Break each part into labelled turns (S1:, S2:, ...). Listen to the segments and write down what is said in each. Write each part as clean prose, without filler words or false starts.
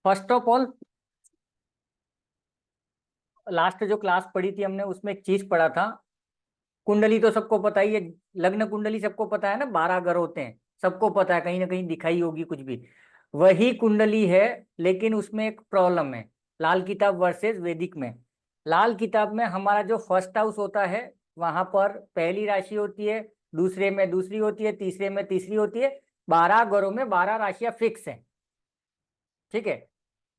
S1: First of all, last जो class पढ़ी थी हमने उसमें एक चीज पढ़ा था। कुंडली तो सबको पता ही है, लग्न कुंडली सबको पता है ना, 12 ग्रह होते हैं, सबको पता है, कहीं ना कहीं दिखाई होगी कुछ भी। वही कुंडली है, लेकिन उसमें एक प्रॉब्लम है। लाल किताब वर्सेस वैदिक में, लाल किताब में हमारा जो फर्स्ट हाउस होता है वहां पर पहली राशि होती है, दूसरे में दूसरी होती है, तीसरे में तीसरी होती है। 12 ग्रहों में 12 राशियां फिक्स है, ठीक है।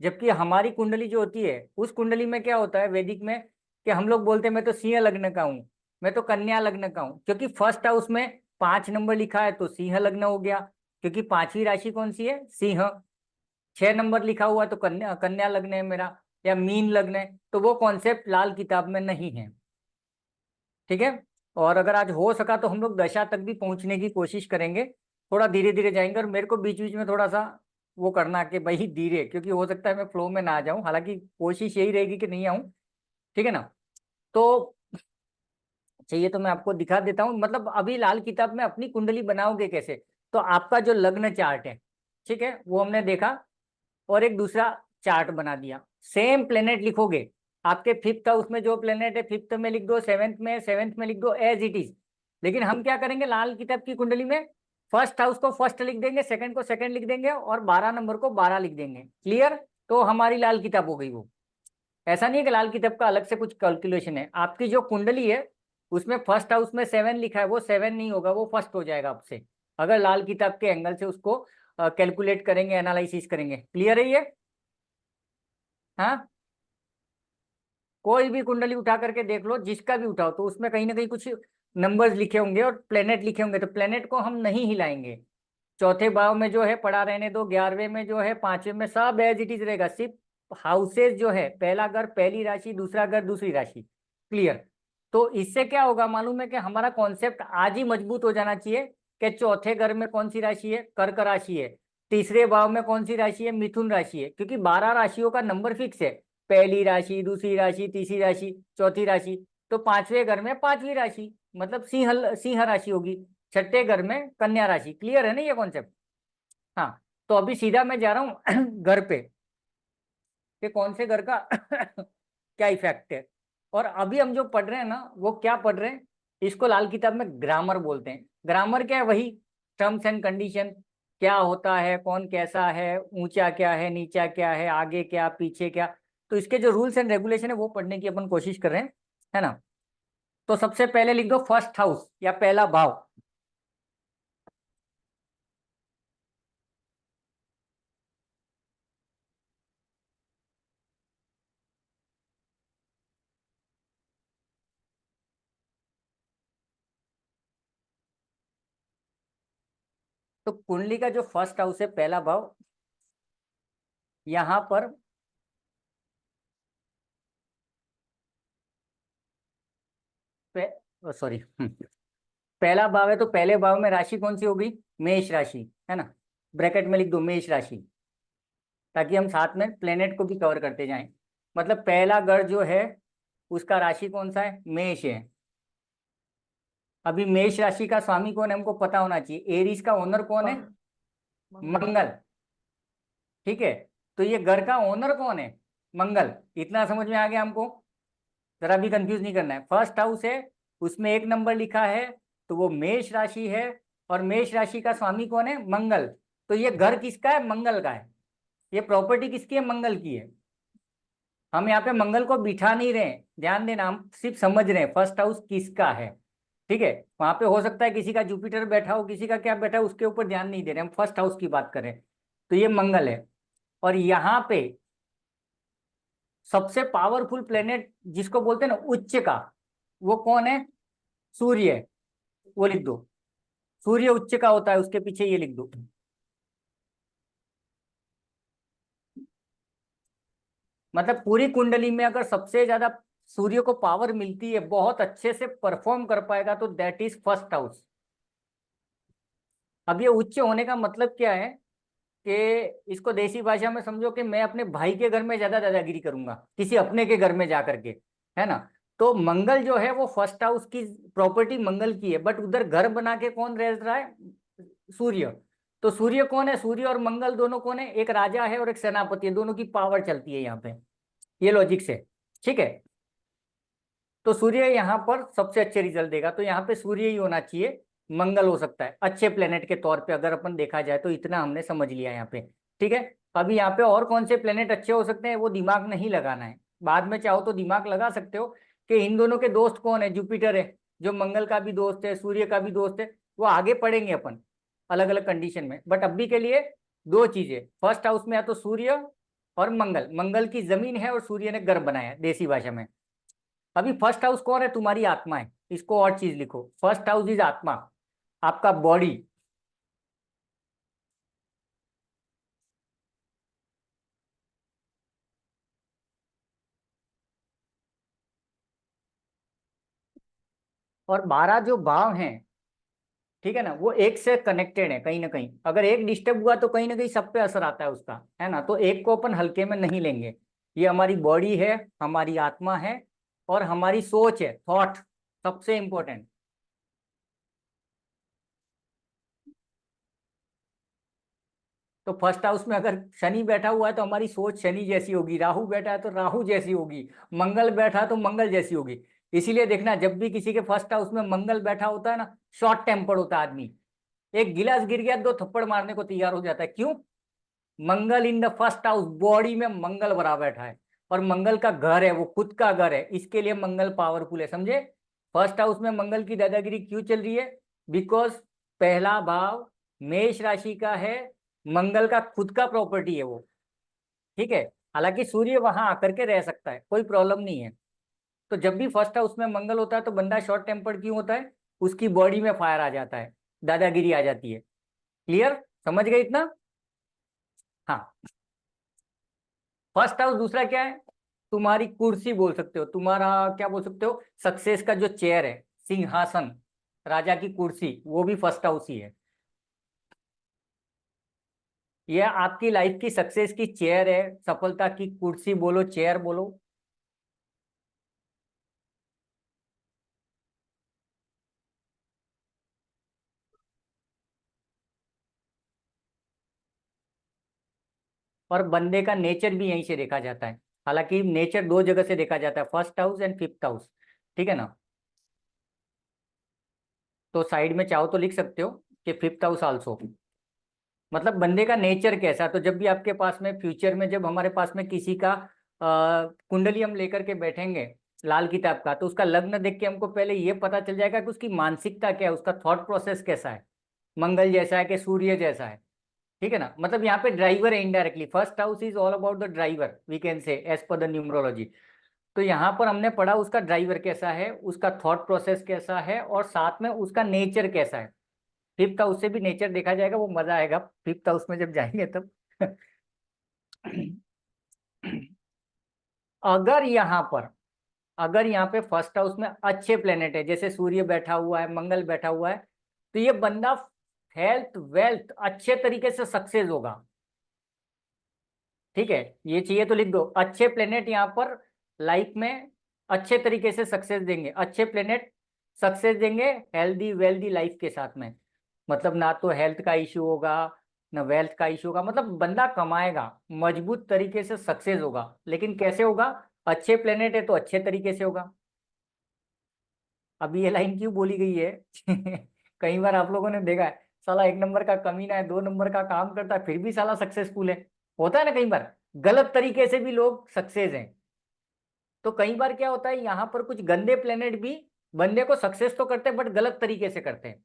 S1: जबकि हमारी कुंडली जो होती है, उस कुंडली में क्या होता है वैदिक में, कि हम लोग बोलते हैं मैं तो सिंह लग्न का हूँ, मैं तो कन्या लग्न का हूँ, क्योंकि फर्स्ट हाउस में 5 नंबर लिखा है तो सिंह लग्न हो गया, क्योंकि पांचवी राशि कौन सी है, सिंह। 6 नंबर लिखा हुआ है तो कन्या कन्या लग्न है मेरा, या मीन लग्न है। तो वो कॉन्सेप्ट लाल किताब में नहीं है, ठीक है। और अगर आज हो सका तो हम लोग दशा तक भी पहुंचने की कोशिश करेंगे, थोड़ा धीरे धीरे जाएंगे। और मेरे को बीच बीच में थोड़ा सा वो करना कि भाई धीरे, क्योंकि हो सकता है मैं फ्लो में ना आ जाऊं, हालांकि कोशिश यही रहेगी कि नहीं आऊं, ठीक है ना। तो चाहिए तो मैं आपको दिखा देता हूं, मतलब अभी लाल किताब में अपनी कुंडली बनाओगे कैसे। तो आपका जो लग्न चार्ट है, ठीक है, वो हमने देखा, और एक दूसरा चार्ट बना दिया। सेम प्लेनेट लिखोगे, आपके फिफ्थ हाउस में जो प्लेनेट है फिफ्थ में लिख दो, सेवेंथ में लिख दो, एज इट इज। लेकिन हम क्या करेंगे लाल किताब की कुंडली में, फर्स्ट हाउस को फर्स्ट लिख देंगे, सेकंड को सेकंड लिख देंगे, और 12 नंबर को 12 लिख देंगे। क्लियर। तो हमारी लाल किताब हो गई वो। ऐसा नहीं है कि लाल किताब का अलग से कुछ कैलकुलेशन है। आपकी जो कुंडली है उसमें फर्स्ट हाउस में 7 लिखा है, वो 7 नहीं होगा, वो फर्स्ट हो जाएगा आपसे, अगर लाल किताब के एंगल से उसको कैलकुलेट करेंगे, एनालिसिस करेंगे। क्लियर है ये। हाँ, कोई भी कुंडली उठा करके देख लो, जिसका भी उठाओ, तो उसमें कहीं ना कहीं कुछ नंबर्स लिखे होंगे और प्लेनेट लिखे होंगे, तो प्लेनेट को हम नहीं हिलाएंगे। चौथे भाव में जो है पड़ा रहने दो, 11वें में जो है, 5वें में, सब एज इट इज रहेगा। सिर्फ हाउसेज जो है, पहला घर पहली राशि, दूसरा घर दूसरी राशि। क्लियर। तो इससे क्या होगा मालूम है, कि हमारा कॉन्सेप्ट आज ही मजबूत हो जाना चाहिए, कि चौथे घर में कौन सी राशि है, कर्क राशि है। तीसरे भाव में कौन सी राशि है, मिथुन राशि है, क्योंकि 12 राशियों का नंबर फिक्स है। पहली राशि, दूसरी राशि, तीसरी राशि, चौथी राशि। तो पांचवें घर में पांचवी राशि, मतलब सिंह सिंह राशि होगी। छठे घर में कन्या राशि। क्लियर है ना ये कॉन्सेप्ट। हाँ, तो अभी सीधा मैं जा रहा हूँ घर पे, कि कौन से घर का क्या इफेक्ट है। और अभी हम जो पढ़ रहे हैं ना, वो क्या पढ़ रहे हैं, इसको लाल किताब में ग्रामर बोलते हैं। ग्रामर क्या है, वही टर्म्स एंड कंडीशन, क्या होता है, कौन कैसा है, ऊंचा क्या है, नीचा क्या है, आगे क्या पीछे क्या। तो इसके जो रूल्स एंड रेगुलेशन है वो पढ़ने की अपन कोशिश कर रहे हैं, है ना। तो सबसे पहले लिख दो फर्स्ट हाउस या पहला भाव। तो कुंडली का जो फर्स्ट हाउस है, पहला भाव, यहां पर सॉरी, पहला भाव है, तो पहले भाव में राशि कौन सी होगी, मेष राशि, है ना। ब्रैकेट में लिख दो मेष राशि, ताकि हम साथ में प्लेनेट को भी कवर करते जाएं। मतलब पहला घर जो है उसका राशि कौन सा है, मेष है। अभी मेष राशि का स्वामी कौन है हमको पता होना चाहिए, एरीज का ओनर कौन है, मंगल, ठीक है। तो ये घर का ओनर कौन है, मंगल। इतना समझ में आ गया हमको, जरा भी कंफ्यूज नहीं करना है। फर्स्ट हाउस है, उसमें 1 नंबर लिखा है, तो वो मेष राशि है, और मेष राशि का स्वामी कौन है, मंगल। तो ये घर किसका है, मंगल का है। ये प्रॉपर्टी किसकी है, मंगल की है। हम यहाँ पे मंगल को बिठा नहीं रहे हैं, ध्यान देना, हम सिर्फ समझ रहे हैं फर्स्ट हाउस किसका है, ठीक है। वहां पे हो सकता है किसी का जुपिटर बैठा हो, किसी का क्या बैठा हो, उसके ऊपर ध्यान नहीं दे रहे, हम फर्स्ट हाउस की बात करें। तो ये मंगल है। और यहाँ पे सबसे पावरफुल प्लेनेट जिसको बोलते हैं ना उच्च का, वो कौन है, सूर्य है। वो लिख दो, सूर्य उच्च का होता है, उसके पीछे ये लिख दो। मतलब पूरी कुंडली में अगर सबसे ज्यादा सूर्य को पावर मिलती है, बहुत अच्छे से परफॉर्म कर पाएगा, तो दैट इज फर्स्ट हाउस। अब ये उच्च होने का मतलब क्या है, कि इसको देसी भाषा में समझो कि मैं अपने भाई के घर में ज्यादा दादागिरी करूंगा किसी अपने के घर में जा करके, है ना। तो मंगल जो है वो फर्स्ट हाउस की प्रॉपर्टी मंगल की है, बट उधर घर बना के कौन रह रहा है, सूर्य। तो सूर्य कौन है? सूर्य और मंगल दोनों कौन है? एक राजा है और एक सेनापति है, दोनों की पावर चलती है यहाँ पे, ये लॉजिक से। ठीक है, तो सूर्य यहाँ पर सबसे अच्छे रिजल्ट देगा, तो यहाँ पे सूर्य ही होना चाहिए। मंगल हो सकता है अच्छे प्लेनेट के तौर पे अगर अपन देखा जाए तो, इतना हमने समझ लिया यहाँ पे। ठीक है, अभी यहाँ पे और कौन से प्लेनेट अच्छे हो सकते हैं वो दिमाग नहीं लगाना है, बाद में चाहो तो दिमाग लगा सकते हो कि इन दोनों के दोस्त कौन है। जुपिटर है जो मंगल का भी दोस्त है, सूर्य का भी दोस्त है, वो आगे पढ़ेंगे अपन अलग अलग कंडीशन में। बट अभी के लिए दो चीजें, फर्स्ट हाउस में या तो सूर्य और मंगल, मंगल की जमीन है और सूर्य ने घर बनाया है देसी भाषा में। अभी फर्स्ट हाउस कौन है? तुम्हारी आत्मा है, इसको और चीज लिखो, फर्स्ट हाउस इज आत्मा, आपका बॉडी। और 12 जो भाव हैं, ठीक है ना, वो एक से कनेक्टेड है कहीं ना कहीं, अगर एक डिस्टर्ब हुआ तो कहीं ना कहीं सब पे असर आता है उसका, है ना। तो एक को अपन हल्के में नहीं लेंगे। ये हमारी बॉडी है, हमारी आत्मा है, और हमारी सोच है, थॉट, सबसे इंपॉर्टेंट। तो फर्स्ट हाउस में अगर शनि बैठा हुआ है तो हमारी सोच शनि जैसी होगी, राहु बैठा है तो राहु जैसी होगी, मंगल बैठा है तो मंगल जैसी होगी। इसीलिए देखना, जब भी किसी के फर्स्ट हाउस में मंगल बैठा होता है ना, शॉर्ट टेम्पर्ड होता है आदमी, एक गिलास गिर गया दो थप्पड़ मारने को तैयार हो जाता है। क्यों? मंगल in the first house, body में मंगल भरा बैठा है, और मंगल का घर है, वो खुद का घर है, इसके लिए मंगल पावरफुल है, समझे। फर्स्ट हाउस में मंगल की दादागिरी क्यों चल रही है? बिकॉज पहला भाव मेष राशि का है, मंगल का खुद का प्रॉपर्टी है वो। ठीक है, हालांकि सूर्य वहां आकर के रह सकता है, कोई प्रॉब्लम नहीं है। तो जब भी फर्स्ट हाउस में मंगल होता है तो बंदा शॉर्ट टेम्पर्ड क्यों होता है? उसकी बॉडी में फायर आ जाता है, दादागिरी आ जाती है। क्लियर? समझ गए इतना? हाँ। फर्स्ट हाउस दूसरा क्या है? तुम्हारी कुर्सी बोल सकते हो, तुम्हारा क्या बोल सकते हो, सक्सेस का जो चेयर है, सिंहासन, राजा की कुर्सी, वो भी फर्स्ट हाउस ही है। यह आपकी लाइफ की सक्सेस की चेयर है, सफलता की कुर्सी बोलो, चेयर बोलो। और बंदे का नेचर भी यहीं से देखा जाता है, हालांकि नेचर दो जगह से देखा जाता है, first house and fifth house. ठीक है ना, तो साइड में चाहो तो लिख सकते हो कि फिफ्थ हाउस आल्सो, मतलब बंदे का नेचर कैसा है। तो जब भी आपके पास में फ्यूचर में, जब हमारे पास में किसी का कुंडली हम लेकर के बैठेंगे लाल किताब का, तो उसका लग्न देख के हमको पहले ये पता चल जाएगा कि उसकी मानसिकता क्या है, उसका थॉट प्रोसेस कैसा है, मंगल जैसा है कि सूर्य जैसा है। ठीक है ना, मतलब यहाँ पे ड्राइवर है indirectly, first house is all about the driver, we can say as per the numerology. तो यहाँ पर हमने पढ़ा उसका ड्राइवर कैसा है, उसका थॉट प्रोसेस कैसा है, और साथ में उसका नेचर कैसा है। फिफ्थ हाउस से भी नेचर देखा जाएगा, वो मजा आएगा फिफ्थ हाउस में जब जाएंगे तब। अगर यहाँ पर, अगर यहाँ पे फर्स्ट हाउस में अच्छे प्लेनेट है, जैसे सूर्य बैठा हुआ है, मंगल बैठा हुआ है, तो ये बंदा हेल्थ वेल्थ अच्छे तरीके से सक्सेस होगा। ठीक है, ये चाहिए तो लिख दो, अच्छे प्लेनेट यहाँ पर लाइफ में अच्छे तरीके से सक्सेस देंगे, अच्छे प्लेनेट सक्सेस देंगे हेल्दी वेल्दी लाइफ के साथ में। मतलब ना तो हेल्थ का इश्यू होगा, ना वेल्थ का इश्यू होगा, मतलब बंदा कमाएगा, मजबूत तरीके से सक्सेस होगा। लेकिन कैसे होगा? अच्छे प्लेनेट है तो अच्छे तरीके से होगा। अभी ये लाइन क्यों बोली गई है? कई बार आप लोगों ने देखा है, साला एक नंबर का कमीना है, दो नंबर का काम करता है, फिर भी साला सक्सेसफुल है। होता है ना कई बार, गलत तरीके से भी लोग सक्सेस हैं। तो कई बार क्या होता है, यहाँ पर कुछ गंदे प्लेनेट भी बंदे को सक्सेस तो करते हैं बट गलत तरीके से करते हैं।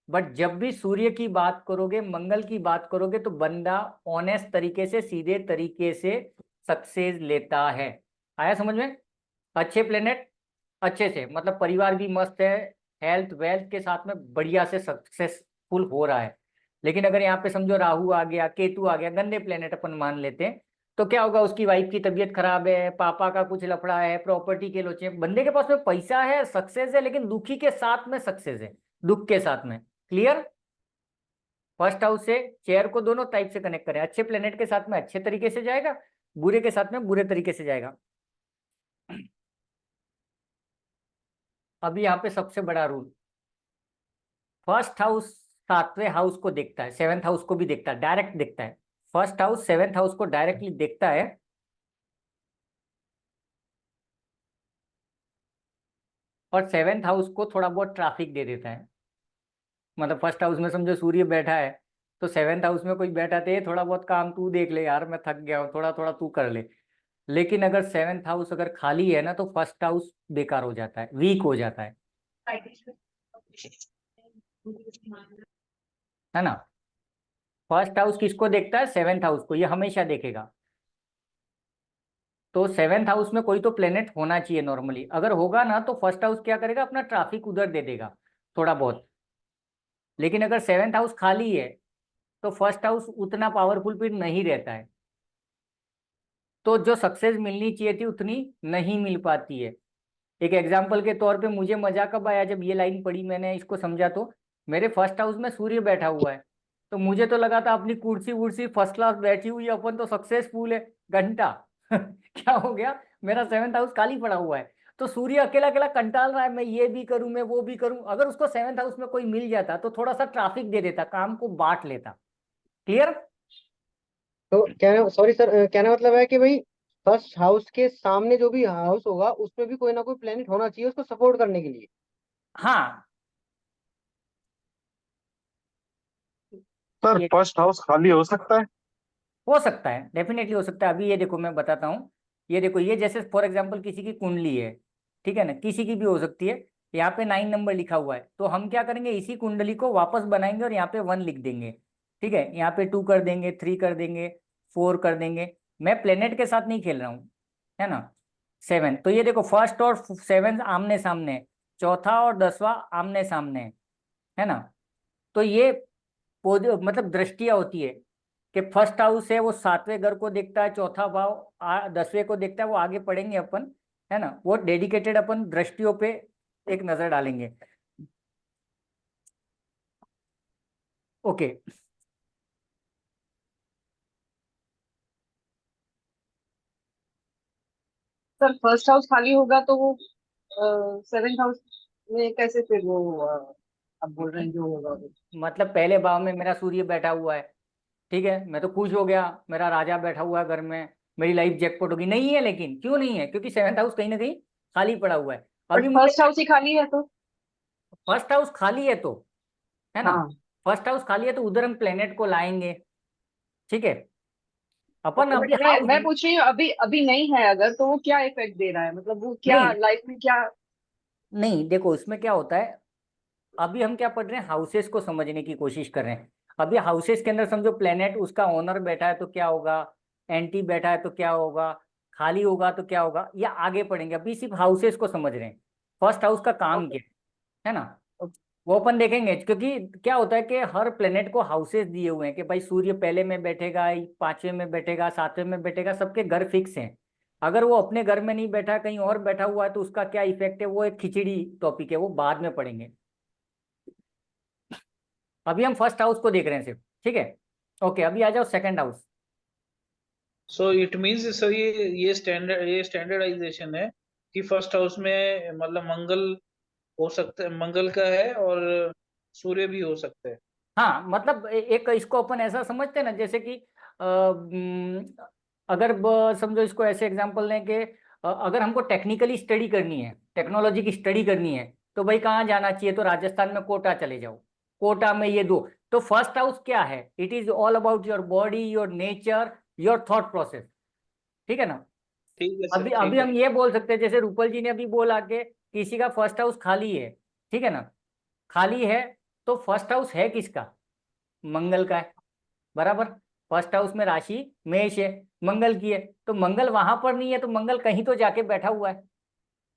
S1: बट जब भी सूर्य की बात करोगे, मंगल की बात करोगे, तो बंदा ऑनेस्ट तरीके से, सीधे तरीके से सक्सेस लेता है। आया समझ में? अच्छे प्लेनेट अच्छे से, मतलब परिवार भी मस्त है, हेल्थ वेल्थ के साथ में बढ़िया से सक्सेसफुल हो रहा है। लेकिन अगर यहाँ पे समझो राहु आ गया, केतु आ गया, गंदे प्लेनेट अपन मान लेते हैं, तो क्या होगा? उसकी वाइफ की तबीयत खराब है, पापा का कुछ लफड़ा है, प्रॉपर्टी के लोचे, बंदे के पास में पैसा है, सक्सेस है, लेकिन दुखी के साथ में सक्सेस है, दुख के साथ में। क्लियर? फर्स्ट हाउस से चेयर को दोनों टाइप से कनेक्ट करें, अच्छे प्लेनेट के साथ में अच्छे तरीके से जाएगा, बुरे के साथ में बुरे तरीके से जाएगा। अभी यहाँ पे सबसे बड़ा रूल, फर्स्ट हाउस सातवें हाउस को देखता है, सेवेंथ हाउस को भी देखता है, डायरेक्ट देखता है। फर्स्ट हाउस सेवेंथ हाउस को डायरेक्टली देखता है, और सेवेंथ हाउस को थोड़ा बहुत ट्रैफिक दे देता है। मतलब फर्स्ट हाउस में समझो सूर्य बैठा है, तो सेवेंथ हाउस में कोई बैठा तो ये थोड़ा बहुत काम तू देख ले यार, मैं थक गया हूँ, थोड़ा थोड़ा तू कर ले। लेकिन अगर सेवेंथ हाउस अगर खाली है ना, तो फर्स्ट हाउस बेकार हो जाता है, वीक हो जाता है ना। फर्स्ट हाउस किसको देखता है? सेवेंथ हाउस को, ये हमेशा देखेगा। तो सेवेंथ हाउस में कोई तो प्लेनेट होना चाहिए नॉर्मली, अगर होगा ना तो फर्स्ट हाउस क्या करेगा, अपना ट्रैफिक उधर दे देगा थोड़ा बहुत। लेकिन अगर सेवेंथ हाउस खाली है, तो फर्स्ट हाउस उतना पावरफुल फिर नहीं रहता है, तो जो सक्सेस मिलनी चाहिए थी उतनी नहीं मिल पाती है। एक एग्जाम्पल के तौर पे मुझे मजा कब आया, जब ये लाइन पढ़ी मैंने, इसको समझा तो मेरे फर्स्ट हाउस में सूर्य बैठा हुआ है, तो मुझे तो लगा था अपनी कुर्सी वुर्सी फर्स्ट क्लास बैठी हुई है, अपन तो सक्सेसफुल है घंटा। क्या हो गया, मेरा सेवेंथ हाउस खाली पड़ा हुआ है, तो सूर्य अकेला अकेला कंटाल रहा है, मैं ये भी करूं मैं वो भी करूं। अगर उसको सेवेंथ हाउस में कोई मिल जाता तो थोड़ा सा ट्रैफिक दे देता, काम को बांट लेता। क्लियर?
S2: तो कहना, सॉरी सर, कहना मतलब है कि भाई फर्स्ट हाउस के सामने जो भी हाउस होगा उसमें भी कोई ना कोई प्लेनेट होना चाहिए उसको सपोर्ट करने के लिए।
S1: हाँ,
S3: सर
S1: ये
S3: फर्स्ट हाउस खाली हो सकता है?
S1: हो सकता है, डेफिनेटली हो सकता है। अभी ये देखो मैं बताता हूँ, ये देखो, ये जैसे फॉर एग्जांपल किसी की कुंडली है, ठीक है ना, किसी की भी हो सकती है। यहाँ पे 9 नंबर लिखा हुआ है, तो हम क्या करेंगे, इसी कुंडली को वापस बनाएंगे और यहाँ पे 1 लिख देंगे। ठीक है, यहाँ पे 2 कर देंगे, 3 कर देंगे, 4 कर देंगे। मैं प्लेनेट के साथ नहीं खेल रहा हूँ, है ना। 7, तो ये देखो फर्स्ट और 7 आमने सामने है, चौथा और 10वां आमने सामने है ना। तो ये मतलब दृष्टियां होती है कि फर्स्ट हाउस है वो 7वें घर को देखता है, चौथा भाव 10वें को देखता है, वो आगे पढ़ेंगे अपन, है ना। वो डेडिकेटेड अपन दृष्टियों पे एक नजर डालेंगे। ओके।
S4: सर फर्स्ट हाउस खाली होगा तो वो सेवेंथ हाउस में कैसे फिर वो आप बोल रहे हैं जो होगा वो।
S1: मतलब पहले भाव में मेरा सूर्य बैठा हुआ है, ठीक है, मैं तो खुश हो गया, मेरा राजा बैठा हुआ है घर में, मेरी लाइफ जैकपॉट होगी। नहीं है, लेकिन क्यों नहीं है, क्योंकि सेवेंथ हाउस कहीं ना कहीं खाली पड़ा हुआ है।
S4: बट
S1: अभी मुझे
S4: फर्स्ट हाउस ही खाली है तो।
S1: फर्स्ट हाउस खाली है तो, है ना,
S4: हाँ।
S1: फर्स्ट हाउस खाली है तो उधर हम प्लेनेट को लाएंगे। ठीक है, अपन
S4: ओके,
S1: अभी
S4: बट
S1: हाउस,
S4: मैं पूछ रही हूँ अभी अभी नहीं है अगर तो वो क्या इफेक्ट दे रहा है, मतलब वो क्या
S1: नहीं
S4: लाइफ में क्या।
S1: नहीं, देखो इसमें क्या होता है, अभी हम क्या पढ़ रहे हैं, हाउसेस को समझने की कोशिश कर रहे हैं। अभी हाउसेस के अंदर समझो प्लेनेट, उसका ओनर बैठा है तो क्या होगा, एंटी बैठा है तो क्या होगा, खाली होगा तो क्या होगा, ये आगे पढ़ेंगे। अभी सिर्फ हाउसेस को समझ रहे हैं, फर्स्ट हाउस का काम
S4: ओके।
S1: क्या है ना, वो अपन देखेंगे। क्योंकि क्या होता है कि हर प्लेनेट को हाउसेस दिए हुए हैं कि भाई सूर्य पहले में बैठेगा, 5वें में बैठेगा, 7वें में बैठेगा, सबके घर फिक्स हैं। अगर वो अपने घर में नहीं बैठा, कहीं और बैठा हुआ है, तो उसका क्या इफेक्ट है, वो एक खिचड़ी टॉपिक है, वो बाद में पढ़ेंगे। अभी हम फर्स्ट हाउस को देख रहे हैं सिर्फ, ठीक है। ओके, अभी आ जाओ second house.
S5: So it means sir ये स्टैंडर्डाइजेशन है कि फर्स्ट हाउस में मतलब मंगल हो सकता है, मंगल का है, और सूर्य भी हो सकता है।
S1: हाँ, मतलब एक इसको अपन ऐसा समझते हैं ना, जैसे कि अगर समझो इसको ऐसे एग्जांपल लें कि अगर हमको टेक्निकली स्टडी करनी है, टेक्नोलॉजी की स्टडी करनी है, तो भाई कहाँ जाना चाहिए, तो राजस्थान में कोटा चले जाओ। कोटा में ये दो। तो फर्स्ट हाउस क्या है, it is all about your body, your nature, your thought process. ठीक है ना।
S5: ठीक है
S1: अभी
S5: सर,
S1: अभी
S5: ठीक है।
S1: हम ये बोल सकते हैं, जैसे रूपल जी ने अभी बोला कि किसी का फर्स्ट हाउस खाली है, ठीक है ना, खाली है, तो फर्स्ट हाउस है किसका, मंगल का है, बराबर। फर्स्ट हाउस में राशि मेष है, मंगल की है, तो मंगल वहां पर नहीं है, तो मंगल कहीं तो जाके बैठा हुआ है,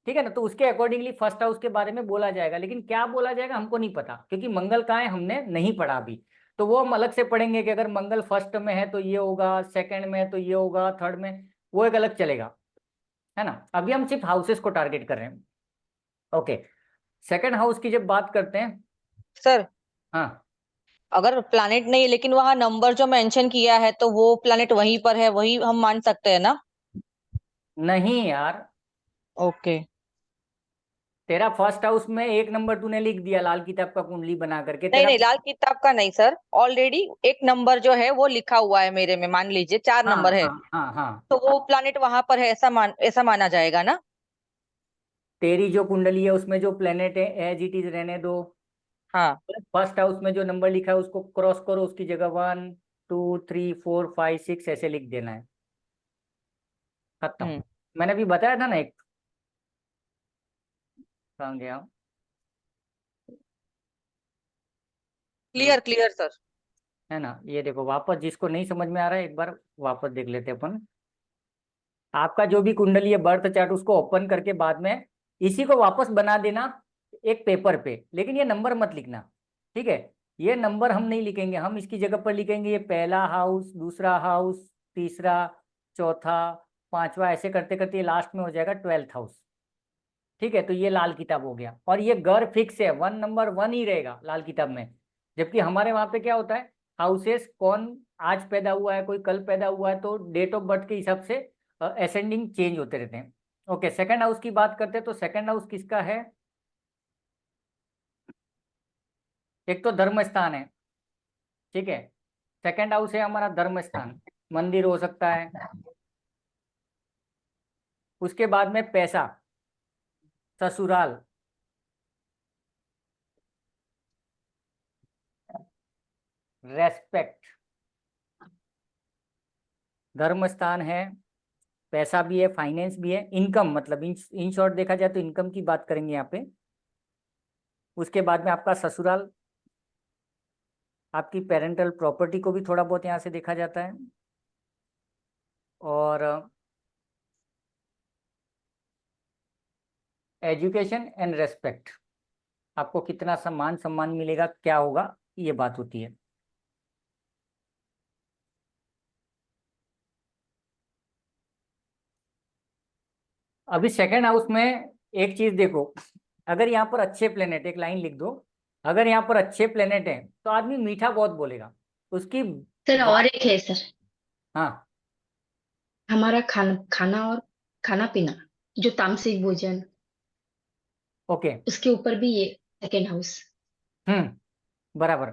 S1: ठीक है ना। तो उसके अकॉर्डिंगली फर्स्ट हाउस के बारे में बोला जाएगा, लेकिन क्या बोला जाएगा हमको नहीं पता, क्योंकि मंगल कहाँ है हमने नहीं पढ़ा अभी। तो वो हम अलग से पढ़ेंगे कि अगर मंगल फर्स्ट में है तो ये होगा, सेकंड में है तो ये होगा, थर्ड में, वो एक अलग चलेगा, है ना। अभी हम सिर्फ हाउसेस को टारगेट कर रहे हैं। ओके, सेकंड हाउस की जब बात करते हैं,
S6: सर
S1: हाँ,
S6: अगर प्लैनेट नहीं लेकिन वहां नंबर जो मेंशन किया है तो वो प्लैनेट वहीं पर है, वही हम मान सकते हैं ना।
S1: नहीं यार,
S6: ओके।
S1: तेरा फर्स्ट हाउस में एक नंबर तूने लिख दिया लाल किताब का कुंडली बना करके।
S6: नहीं
S1: तेरा
S6: नहीं, लाल किताब का नहीं सर, ऑलरेडी एक नंबर जो है वो लिखा हुआ है मेरे में, मान लीजिए 4
S1: हाँ
S6: नंबर है,
S1: हाँ हाँ हाँ,
S6: तो वो प्लैनेट वहां पर है, ऐसा माना जाएगा ना।
S1: तेरी जो कुंडली है उसमें जो प्लेनेट है एज इट इज रहने दो।
S6: हाँ।
S1: फर्स्ट हाउस में जो नंबर लिखा है उसको क्रॉस करो, उसकी जगह 1 2 3 4 5 6 ऐसे लिख देना है। खत्म।
S6: हम्म।
S1: मैंने अभी बताया था ना एक, कहाँ गया?
S6: Clear clear sir.
S1: है ना, ये देखो वापस, जिसको नहीं समझ में आ रहा है एक बार वापस देख लेते हैं अपन। आपका जो भी कुंडली है बर्थ चार्ट, उसको ओपन करके बाद में इसी को वापस बना देना एक पेपर पे, लेकिन ये नंबर मत लिखना, ठीक है? ये नंबर हम नहीं लिखेंगे, हम इसकी जगह पर लिखेंगे ये पहला हाउस, दूसरा हाउस, तीसरा, चौथा, पांचवा, ऐसे करते करते ये लास्ट में हो जाएगा 12th हाउस। ठीक है, तो ये लाल किताब हो गया, और ये घर फिक्स है, 1 नंबर 1 ही रहेगा लाल किताब में। जबकि हमारे वहां पे क्या होता है, हाउसेस कौन आज पैदा हुआ है, कोई कल पैदा हुआ है, तो डेट ऑफ बर्थ के हिसाब से असेंडिंग चेंज होते रहते हैं। ओके, सेकंड हाउस की बात करते हैं, तो सेकंड हाउस किसका है? एक तो धर्म स्थान है, ठीक है? सेकंड हाउस है हमारा धर्म स्थान, मंदिर हो सकता है। उसके बाद में पैसा, ससुराल, रेस्पेक्ट, धर्म स्थान है, पैसा भी है, फाइनेंस भी है, इनकम, मतलब इन शॉर्ट देखा जाए तो इनकम की बात करेंगे यहाँ पे। उसके बाद में आपका ससुराल, आपकी पेरेंटल प्रॉपर्टी को भी थोड़ा बहुत यहाँ से देखा जाता है। और एजुकेशन एंड रेस्पेक्ट, आपको कितना सम्मान सम्मान मिलेगा, क्या होगा, ये बात होती है। अभी सेकंड हाउस में एक चीज देखो, अगर यहाँ पर अच्छे प्लेनेट, एक लाइन लिख दो, अगर यहाँ पर अच्छे प्लेनेट हैं तो आदमी मीठा बहुत बोलेगा, उसकी
S3: सर और
S1: बात।
S3: एक है सर,
S1: हाँ,
S3: हमारा खाना खाना और खाना पीना, जो तामसिक भोजन,
S1: ओके,
S3: उसके ऊपर भी ये सेकेंड हाउस।
S1: बराबर।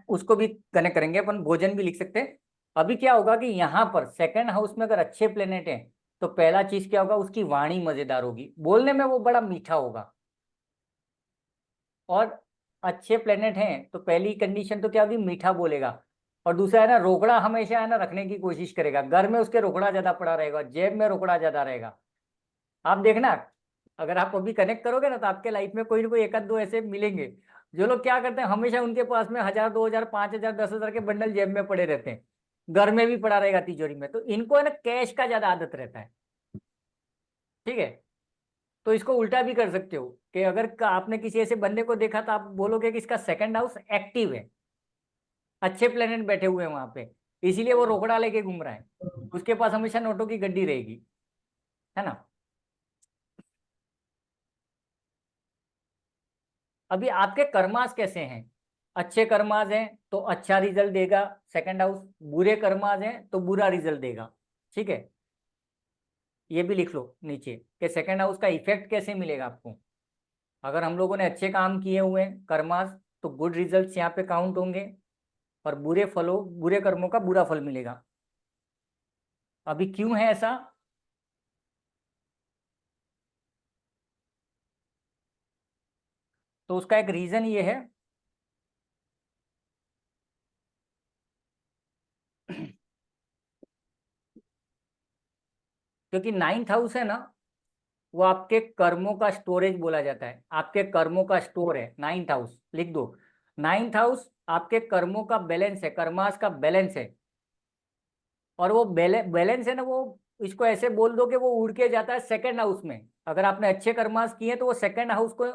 S1: उसको भी कनेक्ट करेंगे अपन, भोजन भी लिख सकते हैं। अभी क्या होगा कि यहाँ पर सेकंड हाउस में अगर अच्छे प्लेनेट हैं तो पहला चीज क्या होगा, उसकी वाणी मजेदार होगी, बोलने में वो बड़ा मीठा होगा। और अच्छे प्लेनेट हैं तो पहली कंडीशन तो क्या होगी, मीठा बोलेगा। और दूसरा है ना, रोकड़ा हमेशा है ना रखने की कोशिश करेगा, घर में उसके रोकड़ा ज्यादा पड़ा रहेगा, जेब में रोकड़ा ज्यादा रहेगा। आप देखना, अगर आप अभी कनेक्ट करोगे ना तो आपके लाइफ में कोई ना कोई एक आध दो ऐसे मिलेंगे जो लोग क्या करते हैं, हमेशा उनके पास में 1000 2000 5000 10,000 के बंडल जेब में पड़े रहते हैं, घर में भी पड़ा रहेगा तिजोरी में, तो इनको है ना कैश का ज्यादा आदत रहता है। ठीक है, तो इसको उल्टा भी कर सकते हो कि अगर आपने किसी ऐसे बंदे को देखा तो आप बोलोगे कि इसका सेकंड हाउस एक्टिव है, अच्छे प्लेनेट बैठे हुए हैं वहां पे, इसीलिए वो रोकड़ा लेके घूम रहा है, उसके पास हमेशा नोटों की गड्डी रहेगी, है ना? अभी आपके कर्मास कैसे हैं? अच्छे कर्मास हैं तो अच्छा रिजल्ट देगा सेकंड हाउस, बुरे कर्मास हैं तो बुरा रिजल्ट देगा। ठीक है, ये भी लिख लो नीचे कि सेकंड हाउस का इफेक्ट कैसे मिलेगा आपको। अगर हम लोगों ने अच्छे काम किए हुए हैं कर्मास, तो गुड रिजल्ट्स यहाँ पे काउंट होंगे, और बुरे कर्मों का बुरा फल मिलेगा। अभी क्यों है ऐसा? तो उसका एक रीजन ये है क्योंकि 9th हाउस है ना, वो आपके कर्मों का स्टोरेज बोला जाता है, आपके कर्मों का स्टोर है 9th हाउस, लिख दो। 9th हाउस आपके कर्मों का बैलेंस है, कर्मास का बैलेंस है। और वो बैलेंस है ना, वो इसको ऐसे बोल दो कि वो उड़ के जाता है सेकंड हाउस में। अगर आपने अच्छे कर्मास किए तो वो सेकंड हाउस को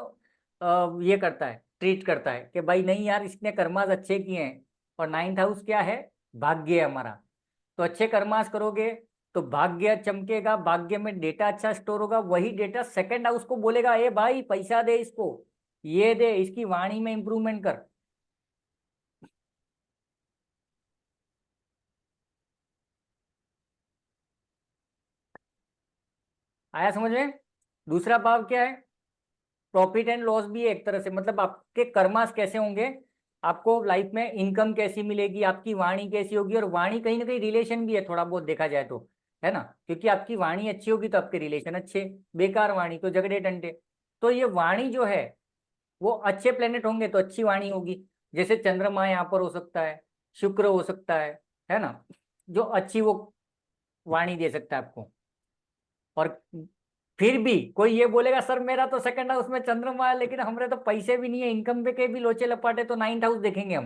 S1: ये करता है, ट्रीट करता है कि भाई नहीं यार, इसने कर्मास अच्छे किए हैं। और 9th हाउस क्या है, भाग्य है हमारा। तो अच्छे कर्मास करोगे तो भाग्य चमकेगा, भाग्य में डेटा अच्छा स्टोर होगा, वही डेटा सेकंड हाउस को बोलेगा ए भाई पैसा दे इसको, ये दे, इसकी वाणी में इंप्रूवमेंट कर। आया समझ में? दूसरा भाव क्या है, प्रॉफिट एंड लॉस भी है एक तरह से, मतलब आपके कर्मास कैसे होंगे, आपको लाइफ में इनकम कैसी मिलेगी, आपकी वाणी कैसी होगी। और वाणी कहीं ना कहीं रिलेशन भी है थोड़ा बहुत देखा जाए तो, है ना, क्योंकि आपकी वाणी अच्छी होगी तो आपके रिलेशन अच्छे, बेकार वाणी तो झगड़े टंटे। तो ये वाणी जो है वो अच्छे प्लेनेट होंगे तो अच्छी वाणी होगी। जैसे चंद्रमा यहाँ पर हो सकता है, शुक्र हो सकता है ना, जो अच्छी वो वाणी दे सकता है आपको। और फिर भी कोई ये बोलेगा सर मेरा तो सेकंड हाउस में चंद्रमा है लेकिन हमारे तो पैसे भी नहीं है, इनकम पे के भी लोचे लपाटे, तो नाइन्थ हाउस देखेंगे हम।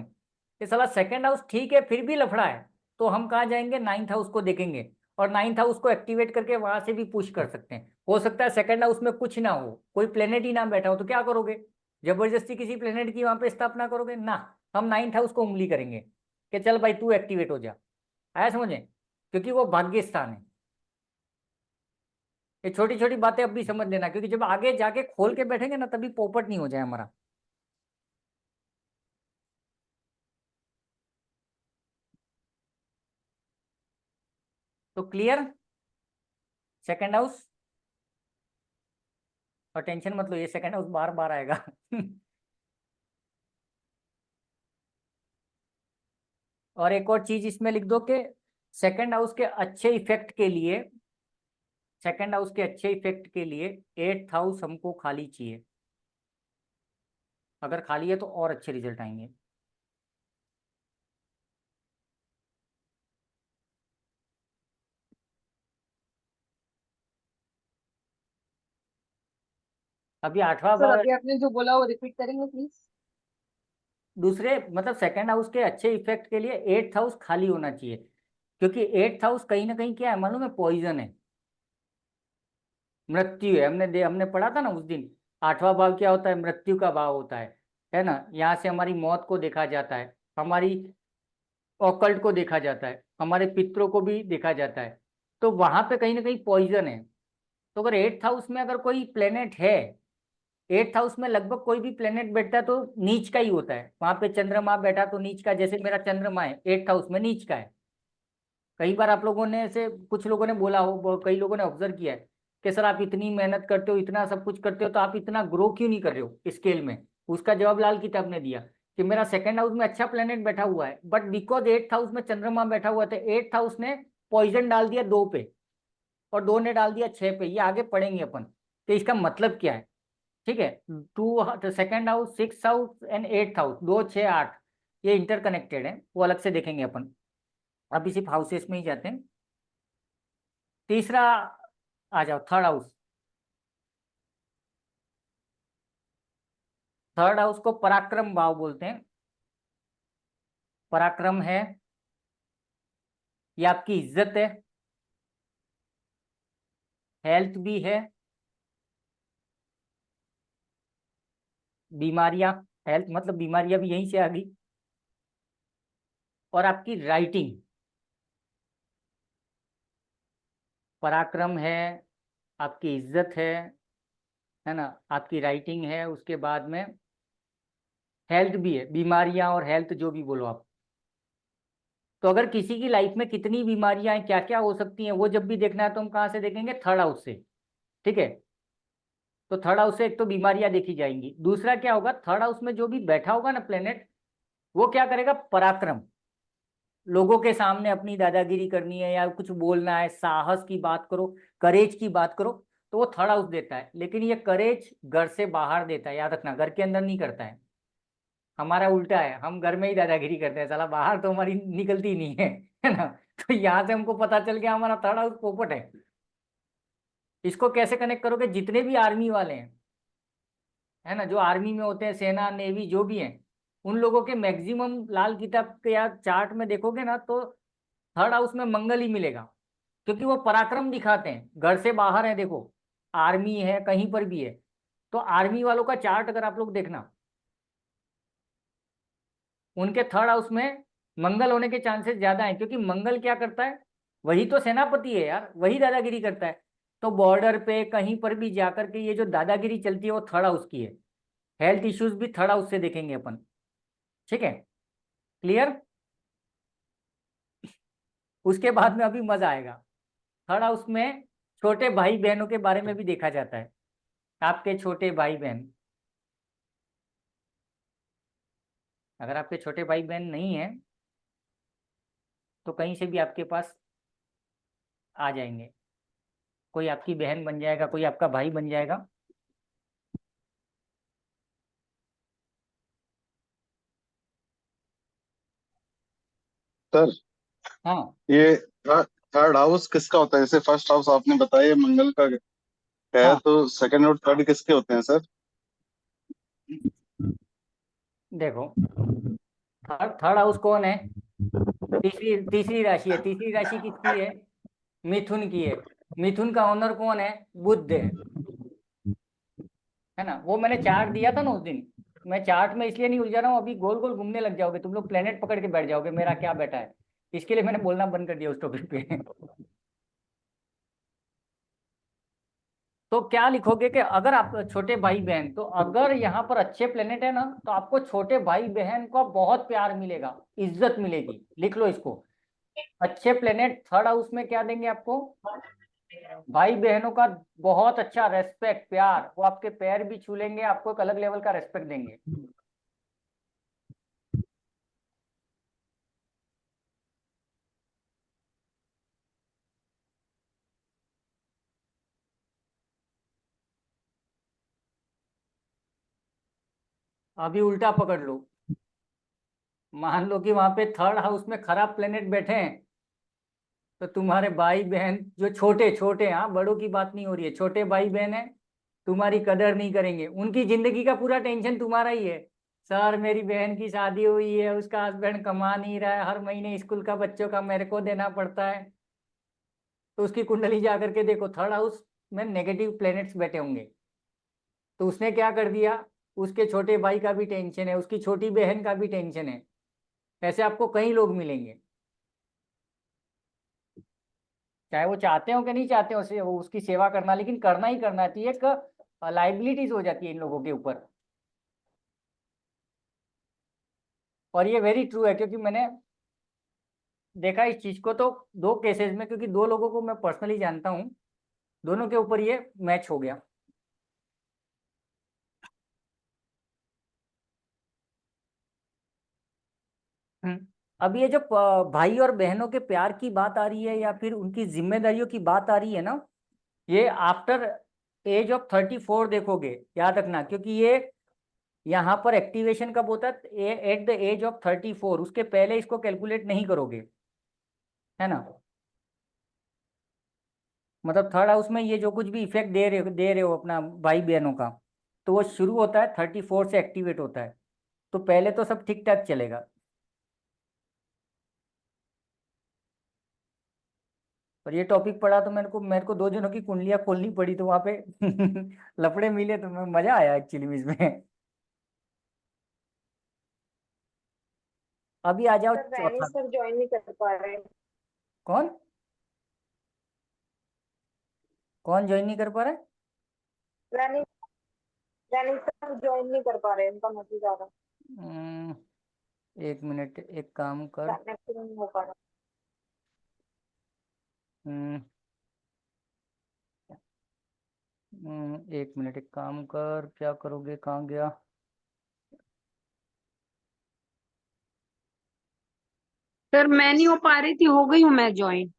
S1: ये साला सेकंड हाउस ठीक है फिर भी लफड़ा है, तो हम कहाँ जाएंगे, नाइन्थ हाउस को देखेंगे। और नाइन्थ हाउस को एक्टिवेट करके वहां से भी पुश कर सकते हैं। हो सकता है सेकंड हाउस में कुछ ना हो, कोई प्लेनेट ही ना बैठा हो, तो क्या करोगे, जबरदस्ती किसी प्लेनेट की वहां पे स्थापना करोगे ना। हम नाइन्थ हाउस को उंगली करेंगे कि चल भाई तू एक्टिवेट हो जा। आया समझे, क्योंकि वो भाग्य स्थान है। ये छोटी छोटी बातें अब भी समझ लेना, क्योंकि जब आगे जाके खोल के बैठेंगे ना तभी पोपट नहीं हो जाए हमारा। तो क्लियर, सेकंड हाउस। और टेंशन मत लो, ये सेकंड हाउस बार बार आएगा। और एक और चीज इसमें लिख दो कि सेकंड हाउस के अच्छे इफेक्ट के लिए, सेकंड हाउस के अच्छे इफेक्ट के लिए एट्थ हाउस हमको खाली चाहिए। अगर खाली है तो और अच्छे रिजल्ट आएंगे। अभी आठवां
S4: सर
S1: भाव,
S4: अभी आपने जो बोला वो रिपीट करेंगे प्लीज।
S1: दूसरे मतलब सेकंड हाउस के अच्छे इफेक्ट के लिए एट्थ हाउस खाली होना चाहिए, क्योंकि एट्थ हाउस कहीं ना कहीं क्या है मालूम है, पॉइजन है, मृत्यु है। हमने पढ़ा था ना उस दिन, आठवां भाव क्या होता है, मृत्यु का भाव होता है ना। यहाँ से हमारी मौत को देखा जाता है, हमारी ऑकल्ट को देखा जाता है, हमारे पितरों को भी देखा जाता है। तो वहां पे कहीं ना कहीं पॉइजन है। तो अगर एट्थ हाउस में अगर कोई प्लेनेट है, एट्थ हाउस में लगभग कोई भी प्लेनेट बैठता है तो नीच का ही होता है। वहां पे चंद्रमा बैठा तो नीच का, जैसे मेरा चंद्रमा है एट्थ हाउस में नीच का है। कई बार आप लोगों ने ऐसे कुछ लोगों ने बोला हो, कई लोगों ने ऑब्जर्व किया है कि सर आप इतनी मेहनत करते हो, इतना सब कुछ करते हो, तो आप इतना ग्रो क्यों नहीं कर रहे हो स्केल में। उसका जवाब लाल किताब ने दिया कि मेरा सेकंड हाउस में अच्छा प्लेनेट बैठा हुआ है, बट बिकॉज एट्थ हाउस में चंद्रमा बैठा हुआ था, एट्थ हाउस ने पॉइजन डाल दिया 2 पे और 2 ने डाल दिया 6 पे। ये आगे पढ़ेंगे अपन, तो इसका मतलब क्या है। ठीक है, two second house, six house and eighth house, 2 6 8 ये इंटरकनेक्टेड है, वो अलग से देखेंगे अपन। अभी सिर्फ हाउसेस में ही जाते हैं। तीसरा आ जाओ, थर्ड हाउस। थर्ड हाउस को पराक्रम भाव बोलते हैं। पराक्रम है, ये आपकी इज्जत है, हेल्थ भी है, बीमारियां, हेल्थ मतलब बीमारियां भी यहीं से आ गई, और आपकी राइटिंग। पराक्रम है, आपकी इज्जत है ना, आपकी राइटिंग है, उसके बाद में हेल्थ भी है, बीमारियां और हेल्थ जो भी बोलो आप। तो अगर किसी की लाइफ में कितनी बीमारियां हैं, क्या क्या हो सकती हैं, वो जब भी देखना है तो हम कहाँ से देखेंगे, थर्ड हाउस से। ठीक है, तो थर्ड हाउस से एक तो बीमारियां देखी जाएंगी, दूसरा क्या होगा, थर्ड हाउस में जो भी बैठा होगा ना प्लेनेट, वो क्या करेगा, पराक्रम। लोगों के सामने अपनी दादागिरी करनी है या कुछ बोलना है, साहस की बात करो, करेज की बात करो, तो वो थर्ड हाउस देता है। लेकिन ये करेज घर से बाहर देता है, याद रखना, घर के अंदर नहीं करता है। हमारा उल्टा है, हम घर में ही दादागिरी करते हैं, साला बाहर तो हमारी निकलती ही नहीं है ना। तो यहाँ से हमको पता चल गया हमारा थर्ड हाउस पोपट है। इसको कैसे कनेक्ट करोगे, जितने भी आर्मी वाले हैं, है ना, जो आर्मी में होते हैं, सेना नेवी जो भी हैं, उन लोगों के मैक्सिमम लाल किताब के या चार्ट में देखोगे ना तो थर्ड हाउस में मंगल ही मिलेगा, क्योंकि वो पराक्रम दिखाते हैं, घर से बाहर है। देखो आर्मी है कहीं पर भी है, तो आर्मी वालों का चार्ट अगर आप लोग देखना, उनके थर्ड हाउस में मंगल होने के चांसेस ज्यादा हैं, क्योंकि मंगल क्या करता है, वही तो सेनापति है यार, वही दादागिरी करता है। तो बॉर्डर पे कहीं पर भी जाकर के ये जो दादागिरी चलती है वो थर्ड हाउस की है। हेल्थ इश्यूज भी थर्ड हाउस से देखेंगे अपन। ठीक है, क्लियर। उसके बाद में अभी मजा आएगा, थर्ड हाउस में छोटे भाई बहनों के बारे में भी देखा जाता है। आपके छोटे भाई बहन, अगर आपके छोटे भाई बहन नहीं है तो कहीं से भी आपके पास आ जाएंगे। कोई आपकी बहन बन जाएगा, कोई आपका भाई बन जाएगा।
S7: सर
S1: हाँ
S7: ये थर्ड हाउस किसका होता है? जैसे फर्स्ट हाउस आपने बताया मंगल का है,
S1: हाँ,
S7: तो सेकंड और थर्ड किसके होते हैं सर?
S1: देखो, थर्ड थर्ड हाउस कौन है? तीसरी तीसरी राशि है। तीसरी राशि किसकी है? मिथुन की है। मिथुन का ओनर कौन है? बुध है। है ना? वो मैंने चार्ट दिया था ना उस दिन। मैं चार्ट में इसलिए नहीं उलझा रहा हूँ, अभी गोल गोल घूमने लग जाओगे तुम लोग, प्लेनेट पकड़ के बैठ जाओगे मेरा क्या बैठा है। इसके लिए मैंने बोलना बंद कर दिया उस टॉपिक पे। तो क्या लिखोगे कि अगर आप छोटे भाई बहन, तो अगर यहाँ पर अच्छे प्लेनेट है ना, तो आपको छोटे भाई बहन का बहुत प्यार मिलेगा, इज्जत मिलेगी। लिख लो इसको। अच्छे प्लेनेट थर्ड हाउस में क्या देंगे आपको? भाई बहनों का बहुत अच्छा रेस्पेक्ट, प्यार। वो आपके पैर भी छू लेंगे, आपको एक अलग लेवल का रेस्पेक्ट देंगे। अभी उल्टा पकड़ लो। मान लो कि वहां पे थर्ड हाउस में खराब प्लेनेट बैठे हैं, तो तुम्हारे भाई बहन जो छोटे छोटे, हाँ बड़ों की बात नहीं हो रही है, छोटे भाई बहन है, तुम्हारी कदर नहीं करेंगे। उनकी जिंदगी का पूरा टेंशन तुम्हारा ही है। सर मेरी बहन की शादी हुई है, उसका हस्बैंड कमा नहीं रहा है, हर महीने स्कूल का बच्चों का मेरे को देना पड़ता है। तो उसकी कुंडली जा करके देखो, थर्ड हाउस में नेगेटिव प्लैनेट्स बैठे होंगे। तो उसने क्या कर दिया? उसके छोटे भाई का भी टेंशन है, उसकी छोटी बहन का भी टेंशन है। ऐसे आपको कई लोग मिलेंगे, चाहे वो चाहते हो कि नहीं चाहते हो उसे, वो उसकी सेवा करना, लेकिन करना ही करना चाहिए। एक लाइबिलिटीज हो जाती है इन लोगों के ऊपर। और ये वेरी ट्रू है, क्योंकि मैंने देखा इस चीज को तो दो केसेस में, क्योंकि दो लोगों को मैं पर्सनली जानता हूँ, दोनों के ऊपर ये मैच हो गया। हम्म। अब ये जो भाई और बहनों के प्यार की बात आ रही है, या फिर उनकी जिम्मेदारियों की बात आ रही है ना, ये आफ्टर एज ऑफ 34 देखोगे, याद रखना। क्योंकि ये यहाँ पर एक्टिवेशन कब होता है? एट द एज ऑफ 34, उसके पहले इसको कैलकुलेट नहीं करोगे। है ना? मतलब थर्ड हाउस में ये जो कुछ भी इफेक्ट दे रहे हो अपना भाई बहनों का, तो वो शुरू होता है 34 से एक्टिवेट होता है। तो पहले तो सब ठीक ठाक चलेगा। और ये टॉपिक पढ़ा तो मेरे को दो जनों की कुंडलियां खोलनी पड़ी, तो वहां पे लफड़े मिले, तो मजा आया एक्चुअली में इसमें। अभी आ जाओ
S8: सर
S1: चौथा।
S8: रैनी सर ज्वाइन नहीं कर पा रहे।
S1: कौन? कौन ज्वाइन नहीं कर पा रहा है?
S8: रैनी रैनी सर ज्वाइन नहीं कर पा रहे, उनका मैसेज आ रहा
S1: हम्म, एक मिनट, एक काम कर।
S8: है, कनेक्ट नहीं हो पा रहा।
S1: हम्म, एक मिनट, एक काम कर, क्या करोगे, कहाँ गया?
S9: सर मैं नहीं हो पा रही थी, हो गई हूँ मैं ज्वाइन।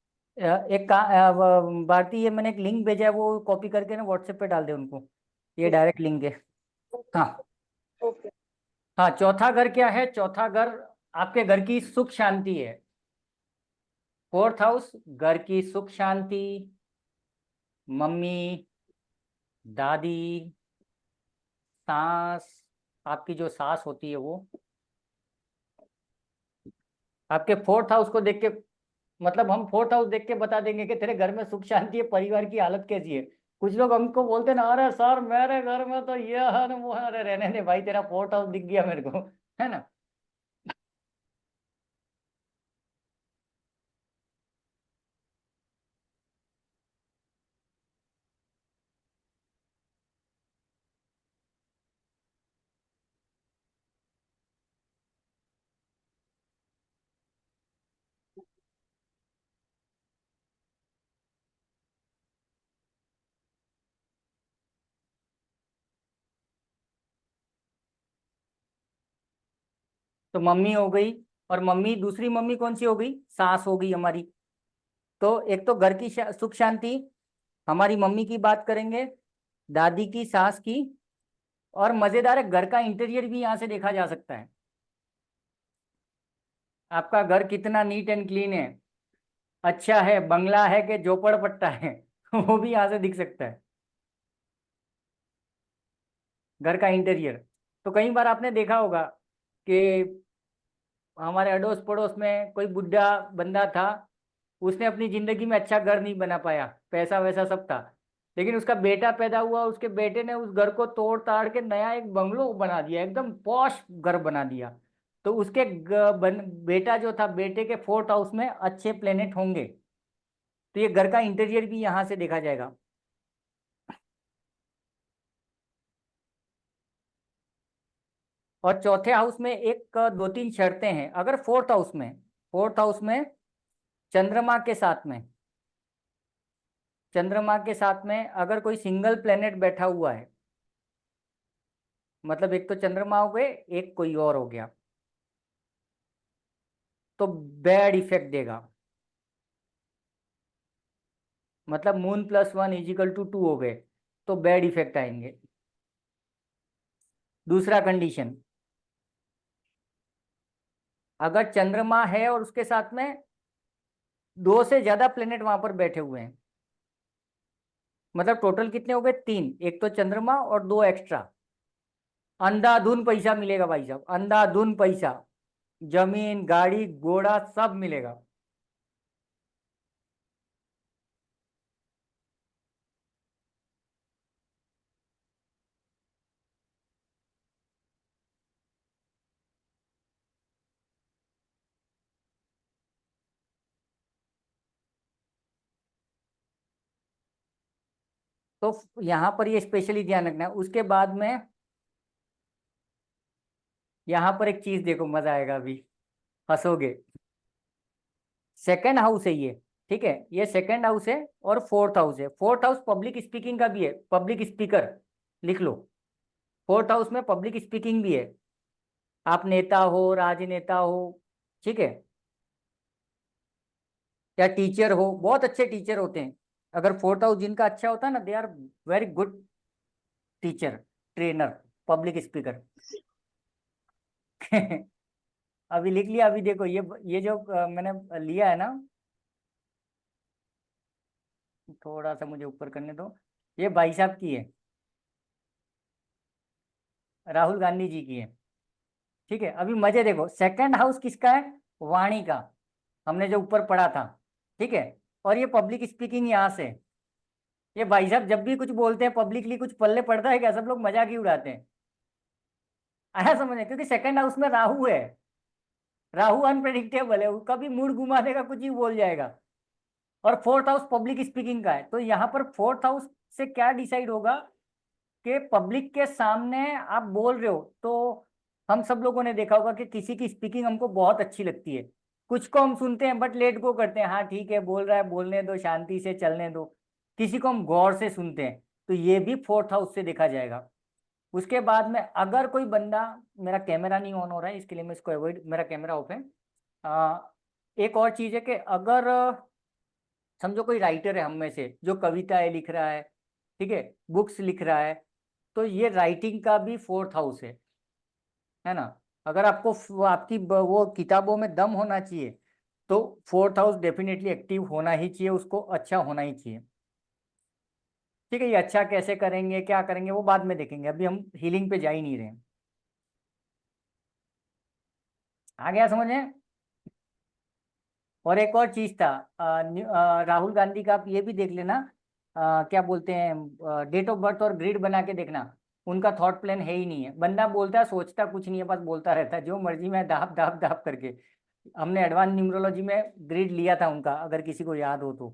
S1: भारती, ये मैंने एक लिंक भेजा है, वो कॉपी करके ना व्हाट्सएप पे डाल दे उनको। ये डायरेक्ट लिंक है। हाँ।
S8: ओके।
S1: हाँ, चौथा घर क्या है? चौथा घर आपके घर की सुख शांति है। फोर्थ हाउस घर की सुख शांति, मम्मी, दादी, सास, आपकी जो सास होती है वो आपके फोर्थ हाउस को देख के, मतलब हम फोर्थ हाउस देख के बता देंगे कि तेरे घर में सुख शांति है, परिवार की हालत कैसी है। कुछ लोग हमको बोलते ना, अरे सर मेरे घर में तो ये है ना वो है। अरे रहने दे भाई, तेरा फोर्थ हाउस दिख गया मेरे को। है ना? तो मम्मी हो गई, और मम्मी दूसरी मम्मी कौन सी हो गई, सास हो गई हमारी। तो एक तो घर की सुख शांति, हमारी मम्मी की बात करेंगे, दादी की, सास की। और मजेदार है, घर का इंटीरियर भी यहाँ से देखा जा सकता है। आपका घर कितना नीट एंड क्लीन है, अच्छा है, बंगला है कि झोपड़पट्टा है वो भी यहाँ से दिख सकता है, घर का इंटीरियर। तो कई बार आपने देखा होगा कि हमारे अड़ोस पड़ोस में कोई बुढ़ा बंदा था, उसने अपनी जिंदगी में अच्छा घर नहीं बना पाया, पैसा वैसा सब था, लेकिन उसका बेटा पैदा हुआ, उसके बेटे ने उस घर को तोड़ ताड़ के नया एक बंगलो बना दिया, एकदम पॉश घर बना दिया। तो उसके बेटा जो था, बेटे के फोर्थ हाउस में अच्छे प्लेनेट होंगे, तो ये घर का इंटीरियर भी यहाँ से देखा जाएगा। और चौथे हाउस में एक दो तीन शर्तें हैं। अगर फोर्थ हाउस में चंद्रमा के साथ में, चंद्रमा के साथ में अगर कोई सिंगल प्लेनेट बैठा हुआ है, मतलब एक तो चंद्रमा हो गए, एक कोई और हो गया, तो बैड इफेक्ट देगा। मतलब मून +1 = 2 हो गए, तो बैड इफेक्ट आएंगे। दूसरा कंडीशन, अगर चंद्रमा है और उसके साथ में 2 से ज्यादा प्लेनेट वहां पर बैठे हुए हैं, मतलब टोटल कितने हो गए, 3, एक तो चंद्रमा और 2 एक्स्ट्रा, अंधाधुन पैसा मिलेगा भाई साहब, अंधाधुन पैसा, जमीन गाड़ी घोड़ा सब मिलेगा। तो यहाँ पर ये स्पेशली ध्यान रखना है। उसके बाद में यहाँ पर एक चीज देखो, मजा आएगा, अभी हंसोगे। सेकंड हाउस है ये, ठीक है, ये सेकंड हाउस है और फोर्थ हाउस है। फोर्थ हाउस पब्लिक स्पीकिंग का भी है, पब्लिक स्पीकर लिख लो। फोर्थ हाउस में पब्लिक स्पीकिंग भी है, आप नेता हो, राजनेता हो, ठीक है, या टीचर हो, बहुत अच्छे टीचर होते हैं। अगर फोर्थ हाउस जिनका अच्छा होता है ना, they are very good teacher, trainer, public speaker अभी लिख लिया। अभी देखो ये जो मैंने लिया है ना, थोड़ा सा मुझे ऊपर करने दो, ये भाई साहब की है, राहुल गांधी जी की है, ठीक है। अभी मजे देखो, सेकंड हाउस किसका है, वाणी का, हमने जो ऊपर पढ़ा था, ठीक है। और ये पब्लिक स्पीकिंग यहाँ से, ये भाई साहब जब भी कुछ बोलते हैं पब्लिकली, कुछ पल्ले पड़ता है क्या, सब लोग मजाक ही उड़ाते हैं। आया समझ में, क्योंकि सेकंड हाउस में राहु है, राहु अनप्रेडिक्टेबल है, वो कभी मूड घुमा देगा, कुछ ही बोल जाएगा। और फोर्थ हाउस पब्लिक स्पीकिंग का है, तो यहाँ पर फोर्थ हाउस से क्या डिसाइड होगा कि पब्लिक के सामने आप बोल रहे हो, तो हम सब लोगों ने देखा होगा कि किसी की स्पीकिंग हमको बहुत अच्छी लगती है, कुछ को हम सुनते हैं बट लेट गो करते हैं, हाँ ठीक है बोल रहा है, बोलने दो, शांति से चलने दो। किसी को हम गौर से सुनते हैं, तो ये भी फोर्थ हाउस से देखा जाएगा। उसके बाद में अगर कोई बंदा, मेरा कैमरा नहीं ऑन हो रहा है इसके लिए मैं इसको अवॉइड, मेरा कैमरा ऑफ है। एक और चीज है कि अगर समझो कोई राइटर है हम में से जो कविताएं लिख रहा है, ठीक है, बुक्स लिख रहा है, तो ये राइटिंग का भी फोर्थ हाउस है ना। अगर आपको आपकी वो किताबों में दम होना चाहिए, तो फोर्थ हाउस डेफिनेटली एक्टिव होना ही चाहिए, उसको अच्छा होना ही चाहिए, ठीक है। ये अच्छा कैसे करेंगे, क्या करेंगे, वो बाद में देखेंगे, अभी हम हीलिंग पे जा ही नहीं रहे हैं। आ गया समझ में। और एक और चीज था, राहुल गांधी का आप ये भी देख लेना, क्या बोलते हैं, डेट ऑफ बर्थ और ग्रिड बना के देखना, उनका थॉट प्लान है ही नहीं है, बंदा बोलता है सोचता कुछ नहीं है, बस बोलता रहता है जो मर्जी में, दाप दाप दाप करके। हमने एडवांस न्यूमरोलॉजी में ग्रिड लिया था उनका, अगर किसी को याद हो तो,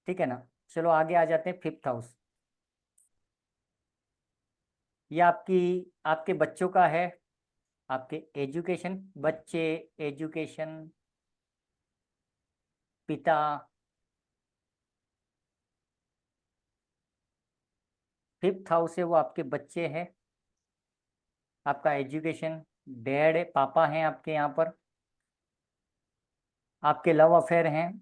S1: ठीक है ना। चलो आगे आ जाते हैं, फिफ्थ हाउस। ये आपकी, आपके बच्चों का है, आपके एजुकेशन, बच्चे, एजुकेशन, पिता, फिफ्थ हाउस है वो आपके बच्चे हैं, आपका एजुकेशन, डैड पापा हैं आपके यहाँ पर, आपके लव अफेयर हैं,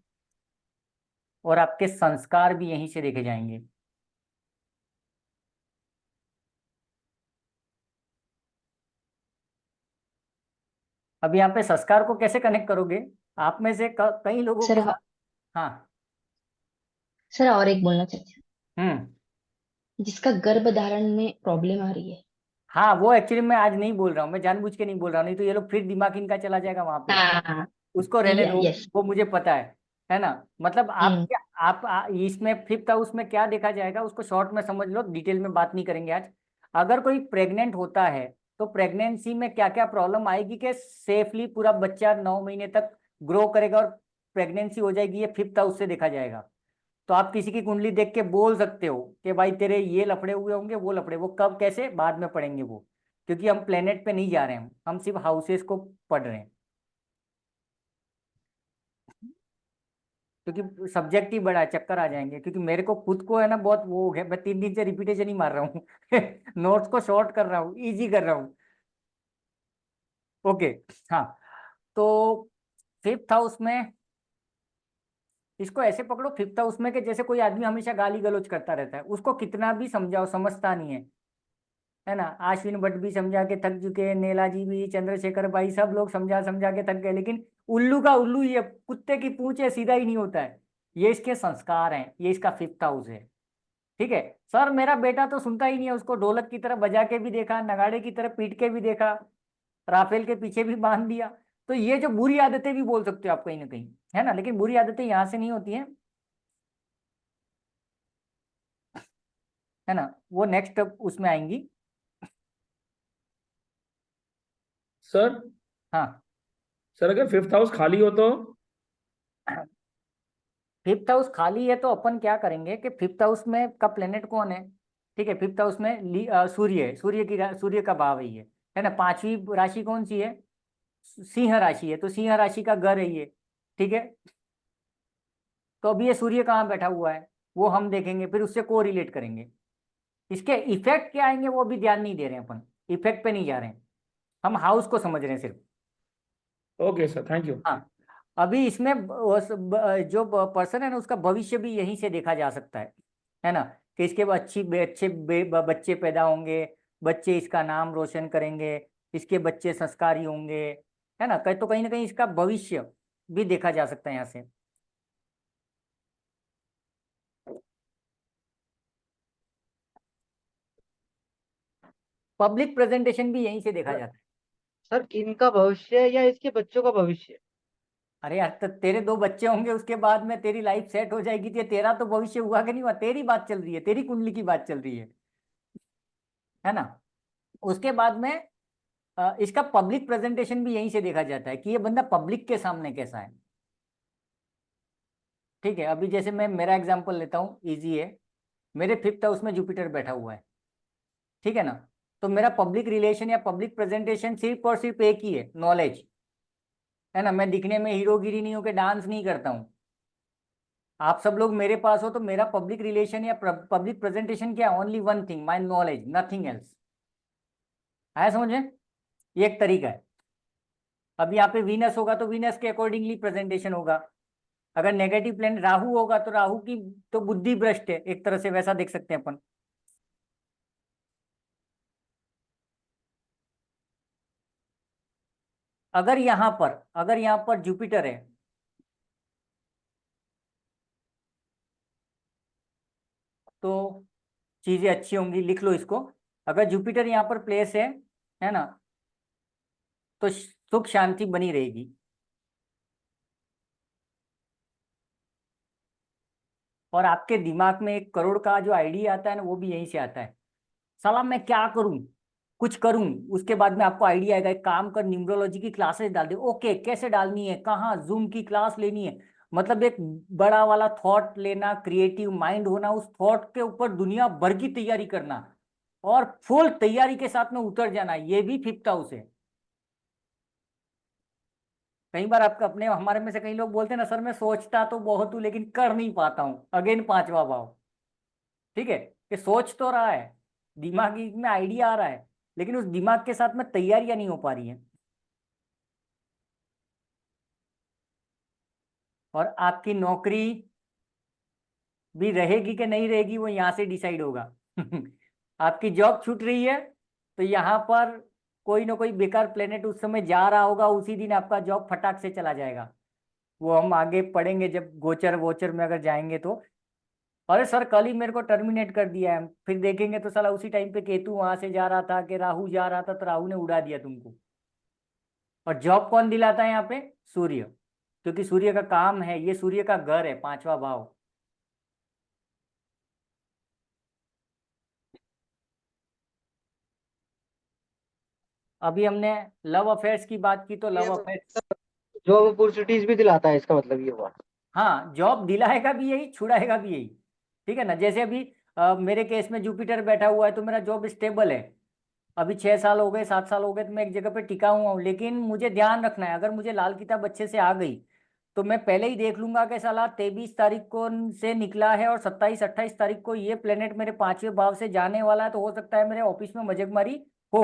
S1: और आपके संस्कार भी यहीं से देखे जाएंगे। अब यहाँ पे संस्कार को कैसे कनेक्ट करोगे? आप में से कई लोगों
S3: सर
S1: के साथ। हाँ।
S3: सर और एक बोलना चाहती
S1: हम्म।
S3: हूँ, जिसका गर्भ धारण में प्रॉब्लम आ रही है।
S1: हाँ, वो एक्चुअली मैं आज नहीं बोल रहा हूँ, मैं जानबूझ के नहीं बोल रहा हूँ, नहीं तो ये लोग फिर दिमाग इनका चला जाएगा वहां पे।
S3: हाँ।
S1: उसको रहने दो,
S3: यस।
S1: वो मुझे पता है ना। मतलब आप
S3: हम्म।
S1: क्या, इसमें फिफ्थ हाउस में क्या देखा जाएगा उसको शॉर्ट में समझ लो, डिटेल में बात नहीं करेंगे आज। अगर कोई प्रेग्नेंट होता है तो प्रेगनेंसी में क्या क्या प्रॉब्लम आएगी कि सेफली पूरा बच्चा 9 महीने तक ग्रो करेगा और प्रेगनेंसी हो जाएगी, ये फिफ्थ हाउस से देखा जाएगा। तो आप किसी की कुंडली देख के बोल सकते हो कि भाई तेरे ये लफड़े हुए होंगे, वो लफड़े, वो कब कैसे बाद में पढ़ेंगे वो, क्योंकि हम प्लेनेट पे नहीं जा रहे हैं, हम सिर्फ हाउसेस को पढ़ रहे हैं, क्योंकि सब्जेक्ट ही बड़ा है, चक्कर आ जाएंगे। क्योंकि मेरे को खुद को है ना बहुत वो हो गया, मैं 3 दिन से रिपीटेशन ही मार रहा हूँ नोट्स को शॉर्ट कर रहा हूँ, इजी कर रहा हूँ। ओके। हाँ, तो फिफ्थ हाउस में इसको ऐसे पकड़ो, फिफ्थ हाउस में कि जैसे कोई आदमी हमेशा गाली गलौज करता रहता है, उसको कितना भी समझाओ समझता नहीं है ना। अश्विन भट्ट भी समझा के थक चुके हैं, नेला जी भी, चंद्रशेखर भाई, सब लोग समझा समझा के थक गए, लेकिन उल्लू का उल्लू ही है, कुत्ते की पूंछ है, सीधा ही नहीं होता है। ये इसके संस्कार हैं, ये इसका फिफ्थ हाउस है। ठीक है। सर मेरा बेटा तो सुनता ही नहीं है, उसको ढोलक की तरह बजा के भी देखा, नगाड़े की तरह पीट के भी देखा, राफेल के पीछे भी बांध दिया। तो ये जो बुरी आदतें भी बोल सकते हो आप कहीं ना कहीं, है ना, लेकिन बुरी आदतें यहाँ से नहीं होती हैं, है ना, वो नेक्स्ट उसमें आएंगी।
S10: सर
S1: हाँ।
S10: सर अगर फिफ्थ हाउस खाली हो तो?
S1: फिफ्थ हाउस खाली है तो अपन क्या करेंगे कि फिफ्थ हाउस में का प्लेनेट कौन है? ठीक है, फिफ्थ हाउस में सूर्य है, सूर्य का भाव है ये, है ना। 5वीं राशि कौन सी है? सिंह राशि है, तो सिंह राशि का घर है ये। ठीक है। तो अभी ये सूर्य कहाँ बैठा हुआ है वो हम देखेंगे, फिर उससे को रिलेट करेंगे। इसके इफेक्ट क्या आएंगे वो अभी ध्यान नहीं दे रहे हैं अपन, इफेक्ट पे नहीं जा रहे हैं, हम हाउस को समझ रहे हैं सिर्फ।
S10: Okay sir, thank you.
S1: हाँ, अभी इसमें जो पर्सन है ना उसका भविष्य भी यहीं से देखा जा सकता है ना, कि इसके अच्छे बच्चे पैदा होंगे, बच्चे इसका नाम रोशन करेंगे, इसके बच्चे संस्कारी होंगे, है ना। तो कहीं ना कहीं इसका भविष्य भी देखा जा सकता है यहाँ से। पब्लिक प्रेजेंटेशन भी यहीं से देखा जाता है।
S2: सर इनका भविष्य या इसके बच्चों का भविष्य?
S1: अरे यार, तो तेरे 2 बच्चे होंगे, उसके बाद में तेरी लाइफ सेट हो जाएगी, तो तेरा तो भविष्य हुआ कि नहीं हुआ, तेरी बात चल रही है, तेरी कुंडली की बात चल रही है ना। उसके बाद में इसका पब्लिक प्रेजेंटेशन भी यहीं से देखा जाता है कि ये बंदा पब्लिक के सामने कैसा है। ठीक है, अभी जैसे मैं मेरा एग्जांपल लेता हूँ, इजी है। मेरे फिफ्थ हाउस में जुपिटर बैठा हुआ है, ठीक है ना। तो मेरा पब्लिक रिलेशन या पब्लिक प्रेजेंटेशन सिर्फ और सिर्फ एक ही है, नॉलेज, है ना। मैं दिखने में हीरोगिरी नहीं हूँ कि डांस नहीं करता हूँ। आप सब लोग मेरे पास हो तो मेरा पब्लिक रिलेशन या पब्लिक प्रेजेंटेशन क्या, only one thing, my knowledge, nothing else. आया समझ में? ये एक तरीका है। अब यहाँ पे वीनस होगा तो वीनस के अकॉर्डिंगली प्रेजेंटेशन होगा। अगर नेगेटिव प्लेनेट राहु होगा तो राहु की तो बुद्धि भ्रष्ट है एक तरह से, वैसा देख सकते हैं अपन। अगर यहाँ पर जुपिटर है तो चीजें अच्छी होंगी, लिख लो इसको। अगर जुपिटर यहाँ पर प्लेस है ना, तो सुख शांति बनी रहेगी। और आपके दिमाग में 1 करोड़ का जो आइडिया आता है ना, वो भी यहीं से आता है। साला मैं क्या करूं, कुछ करूं, उसके बाद में आपको आइडिया आएगा, एक काम कर, न्यूमरोलॉजी की क्लासेस डाल दे। ओके, कैसे डालनी है, कहाँ, जूम की क्लास लेनी है, मतलब एक बड़ा वाला थॉट लेना, क्रिएटिव माइंड होना, उस थॉट के ऊपर दुनिया भर की तैयारी करना और फुल तैयारी के साथ में उतर जाना, ये भी फिफ्थ हाउस है। कई बार आपका अपने हमारे में से कई लोग बोलते हैं ना, सर मैं सोचता तो बहुत हूं लेकिन कर नहीं पाता हूं, अगेन 5वां भाव। ठीक है, कि सोच तो रहा है, दिमागी में आइडिया आ रहा है, लेकिन उस दिमाग के साथ में तैयारियां नहीं हो पा रही हैं। और आपकी नौकरी भी रहेगी कि नहीं रहेगी वो यहाँ से डिसाइड होगा। आपकी जॉब छूट रही है तो यहाँ पर कोई ना कोई बेकार प्लेनेट उस समय जा रहा होगा, उसी दिन आपका जॉब फटाक से चला जाएगा। वो हम आगे पढ़ेंगे जब गोचर वोचर में अगर जाएंगे तो। अरे सर कल ही मेरे को टर्मिनेट कर दिया है, फिर देखेंगे तो साला उसी टाइम पे केतु वहां से जा रहा था कि राहु जा रहा था तो राहु ने उड़ा दिया तुमको। और जॉब कौन दिलाता है यहाँ पे? सूर्य, क्योंकि सूर्य का काम है, ये सूर्य का घर है, 5वां भाव। अभी हमने लव अफेयर्स की बात की तो लव अफेयर्स,
S2: जॉब अपॉर्चुनिटीज भी दिलाता है, इसका मतलब ये हुआ।
S1: हाँ जॉब दिलाएगा भी यही, छुड़ाएगा भी यही। ठीक है ना, जैसे अभी मेरे केस में जुपिटर बैठा हुआ है तो मेरा जॉब स्टेबल है। अभी 6 साल हो गए, 7 साल हो गए तो मैं एक जगह पे टिका हुआ हूँ। लेकिन मुझे ध्यान रखना है, अगर मुझे लाल किताब अच्छे से आ गई तो मैं पहले ही देख लूंगा कि साला 23 तारीख को से निकला है और 27 28 तारीख को ये प्लेनेट मेरे 5वें भाव से जाने वाला है, तो हो सकता है मेरे ऑफिस में मजगमारी हो।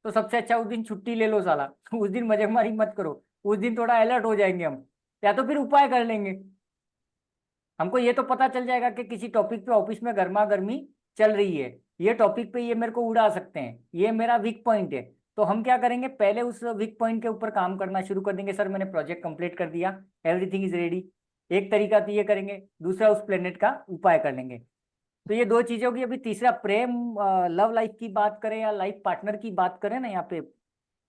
S1: तो सबसे अच्छा उस दिन छुट्टी ले लो साला। उस दिन मजगमारी मत करो, उस दिन थोड़ा अलर्ट हो जाएंगे हम, या तो फिर उपाय कर लेंगे। हमको ये तो पता चल जाएगा कि किसी टॉपिक पे ऑफिस में गर्मा गर्मी चल रही है, ये टॉपिक पे ये मेरे को उड़ा सकते हैं, ये मेरा वीक पॉइंट है। तो हम क्या करेंगे, पहले उस वीक पॉइंट के ऊपर काम करना शुरू कर देंगे। सर मैंने प्रोजेक्ट कंप्लीट कर दिया, एवरीथिंग इज रेडी। एक तरीका तो ये करेंगे, दूसरा उस प्लेनेट का उपाय कर लेंगे। तो ये दो चीजों की। अभी तीसरा प्रेम, लव लाइफ की बात करें या लाइफ पार्टनर की बात करें ना, यहाँ पे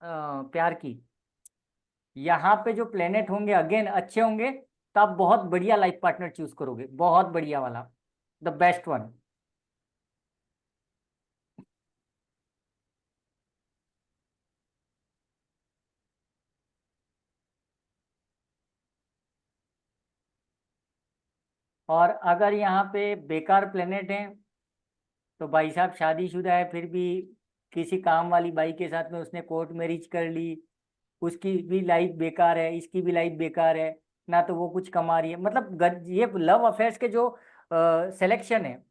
S1: प्यार की, यहाँ पे जो प्लेनेट होंगे अगेन अच्छे होंगे तो आप बहुत बढ़िया लाइफ पार्टनर चूज करोगे, बहुत बढ़िया वाला, द बेस्ट वन। और अगर यहाँ पे बेकार प्लेनेट है तो भाई साहब शादीशुदा है फिर भी किसी काम वाली बाई के साथ में उसने कोर्ट मैरिज कर ली, उसकी भी लाइफ बेकार है, इसकी भी लाइफ बेकार है। ना तो वो कुछ कमा रही है, मतलब ये लव अफेयर्स के जो सिलेक्शन है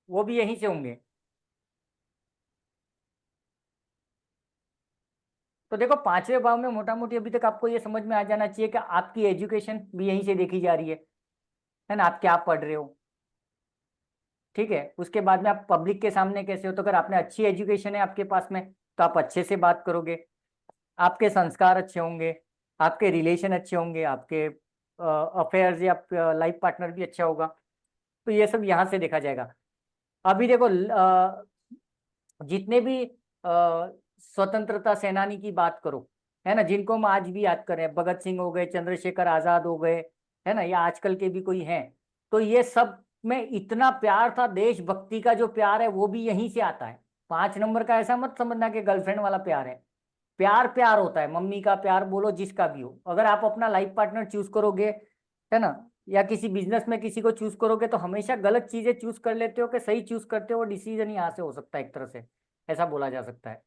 S1: वो भी यहीं से होंगे। तो देखो 5वें भाव में मोटा मोटी अभी तक आपको ये समझ में आ जाना चाहिए कि आपकी एजुकेशन भी यहीं से देखी जा रही है ना, आप क्या पढ़ रहे हो। ठीक है, उसके बाद में आप पब्लिक के सामने कैसे हो, तो अगर आपने अच्छी एजुकेशन है आपके पास में तो आप अच्छे से बात करोगे, आपके संस्कार अच्छे होंगे, आपके रिलेशन अच्छे होंगे, आपके अफेयर्स या लाइफ पार्टनर भी अच्छा होगा। तो ये सब यहाँ से देखा जाएगा। अभी देखो जितने भी स्वतंत्रता सेनानी की बात करो, है ना, जिनको हम आज भी याद करें, भगत सिंह हो गए, चंद्रशेखर आजाद हो गए, है ना, या आजकल के भी कोई हैं, तो ये सब में इतना प्यार था, देशभक्ति का जो प्यार है वो भी यहीं से आता है। 5 नंबर का ऐसा मत समझना कि गर्लफ्रेंड वाला प्यार है। प्यार प्यार होता है, मम्मी का प्यार बोलो, जिसका भी हो। अगर आप अपना लाइफ पार्टनर चूज करोगे, है ना, या किसी बिजनेस में किसी को चूज करोगे तो हमेशा गलत चीजें चूज कर लेते हो कि सही चूज करते हो, डिसीजन यहाँ से हो सकता है, एक तरह से ऐसा बोला जा सकता है।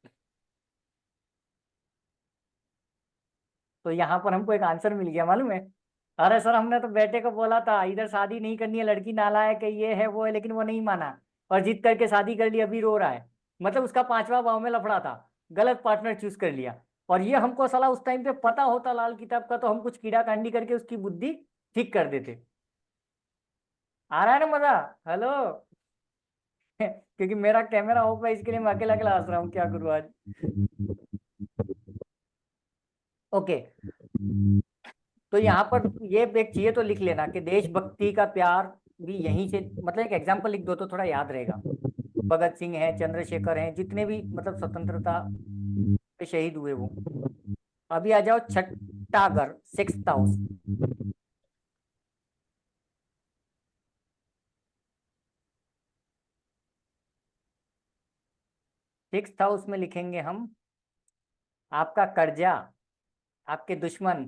S1: तो यहाँ पर हमको एक आंसर मिल गया, मालूम है। अरे सर हमने तो बेटे को बोला था इधर शादी नहीं करनी है, लड़की नालायक है, ये है वो है, लेकिन वो नहीं माना और जिद करके शादी कर ली, अभी रो रहा है। मतलब उसका 5वां भाव में लफड़ा था, गलत पार्टनर चूज कर लिया। और ये हमको साला उस टाइम पे पता होता लाल किताब का तो हम कुछ कीड़ा कांडी करके उसकी बुद्धि ठीक कर देते। आ रहा है ना मजा? हेलो। क्योंकि मेरा कैमरा ऑफ है इसके लिए मैं अकेला अकेला हंस रहा हूँ, क्या करूँ आज। ओके, तो यहाँ पर ये एक चाहिए तो लिख लेना कि देशभक्ति का प्यार भी यहीं से, मतलब एक एग्जाम्पल लिख दो तो थोड़ा याद रहेगा। भगत सिंह है, चंद्रशेखर हैं, जितने भी मतलब स्वतंत्रता पे शहीद हुए वो। अभी आ जाओ छठा घर, 6th हाउस। 6th हाउस में लिखेंगे हम आपका कर्जा, आपके दुश्मन,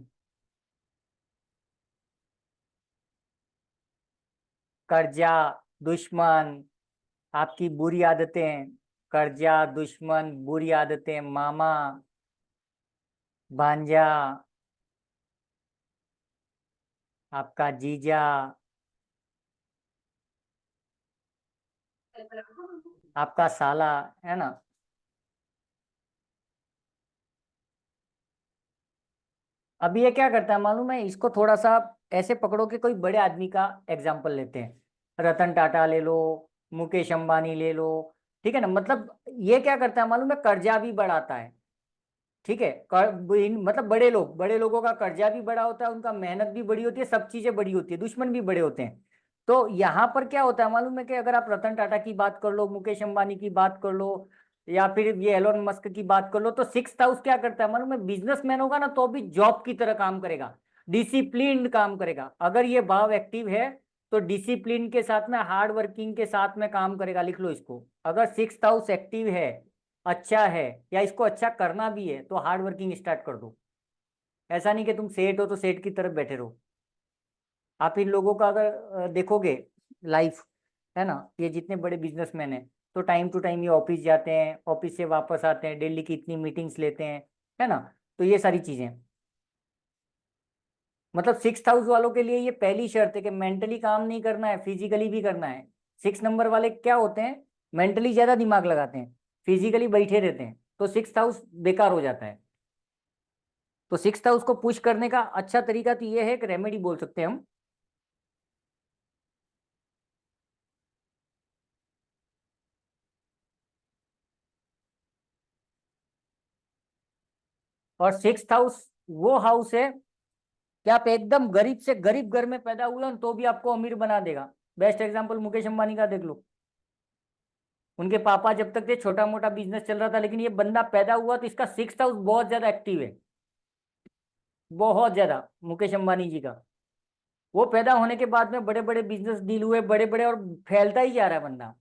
S1: कर्जा, दुश्मन, आपकी बुरी आदतें, कर्जा, दुश्मन, बुरी आदतें, मामा, भांजा, आपका जीजा, आपका साला, है ना, अभी ये क्या करता है मालूम है, इसको थोड़ा सा ऐसे पकड़ो कि कोई बड़े आदमी का एग्जाम्पल लेते हैं, रतन टाटा ले लो, मुकेश अंबानी ले लो, ठीक है ना। मतलब ये क्या करता है मालूम है, कर्जा भी बढ़ाता है, ठीक है। मतलब बड़े लोगों का कर्जा भी बड़ा होता है, उनका मेहनत भी बड़ी होती है, सब चीजें बड़ी होती है, दुश्मन भी बड़े होते हैं। तो यहाँ पर क्या होता है मालूम है कि अगर आप रतन टाटा की बात कर लो, मुकेश अंबानी की बात कर लो, या फिर ये एलोन मस्क की बात कर लो, तो सिक्स हाउस क्या करता है मालूम है, बिजनेसमैन होगा ना तो भी जॉब की तरह काम करेगा, डिसिप्लिन काम करेगा। अगर ये भाव एक्टिव है तो डिसिप्लिन के साथ में, हार्ड वर्किंग के साथ में काम करेगा। लिख लो इसको, अगर सिक्स हाउस एक्टिव है, अच्छा है, या इसको अच्छा करना भी है, तो हार्ड वर्किंग स्टार्ट कर दो। ऐसा नहीं कि तुम सेठ हो तो सेठ की तरफ बैठे रहो। आप इन लोगों का अगर देखोगे लाइफ, है ना, ये जितने बड़े बिजनेसमैन हैं, तो टाइम टू टाइम ये ऑफिस जाते हैं, ऑफिस से वापस आते हैं, डेली की इतनी मीटिंग्स लेते हैं, है ना। तो ये सारी चीजें, मतलब सिक्स हाउस वालों के लिए ये पहली शर्त है कि मेंटली काम नहीं करना है, फिजिकली भी करना है। सिक्स नंबर वाले क्या होते हैं, मेंटली ज्यादा दिमाग लगाते हैं, फिजिकली बैठे रहते हैं, तो सिक्स हाउस बेकार हो जाता है। तो सिक्स हाउस को पुश करने का अच्छा तरीका तो ये है, कि रेमेडी बोल सकते हैं हम। और सिक्स हाउस वो हाउस है कि आप एकदम गरीब से गरीब घर में पैदा हुए हो तो भी आपको अमीर बना देगा। बेस्ट एग्जांपल मुकेश अंबानी का देख लो। उनके पापा जब तक थे छोटा मोटा बिजनेस चल रहा था, लेकिन ये बंदा पैदा हुआ तो इसका सिक्स हाउस बहुत ज्यादा एक्टिव है, बहुत ज्यादा, मुकेश अंबानी जी का। वो पैदा होने के बाद में बड़े बड़े बिजनेस डील हुए, बड़े बड़े, और फैलता ही जा रहा है बंदा।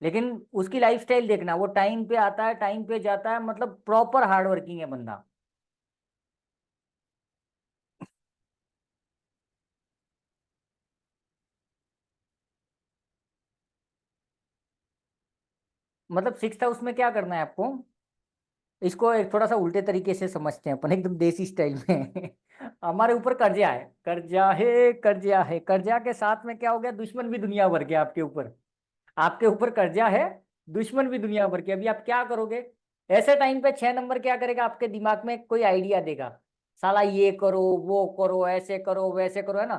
S1: लेकिन उसकी लाइफस्टाइल देखना, वो टाइम पे आता है, टाइम पे जाता है, मतलब प्रॉपर हार्ड वर्किंग है बंदा। मतलब सिक्स हाउस में क्या करना है आपको, इसको एक थोड़ा सा उल्टे तरीके से समझते हैं अपन, एकदम देसी स्टाइल में। हमारे ऊपर कर्जा है, कर्जा है, कर्जा है, कर्जा के साथ में क्या हो गया, दुश्मन भी दुनिया भर के आपके ऊपर। आपके ऊपर कर्जा है, दुश्मन भी दुनिया भर के। अभी आप क्या करोगे, ऐसे टाइम पे छह नंबर क्या करेगा, आपके दिमाग में कोई आइडिया देगा, साला ये करो, वो करो, ऐसे करो, वैसे करो, है ना।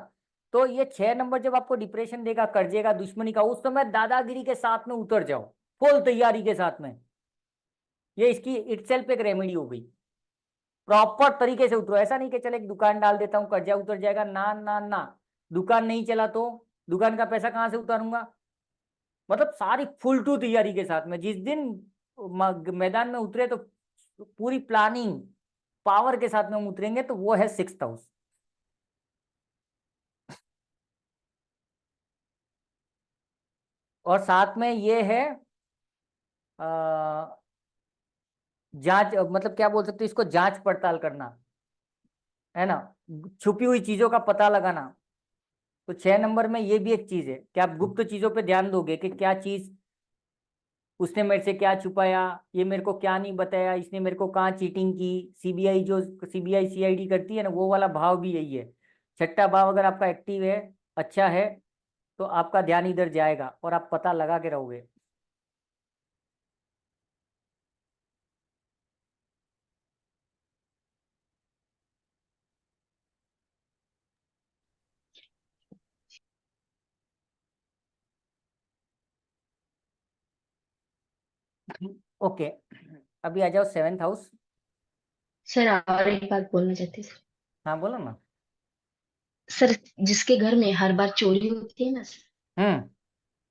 S1: तो ये छह नंबर जब आपको डिप्रेशन देगा, कर्जे का, दुश्मनी का, उस समय दादागिरी के साथ में उतर जाओ, फुल तैयारी के साथ में। ये इसकी इटसेल्फ एक रेमेडी हो गई। प्रॉपर तरीके से उतरो, ऐसा नहीं कि चल एक दुकान डाल देता हूँ कर्जा उतर जाएगा, ना ना ना। दुकान नहीं चला तो दुकान का पैसा कहाँ से उतारूंगा। मतलब सारी फुल टू तैयारी के साथ में जिस दिन मैदान में उतरे, तो पूरी प्लानिंग पावर के साथ में हम उतरेंगे, तो वो है सिक्स हाउस। और साथ में ये है जांच, मतलब क्या बोल सकते हैं इसको, जांच पड़ताल करना, है ना, छुपी हुई चीजों का पता लगाना। तो छह नंबर में ये भी एक चीज है कि आप गुप्त चीजों पे ध्यान दोगे, कि क्या चीज उसने मेरे से क्या छुपाया, ये मेरे को क्या नहीं बताया, इसने मेरे को कहाँ चीटिंग की। सीबीआई, जो सीबीआई सीआईडी करती है ना, वो वाला भाव भी यही है। छठा भाव अगर आपका एक्टिव है, अच्छा है, तो आपका ध्यान इधर जाएगा और आप पता लगा के रहोगे। ओके, अभी आ जाओ सेवेंथ हाउस।
S3: सर और एक बात बोलना चाहती हूँ
S1: हाँ बोलो ना।
S3: सर। जिसके घर में हर बार चोरी होती है ना सर,
S1: हम्म।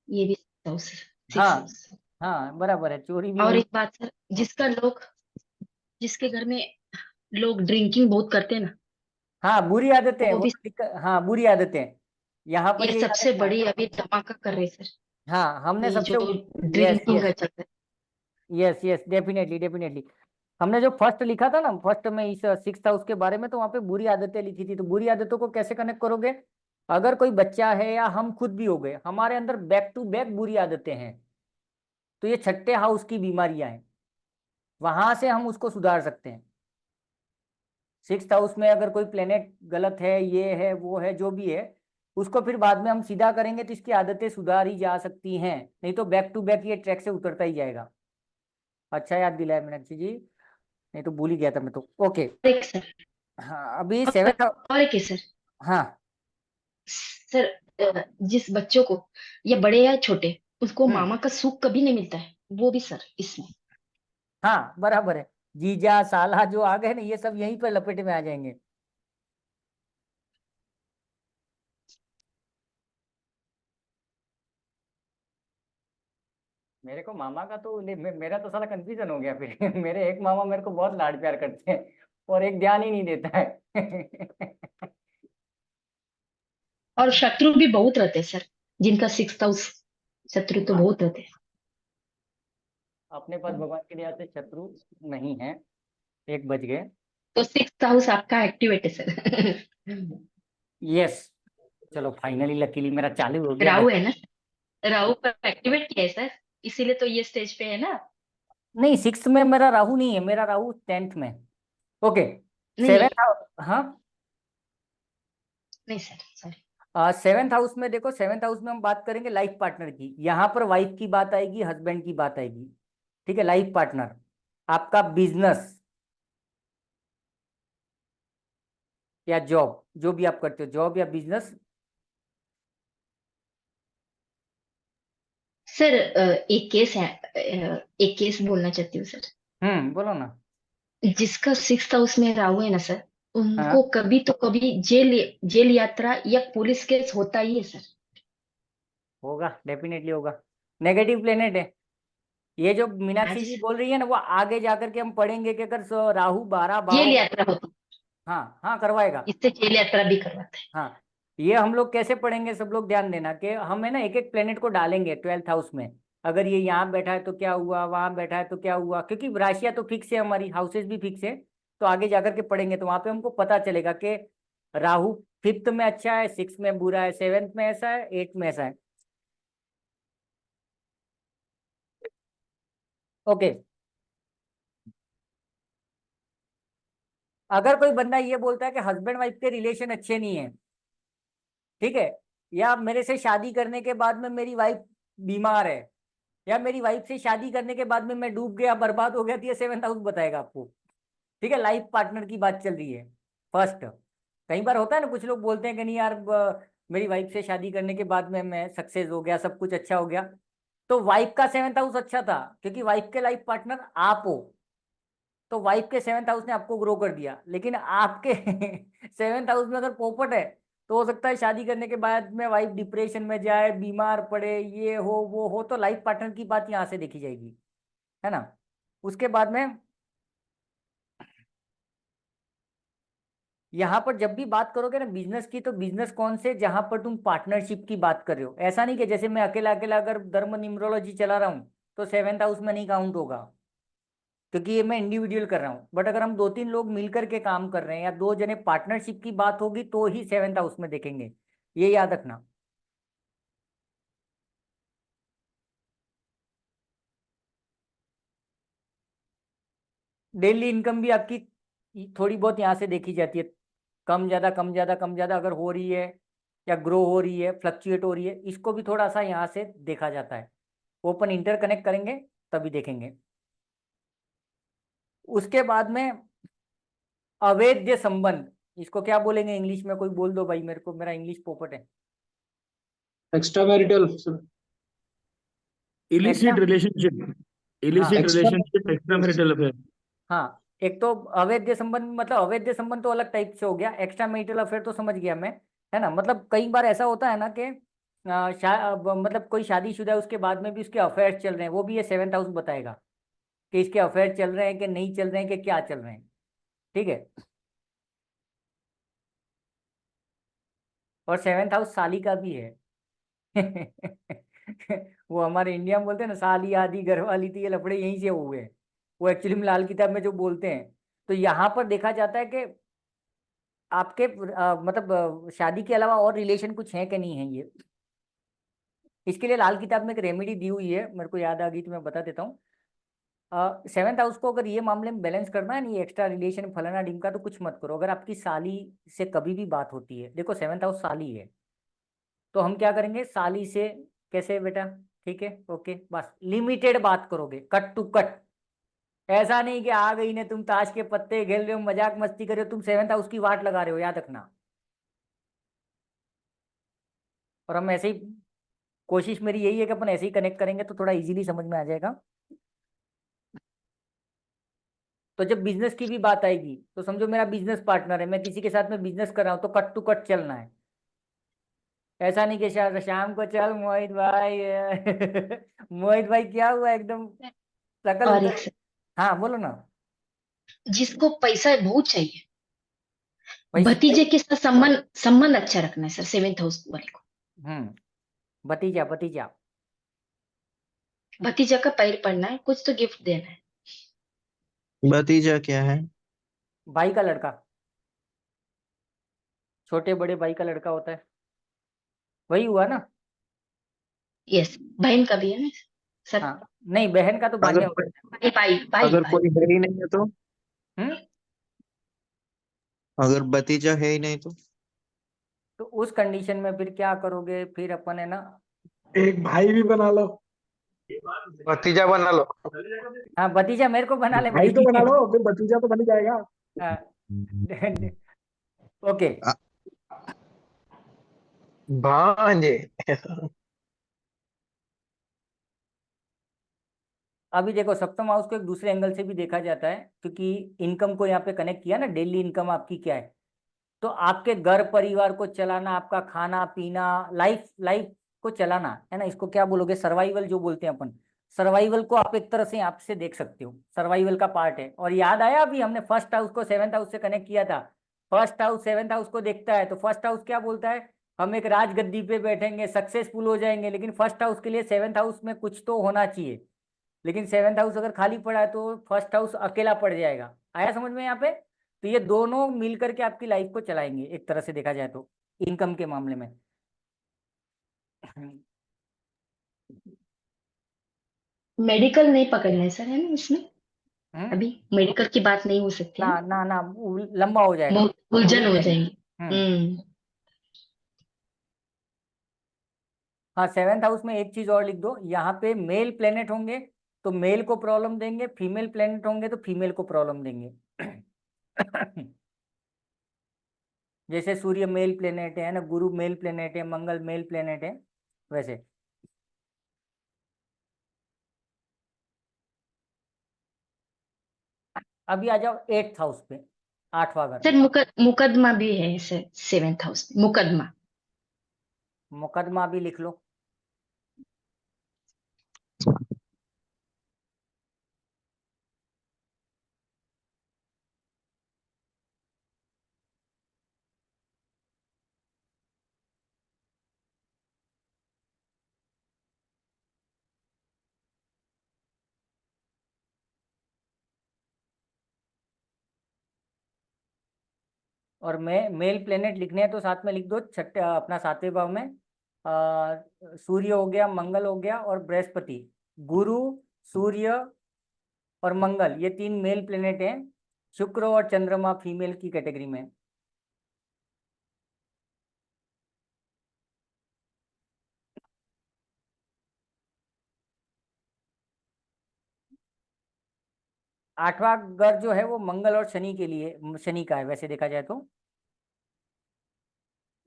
S3: ये भी हाउस, सिक्स
S1: हाँ
S3: हाउस।
S1: हाँ, बराबर है, चोरी भी
S3: और
S1: वही।
S3: एक बात सर, जिसके घर में लोग ड्रिंकिंग बहुत करते हैं ना,
S1: हाँ बुरी आदतें,
S3: वो
S1: वो
S3: भी,
S1: तो दिक्कत, हाँ बुरी आदतें, यहाँ पर
S3: ये
S1: ये याद
S3: सबसे
S1: रखना।
S3: बड़ी अभी धमाका कर रहे हैं सर,
S1: हाँ हमने
S3: ये
S1: सबसे,
S3: जो
S1: यस
S3: ड्रिंकिंग
S1: यस,
S3: का चलता है।
S1: Yes yes, definitely definitely. हमने जो फर्स्ट लिखा था ना, फर्स्ट में इस सिक्स हाउस के बारे में, तो वहाँ पे बुरी आदतें लिखी थी। तो बुरी आदतों को कैसे कनेक्ट करोगे, अगर कोई बच्चा है या हम खुद भी हो गए, हमारे अंदर बैक टू बैक बुरी आदतें हैं, तो ये छठे हाउस की बीमारियां हैं, वहां से हम उसको सुधार सकते हैं। सिक्स हाउस में अगर कोई प्लेनेट गलत है, ये है, वो है, जो भी है, उसको फिर बाद में हम सीधा करेंगे तो इसकी आदतें सुधारी जा सकती हैं, नहीं तो बैक टू बैक ये ट्रैक से उतरता ही जाएगा। अच्छा याद दिलाया मीनाक्षी जी। नहीं तो भूल ही गया था मैं तो। ओके,
S3: एक सर,
S1: हाँ अभी
S3: और
S1: 7।
S3: और एक है सर।
S1: हाँ
S3: सर जिस बच्चों को, या बड़े या छोटे, उसको
S1: हम्म,
S3: मामा का सुख कभी नहीं मिलता है, वो भी सर इसमें।
S1: हाँ बराबर है। जीजा साला जो आ गए ना, ये सब यहीं पर लपेटे में आ जाएंगे। मेरे को मामा का तो मेरा तो साला कंफ्यूजन हो गया फिर। मेरे एक मामा मेरे को बहुत लाड प्यार करते हैं और एक ध्यान ही नहीं देता है।
S3: और शत्रु भी बहुत रहते हैं सर, जिनका 6th हाउस, शत्रु तो
S1: हाँ,
S3: बहुत रहते हैं।
S1: अपने पास भगवान की दया से शत्रु नहीं है। 1 बज गए।
S3: तो 6th हाउस आपका एक्टिवेट है सर।
S1: यस, चलो फाइनली लकीली मेरा चालू हो गया
S3: राहु है ना, राहु का एक्टिवेट किया है सर, इसीलिए तो ये स्टेज पे है ना।
S1: नहीं 6 में मेरा राहु नहीं है, मेरा राहु 10th में। ओके,
S3: नहीं नहीं
S1: 7th। हाँ,
S3: नहीं सर, सॉरी।
S1: 7th हाउस में देखो, 7th हाउस में हम बात करेंगे लाइफ पार्टनर की। यहाँ पर वाइफ की बात आएगी, हस्बैंड की बात आएगी। ठीक है, लाइफ पार्टनर, आपका बिजनेस या जॉब, जो भी आप करते हो, जॉब या बिजनेस।
S3: सर एक केस है, एक केस बोलना चाहती हूँ सर।
S1: बोलो ना।
S3: जिसका 6th हाउस में राहु है ना सर,
S1: हाँ
S3: उनको कभी तो कभी जेल यात्रा या पुलिस केस होता ही है सर।
S1: होगा, डेफिनेटली होगा। नेगेटिव प्लेनेट है ये जो
S3: हाँ
S1: मीनाक्षी
S3: जी
S1: जी
S3: सर,
S1: बोल रही है ना, वो आगे जाकर के हम पढ़ेंगे कि अगर राहु 12
S3: जेल
S1: भाव।
S3: यात्रा होती
S1: हाँ हाँ करवाएगा।
S3: है, इससे जेल यात्रा भी करवाते हैं।
S1: हाँ, ये हम लोग कैसे पढ़ेंगे, सब लोग ध्यान देना कि हम है ना एक एक प्लेनेट को डालेंगे 12th हाउस में। अगर ये यहाँ बैठा है तो क्या हुआ, वहां बैठा है तो क्या हुआ, क्योंकि राशियां तो फिक्स है, हमारी हाउसेज भी फिक्स है। तो आगे जाकर के पढ़ेंगे तो वहां पे हमको पता चलेगा कि राहु 5th में अच्छा है, 6th में बुरा है, 7th में ऐसा है, 8th में ऐसा है। ओके, अगर कोई बंदा ये बोलता है कि हस्बैंड वाइफ के रिलेशन अच्छे नहीं है, ठीक है, या मेरे से शादी करने के बाद में मेरी वाइफ बीमार है, या मेरी वाइफ से शादी करने के बाद में मैं डूब गया, बर्बाद हो गया, तो ये 7th हाउस बताएगा आपको। ठीक है, लाइफ पार्टनर की बात चल रही है फर्स्ट। कई बार होता है ना, कुछ लोग बोलते हैं कि नहीं यार, मेरी वाइफ से शादी करने के बाद में मैं सक्सेस हो गया, सब कुछ अच्छा हो गया। तो वाइफ का 7th हाउस अच्छा था, क्योंकि वाइफ के लाइफ पार्टनर आप हो। तो वाइफ के 7th हाउस ने आपको ग्रो कर दिया, लेकिन आपके 7th हाउस में अगर पोपट है, तो हो सकता है शादी करने के बाद में वाइफ डिप्रेशन में जाए, बीमार पड़े, ये हो वो हो। तो लाइफ पार्टनर की बात यहाँ से देखी जाएगी, है ना। उसके बाद में यहाँ पर जब भी बात करोगे ना बिजनेस की, तो बिजनेस कौन से, जहां पर तुम पार्टनरशिप की बात कर रहे हो। ऐसा नहीं कि जैसे मैं अकेला अकेला अगर धर्म न्यूमरोलॉजी चला रहा हूँ तो 7th हाउस में नहीं काउंट होगा, क्योंकि ये मैं इंडिविजुअल कर रहा हूँ। बट अगर हम 2-3 लोग मिलकर के काम कर रहे हैं, या 2 जने पार्टनरशिप की बात होगी, तो ही 7th हाउस में देखेंगे, ये याद रखना। डेली इनकम भी आपकी थोड़ी बहुत यहाँ से देखी जाती है, कम ज्यादा कम ज्यादा कम ज्यादा अगर हो रही है, या ग्रो हो रही है, फ्लक्चुएट हो रही है, इसको भी थोड़ा सा यहाँ से देखा जाता है। ओपन इंटरकनेक्ट करेंगे तभी देखेंगे। उसके बाद में अवैध संबंध, इसको क्या बोलेंगे इंग्लिश में, कोई बोल दो भाई मेरे को, मेरा इंग्लिश पोपट है।
S10: Extra marital,
S1: extra,
S10: illicit relationship,
S1: हाँ
S10: illicit
S5: extra
S10: relationship, extra marital affair.
S1: हाँ, एक तो अवैध संबंध, मतलब अवैध संबंध तो अलग टाइप से हो गया, एक्स्ट्रा मैरिटल अफेयर तो समझ गया मैं, है ना। मतलब कई बार ऐसा होता है ना कि मतलब कोई शादीशुदा है, उसके बाद में भी उसके अफेयर्स चल रहे हैं, वो भी ये 7th हाउस बताएगा कि इसके अफेयर चल रहे हैं कि नहीं चल रहे हैं, कि क्या चल रहे हैं। ठीक है, और 7th हाउस साली का भी है। वो हमारे इंडिया में बोलते हैं ना, साली आदि घर वाली थी, ये लफड़े यहीं से हुए हैं। वो एक्चुअली में लाल किताब में जो बोलते हैं। तो यहाँ पर देखा जाता है कि आपके मतलब शादी के अलावा और रिलेशन कुछ है कि नहीं है ये। इसके लिए लाल किताब में एक रेमेडी दी हुई है, मेरे को याद आ गई तो मैं बता देता हूँ। 7th हाउस को अगर ये मामले में बैलेंस करना है, नहीं एक्स्ट्रा रिलेशन फलाना ढिमका, तो कुछ मत करो। अगर आपकी साली से कभी भी बात होती है, देखो 7th हाउस साली है, तो हम क्या करेंगे, साली से कैसे बेटा, ठीक है ओके, बस लिमिटेड बात करोगे, कट टू कट। ऐसा नहीं कि आ गई ने तुम ताश के पत्ते खेल रहे हो, मजाक मस्ती कर रहे हो, तुम 7th हाउस की वाट लगा रहे हो, याद रखना। और हम ऐसे ही, कोशिश मेरी यही है कि अपन ऐसे ही कनेक्ट करेंगे तो थोड़ा इजीली समझ में आ जाएगा। तो जब बिजनेस की भी बात आएगी तो समझो मेरा बिजनेस पार्टनर है, मैं किसी के साथ में बिजनेस कर रहा हूँ, तो कट टू कट चलना है। ऐसा नहीं कि शाम को चल मोहित भाई मोहित भाई क्या हुआ एकदम शकल
S3: और
S1: उतर।
S3: एक
S1: हाँ बोलो ना।
S3: जिसको पैसा बहुत चाहिए,
S1: भाई
S3: भतीजे के साथ संबंध संबंध अच्छा रखना है सर, 7th हाउस वाले को।
S1: भतीजा भतीजा।
S3: भतीजा का पैर पड़ना है, कुछ तो गिफ्ट देना है।
S10: भतीजा क्या है?
S1: भाई का लड़का, छोटे बड़े भाई का लड़का होता है, वही हुआ ना।
S3: यस, बहन का भी है ना सर।
S1: हाँ नहीं, बहन का तो
S10: अगर
S1: भांजा
S10: कोई
S1: होता
S3: भाई भाई भाई
S10: अगर
S3: भाई।
S10: कोई है ही नहीं है तो?
S1: है।
S10: अगर भतीजा है ही नहीं
S1: तो उस कंडीशन में फिर क्या करोगे, फिर अपन है ना।
S10: एक भाई भी बना लो।
S11: भतीजा बना लो।
S1: हाँ भतीजा मेरे को बना ले
S10: भाई
S1: भाई।
S10: तो बना लो, फिर भतीजा तो बन ही जाएगा।
S1: हाँ, ओके।
S11: भांजे।
S1: अभी देखो सप्तम हाउस को एक दूसरे एंगल से भी देखा जाता है, क्योंकि इनकम को यहाँ पे कनेक्ट किया ना, डेली इनकम आपकी क्या है। तो आपके घर परिवार को चलाना, आपका खाना पीना, लाइफ लाइफ को चलाना है ना, इसको क्या बोलोगे, सर्वाइवल जो बोलते हैं अपन। सर्वाइवल को आप एक तरह से यहाँ से देख सकते हो, सर्वाइवल का पार्ट है। और याद आया अभी हमने फर्स्ट हाउस को 7th हाउस से कनेक्ट किया था। फर्स्ट हाउस 7th हाउस को देखता है, तो फर्स्ट हाउस क्या बोलता है, हम एक राजगद्दी पे बैठेंगे, सक्सेसफुल हो जाएंगे, लेकिन फर्स्ट हाउस के लिए 7th हाउस में कुछ तो होना चाहिए। लेकिन 7th हाउस अगर खाली पड़ा है तो फर्स्ट हाउस अकेला पड़ जाएगा। आया समझ में यहाँ पे। तो ये दोनों मिल करके आपकी लाइफ को चलाएंगे एक तरह से देखा जाए तो, इनकम के मामले में।
S3: मेडिकल नहीं पकड़ना है सर, है ना इसमें।
S1: हम्म?
S3: अभी मेडिकल की बात नहीं हो सकती है
S1: ना
S3: ना,
S1: ना ना, लंबा हो जाएगा,
S3: बहुत उलझन
S1: उलझ
S3: हो
S1: जाएंगे।
S3: जाएंगी। हम्म।
S1: हाँ 7th हाउस में एक चीज और लिख दो, यहाँ पे मेल प्लेनेट होंगे तो मेल को प्रॉब्लम देंगे, फीमेल प्लेनेट होंगे तो फीमेल को प्रॉब्लम देंगे। जैसे सूर्य मेल प्लेनेट है ना, गुरु मेल प्लेनेट है, मंगल मेल प्लेनेट है, वैसे। अभी आ जाओ 8th हाउस पे, 8वां घर।
S3: सर मुकदमा भी है सर, 7th हाउस में मुकदमा।
S1: मुकदमा भी लिख लो। और मैं मेल प्लेनेट लिखने हैं तो साथ में लिख दो, छठे अपना 7वें भाव में सूर्य हो गया, मंगल हो गया और बृहस्पति। गुरु, सूर्य और मंगल ये 3 मेल प्लेनेट हैं। शुक्र और चंद्रमा फीमेल की कैटेगरी में। 8वां घर जो है वो मंगल और शनि के लिए, शनि का है वैसे देखा जाए तो।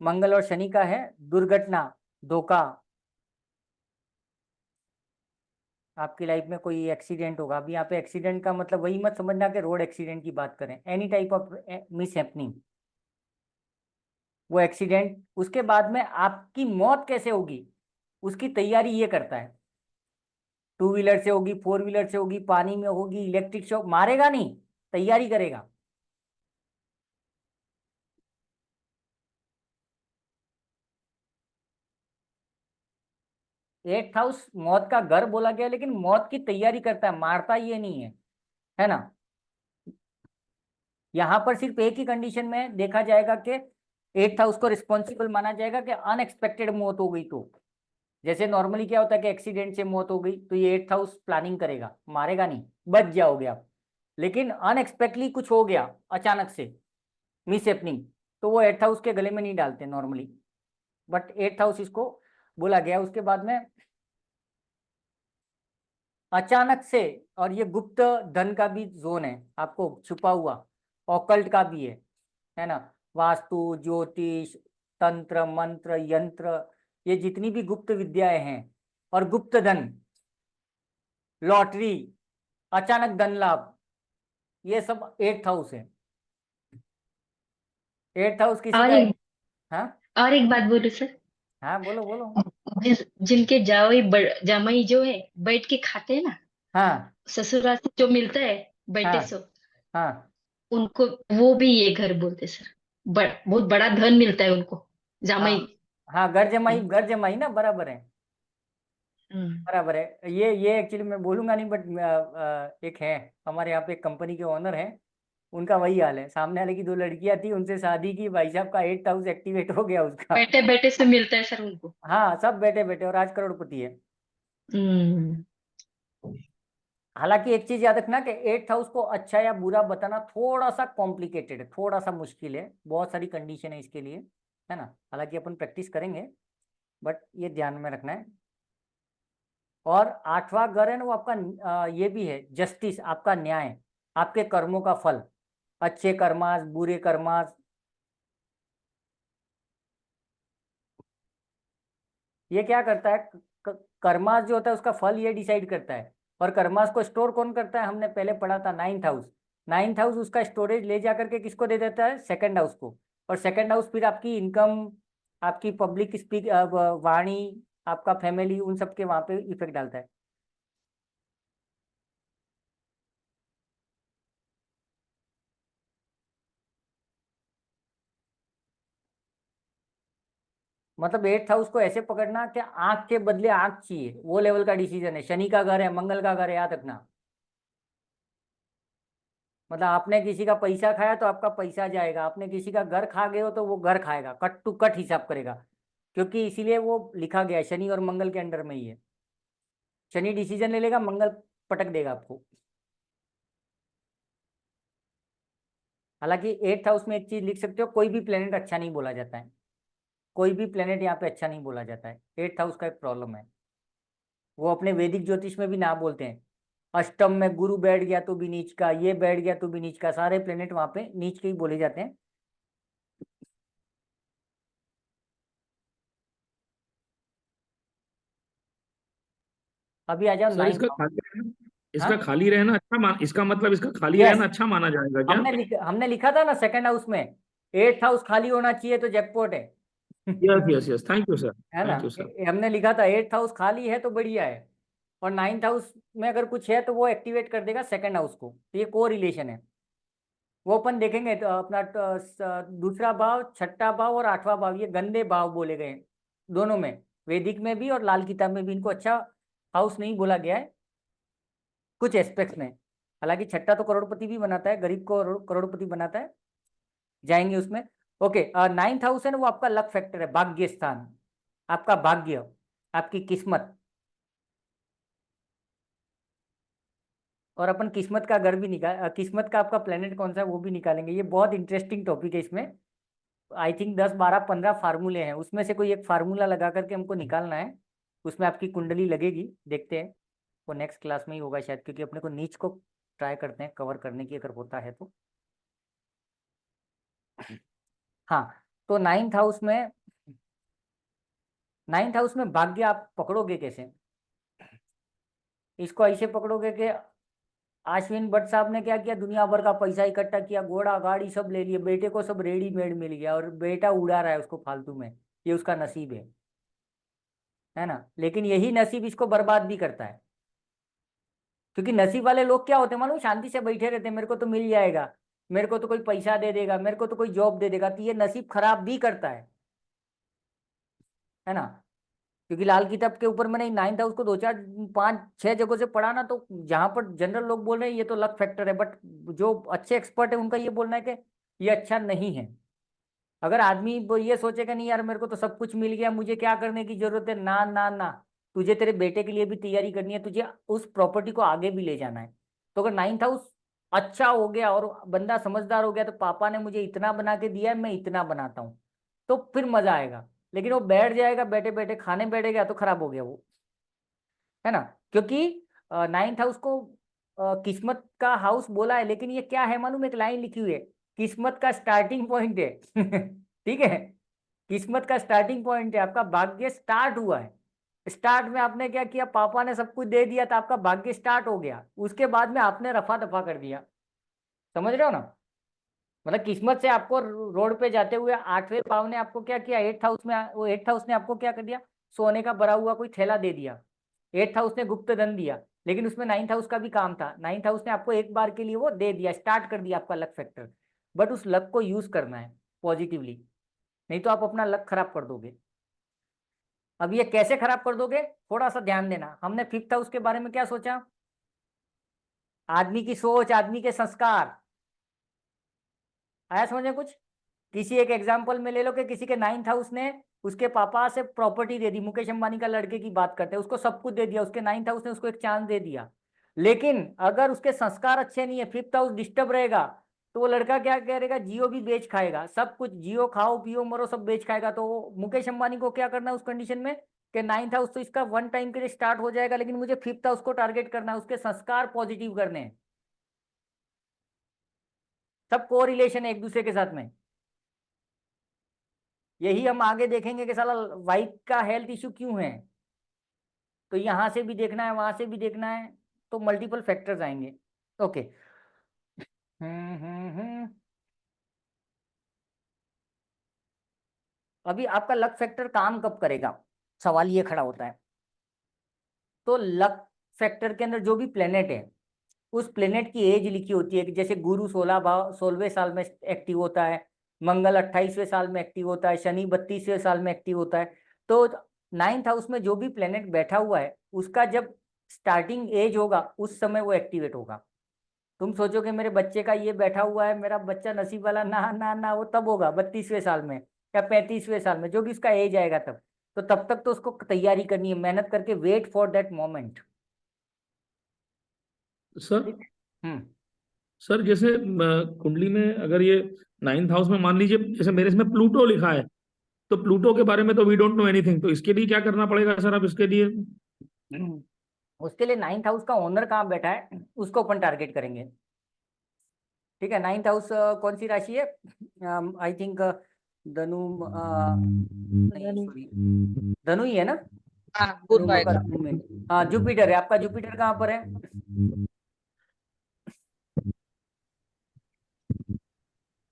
S1: मंगल और शनि का है। दुर्घटना, धोखा, आपकी लाइफ में कोई एक्सीडेंट होगा। अभी यहाँ पे एक्सीडेंट का मतलब वही मत समझना कि रोड एक्सीडेंट की बात करें, any type of miss happening, वो एक्सीडेंट। उसके बाद में आपकी मौत कैसे होगी उसकी तैयारी ये करता है। 2 व्हीलर से होगी, 4 व्हीलर से होगी, पानी में होगी, इलेक्ट्रिक शॉक, मारेगा नहीं, तैयारी करेगा। एट्थ हाउस मौत का घर बोला गया, लेकिन मौत की तैयारी करता है, मारता ये नहीं है ना। यहाँ पर सिर्फ एक ही कंडीशन में देखा जाएगा कि 8th हाउस को रिस्पॉन्सिबल माना जाएगा कि अनएक्सपेक्टेड मौत हो गई तो। जैसे नॉर्मली क्या होता है कि एक्सीडेंट से मौत हो गई तो ये 8th हाउस प्लानिंग करेगा, मारेगा नहीं, बच जाओगे आप। लेकिन अनएक्सपेक्टली कुछ हो गया अचानक से, मिस हैपनिंग, तो वो 8th हाउस के गले में नहीं डालते नॉर्मली, बट 8th हाउस इसको बोला गया। उसके बाद में अचानक से, और ये गुप्त धन का भी जोन है आपको छुपा हुआ, ऑकल्ट का भी है ना, वास्तु, ज्योतिष, तंत्र, मंत्र, यंत्र, ये जितनी भी गुप्त विद्याएं हैं, और गुप्त धन, लॉटरी, अचानक धन लाभ, ये सब 8th हाउस है। 8th हाउस किसी
S3: और
S1: का
S3: एक
S1: हाँ
S3: और एक बात बोलूं सर,
S1: हाँ, बोलो बोलो।
S3: जिनके जामाई जो है बैठ के खाते हैं ना,
S1: हाँ
S3: ससुराल से जो मिलता है बैठे
S1: हाँ
S3: सो,
S1: हाँ
S3: उनको वो भी ये घर बोलते सर। बहुत बड़ा धन मिलता है उनको,
S1: हाँ
S3: जामाई।
S1: हाँ, घर जमाई ना, बराबर है,
S3: हम्म।
S1: बराबर है। ये एक्चुअली मैं बोलूंगा नहीं, बट एक है हमारे यहाँ पे, एक कंपनी के ओनर है, उनका वही हाल है। सामने वाले की 2 लड़कियां थी, उनसे शादी की, भाई साहब का 8th हाउस एक्टिवेट हो गया उसका।
S3: बैठे बैठे से मिलता है सर उनको।
S1: हाँ, सब बैठे बैठे, और आज करोड़पति है।
S3: हम्म।
S1: हालांकि एक चीज याद रखना कि 8th हाउस को अच्छा या बुरा बताना थोड़ा सा कॉम्प्लिकेटेड है, थोड़ा सा मुश्किल है, बहुत सारी कंडीशन है इसके लिए, है ना। हालांकि अपन प्रैक्टिस करेंगे, बट ये ध्यान में रखना है। और 8वां घर है ना, वो आपका ये भी है जस्टिस, आपका न्याय, आपके कर्मों का फल, अच्छे कर्मास, बुरे कर्मास। ये क्या करता है, कर्मास जो होता है उसका फल ये डिसाइड करता है, और कर्मास को स्टोर कौन करता है, हमने पहले पढ़ा था 9th हाउस। 9th हाउस उसका स्टोरेज ले जा करके किसको दे देता है, 2nd हाउस को। और 2nd हाउस फिर आपकी इनकम, आपकी पब्लिक स्पीक, वाणी, आपका फैमिली, उन सब के वहां पे इफेक्ट डालता है। मतलब 8th हाउस को ऐसे पकड़ना कि आंख के बदले आंख चाहिए, वो लेवल का डिसीजन है। शनि का घर है, मंगल का घर है, याद रखना। मतलब आपने किसी का पैसा खाया तो आपका पैसा जाएगा, आपने किसी का घर खा गए हो तो वो घर खाएगा, कट टू कट हिसाब करेगा, क्योंकि इसीलिए वो लिखा गया है, शनि और मंगल के अंडर में ही है। शनि डिसीजन ले लेगा, मंगल पटक देगा आपको। हालांकि 8th हाउस में एक चीज लिख सकते हो, कोई भी प्लेनेट अच्छा नहीं बोला जाता है, कोई भी प्लेनेट यहाँ पे अच्छा नहीं बोला जाता है। 8th हाउस का एक प्रॉब्लम है, वो अपने वैदिक ज्योतिष में भी ना बोलते हैं। अष्टम में गुरु बैठ गया तो भी नीच का, ये बैठ गया तो भी नीच का, सारे प्लेनेट वहां पे नीच के ही बोले जाते हैं। अभी आ जाओ
S12: सर
S1: 9th
S12: इसका
S1: हाउस।
S12: खाली रहना,
S1: हाँ,
S12: इसका खाली रहना अच्छा इसका मतलब इसका खाली
S1: यस,
S12: रहना अच्छा माना जाएगा क्या?
S1: हमने लिखा था ना 2nd हाउस में 8th हाउस खाली होना चाहिए तो जैकपॉट है।
S12: Yes yes yes, thank you sir,
S1: है ना,
S12: थैंक यू सर।
S1: हमने लिखा था 8th हाउस खाली है तो बढ़िया है, और 9th हाउस में अगर कुछ है तो वो एक्टिवेट कर देगा 2nd हाउस को, तो ये को रिलेशन है। वो अपन देखेंगे तो अपना दूसरा भाव, छठा भाव और 8वां भाव, ये गंदे भाव बोले गए हैं दोनों में, वैदिक में भी और लाल किताब में भी इनको अच्छा हाउस नहीं बोला गया है कुछ एस्पेक्ट्स में। हालांकि छठा तो करोड़पति भी बनाता है, गरीब को करोड़पति बनाता है, जाएंगे उसमें। ओके, 9th हाउस है ना, वो आपका लक फैक्टर है, भाग्य स्थान, आपका भाग्य, आपकी किस्मत। और अपन किस्मत का घर भी किस्मत का आपका प्लेनेट कौन सा है वो भी निकालेंगे, ये बहुत इंटरेस्टिंग टॉपिक है। इसमें आई थिंक 10 12 15 फार्मूले हैं, उसमें से कोई एक फार्मूला लगा करके हमको निकालना है, उसमें आपकी कुंडली लगेगी, देखते हैं। वो नेक्स्ट क्लास में ही होगा शायद, क्योंकि अपने को नीच को ट्राई करते हैं कवर करने की, अगर होता है तो। हाँ, तो 9th हाउस में भाग्य आप पकड़ोगे कैसे, इसको ऐसे पकड़ोगे कि आश्विन भट्ट साहब ने क्या किया, दुनिया भर का पैसा इकट्ठा किया, घोड़ा गाड़ी सब ले लिए, बेटे को सब रेडीमेड मिल गया, और बेटा उड़ा रहा है उसको फालतू में, ये उसका नसीब है ना। लेकिन यही नसीब इसको बर्बाद भी करता है, क्योंकि नसीब वाले लोग क्या होते हैं मालूम, शांति से बैठे रहते हैं, मेरे को तो मिल जाएगा, मेरे को तो कोई पैसा दे देगा, मेरे को तो कोई जॉब दे देगा, तो ये नसीब खराब भी करता है ना। क्योंकि लाल किताब के ऊपर मैंने 9th हाउस को 2 4 5 6 जगहों से पढ़ा ना, तो जहां पर जनरल लोग बोल रहे हैं ये तो लक फैक्टर है, बट जो अच्छे एक्सपर्ट है उनका ये बोलना है कि ये अच्छा नहीं है। अगर आदमी वो ये सोचेगा नहीं यार मेरे को तो सब कुछ मिल गया, मुझे क्या करने की जरूरत है, ना ना ना, तुझे तेरे बेटे के लिए भी तैयारी करनी है, तुझे उस प्रॉपर्टी को आगे भी ले जाना है। तो अगर 9th हाउस अच्छा हो गया और बंदा समझदार हो गया, तो पापा ने मुझे इतना बना के दिया है, मैं इतना बनाता हूँ, तो फिर मजा आएगा। लेकिन वो बैठ जाएगा, बैठे बैठे खाने बैठेगा, तो खराब हो गया वो, है ना। क्योंकि नाइन्थ हाउस को किस्मत का हाउस बोला है, लेकिन ये क्या है मालूम, एक लाइन लिखी हुई है, किस्मत का स्टार्टिंग पॉइंट है। ठीक है, किस्मत का स्टार्टिंग पॉइंट है, आपका भाग्य स्टार्ट हुआ है। स्टार्ट में आपने क्या किया, पापा ने सब कुछ दे दिया तो आपका भाग्य स्टार्ट हो गया, उसके बाद में आपने रफा दफा कर दिया। समझ रहे हो ना, मतलब किस्मत से आपको रोड पे जाते हुए 8वें भाव ने आपको क्या किया, 8th हाउस में, वो 8th हाउस ने आपको क्या कर दिया, सोने का भरा हुआ कोई थैला दे दिया। 8th हाउस ने गुप्त धन दिया, लेकिन उसमें 9th हाउस का भी काम था। 9th हाउस ने आपको एक बार के लिए वो दे दिया, स्टार्ट कर दिया आपका लक फैक्टर। बट उस लक को यूज करना है पॉजिटिवली, नहीं तो आप अपना लक खराब कर दोगे। अब ये कैसे खराब कर दोगे, थोड़ा सा ध्यान देना। हमने 5th हाउस के बारे में क्या सोचा, आदमी की सोच, आदमी के संस्कार। आया समझ में कुछ? किसी एक एग्जाम्पल में ले लो कि किसी के 9th हाउस ने उसके पापा से प्रॉपर्टी दे दी, मुकेश अंबानी का लड़के की बात करते हैं, उसको सब कुछ दे दिया, उसके 9th हाउस ने उसको एक चांस दे दिया, लेकिन अगर उसके संस्कार अच्छे नहीं है, 5th हाउस डिस्टर्ब रहेगा, तो वो लड़का क्या करेगा, जियो भी बेच खाएगा, सब कुछ, जियो खाओ पियो मरो सब बेच खाएगा। तो मुकेश अंबानी को क्या करना है उस कंडीशन में कि 9th हाउस तो इसका वन टाइम के लिए स्टार्ट हो जाएगा, लेकिन मुझे 5th हाउस को टारगेट करना है, उसके संस्कार पॉजिटिव करने हैं। सब को रिलेशन है एक दूसरे के साथ में। यही हम आगे देखेंगे कि साला वाइफ का हेल्थ इश्यू क्यों है, तो यहां से भी देखना है, वहां से भी देखना है, तो मल्टीपल फैक्टर्स आएंगे। ओके। अभी आपका लक फैक्टर काम कब करेगा, सवाल ये खड़ा होता है। तो लक फैक्टर के अंदर जो भी प्लेनेट है, उस प्लेनेट की एज लिखी होती है कि जैसे गुरु 16वें साल में एक्टिव होता है, मंगल 28वें साल में एक्टिव होता है, शनि 32वें साल में एक्टिव होता है। तो 9th हाउस में जो भी प्लेनेट बैठा हुआ है, उसका जब स्टार्टिंग एज होगा उस समय वो एक्टिवेट होगा। तुम सोचो कि मेरे बच्चे का ये बैठा हुआ है, मेरा बच्चा नसीब वाला, ना ना ना, वो तब होगा 32वें साल में या 35वें साल में, जो भी उसका एज आएगा तब। तो तब तक तो उसको तैयारी करनी है, मेहनत करके, wait for that moment.
S12: Sir
S1: hmm
S12: sir जैसे कुंडली में अगर ये 9th हाउस में मान लीजिए, जैसे मेरे इसमें प्लूटो लिखा है, तो प्लूटो के बारे में तो वी डोंट नो एनीथिंग, तो इसके लिए क्या करना पड़ेगा सर अब इसके लिए?
S1: उसके लिए 9th हाउस का ओनर कहाँ बैठा है उसको अपन टारगेट करेंगे। ठीक है, 9th हाउस कौन सी राशि है, आई थिंक धनु, नहीं सॉरी, धनु ही है ना,
S6: हाँ, गुड
S1: धनु
S6: बाय
S1: मकर कुंभ में। हाँ जुपिटर है आपका, जुपिटर कहाँ पर है,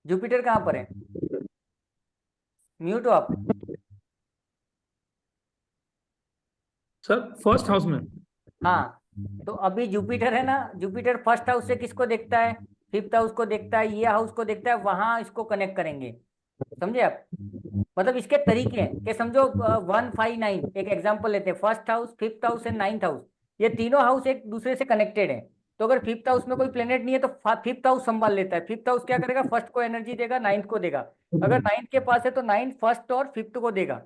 S1: जुपिटर कहाँ पर है, म्यूट हो आप।
S12: सर फर्स्ट हाउस में।
S1: हाँ, तो अभी जुपिटर है ना, जुपिटर फर्स्ट हाउस से किसको देखता है, 5th हाउस को देखता है, ये हाउस को देखता है, वहां इसको कनेक्ट करेंगे। समझे आप, मतलब इसके तरीके हैं कि समझो 159, एक एग्जांपल लेते हैं, first house, 5th house and 9th house, ये तीनों हाउस एक दूसरे से कनेक्टेड है। तो अगर 5th हाउस में कोई प्लेनेट नहीं है तो 5th हाउस संभाल लेता है। 5th हाउस क्या करेगा, फर्स्ट को एनर्जी देगा, 9th को देगा, अगर 9th के पास है तो 9th फर्स्ट और 5th को देगा।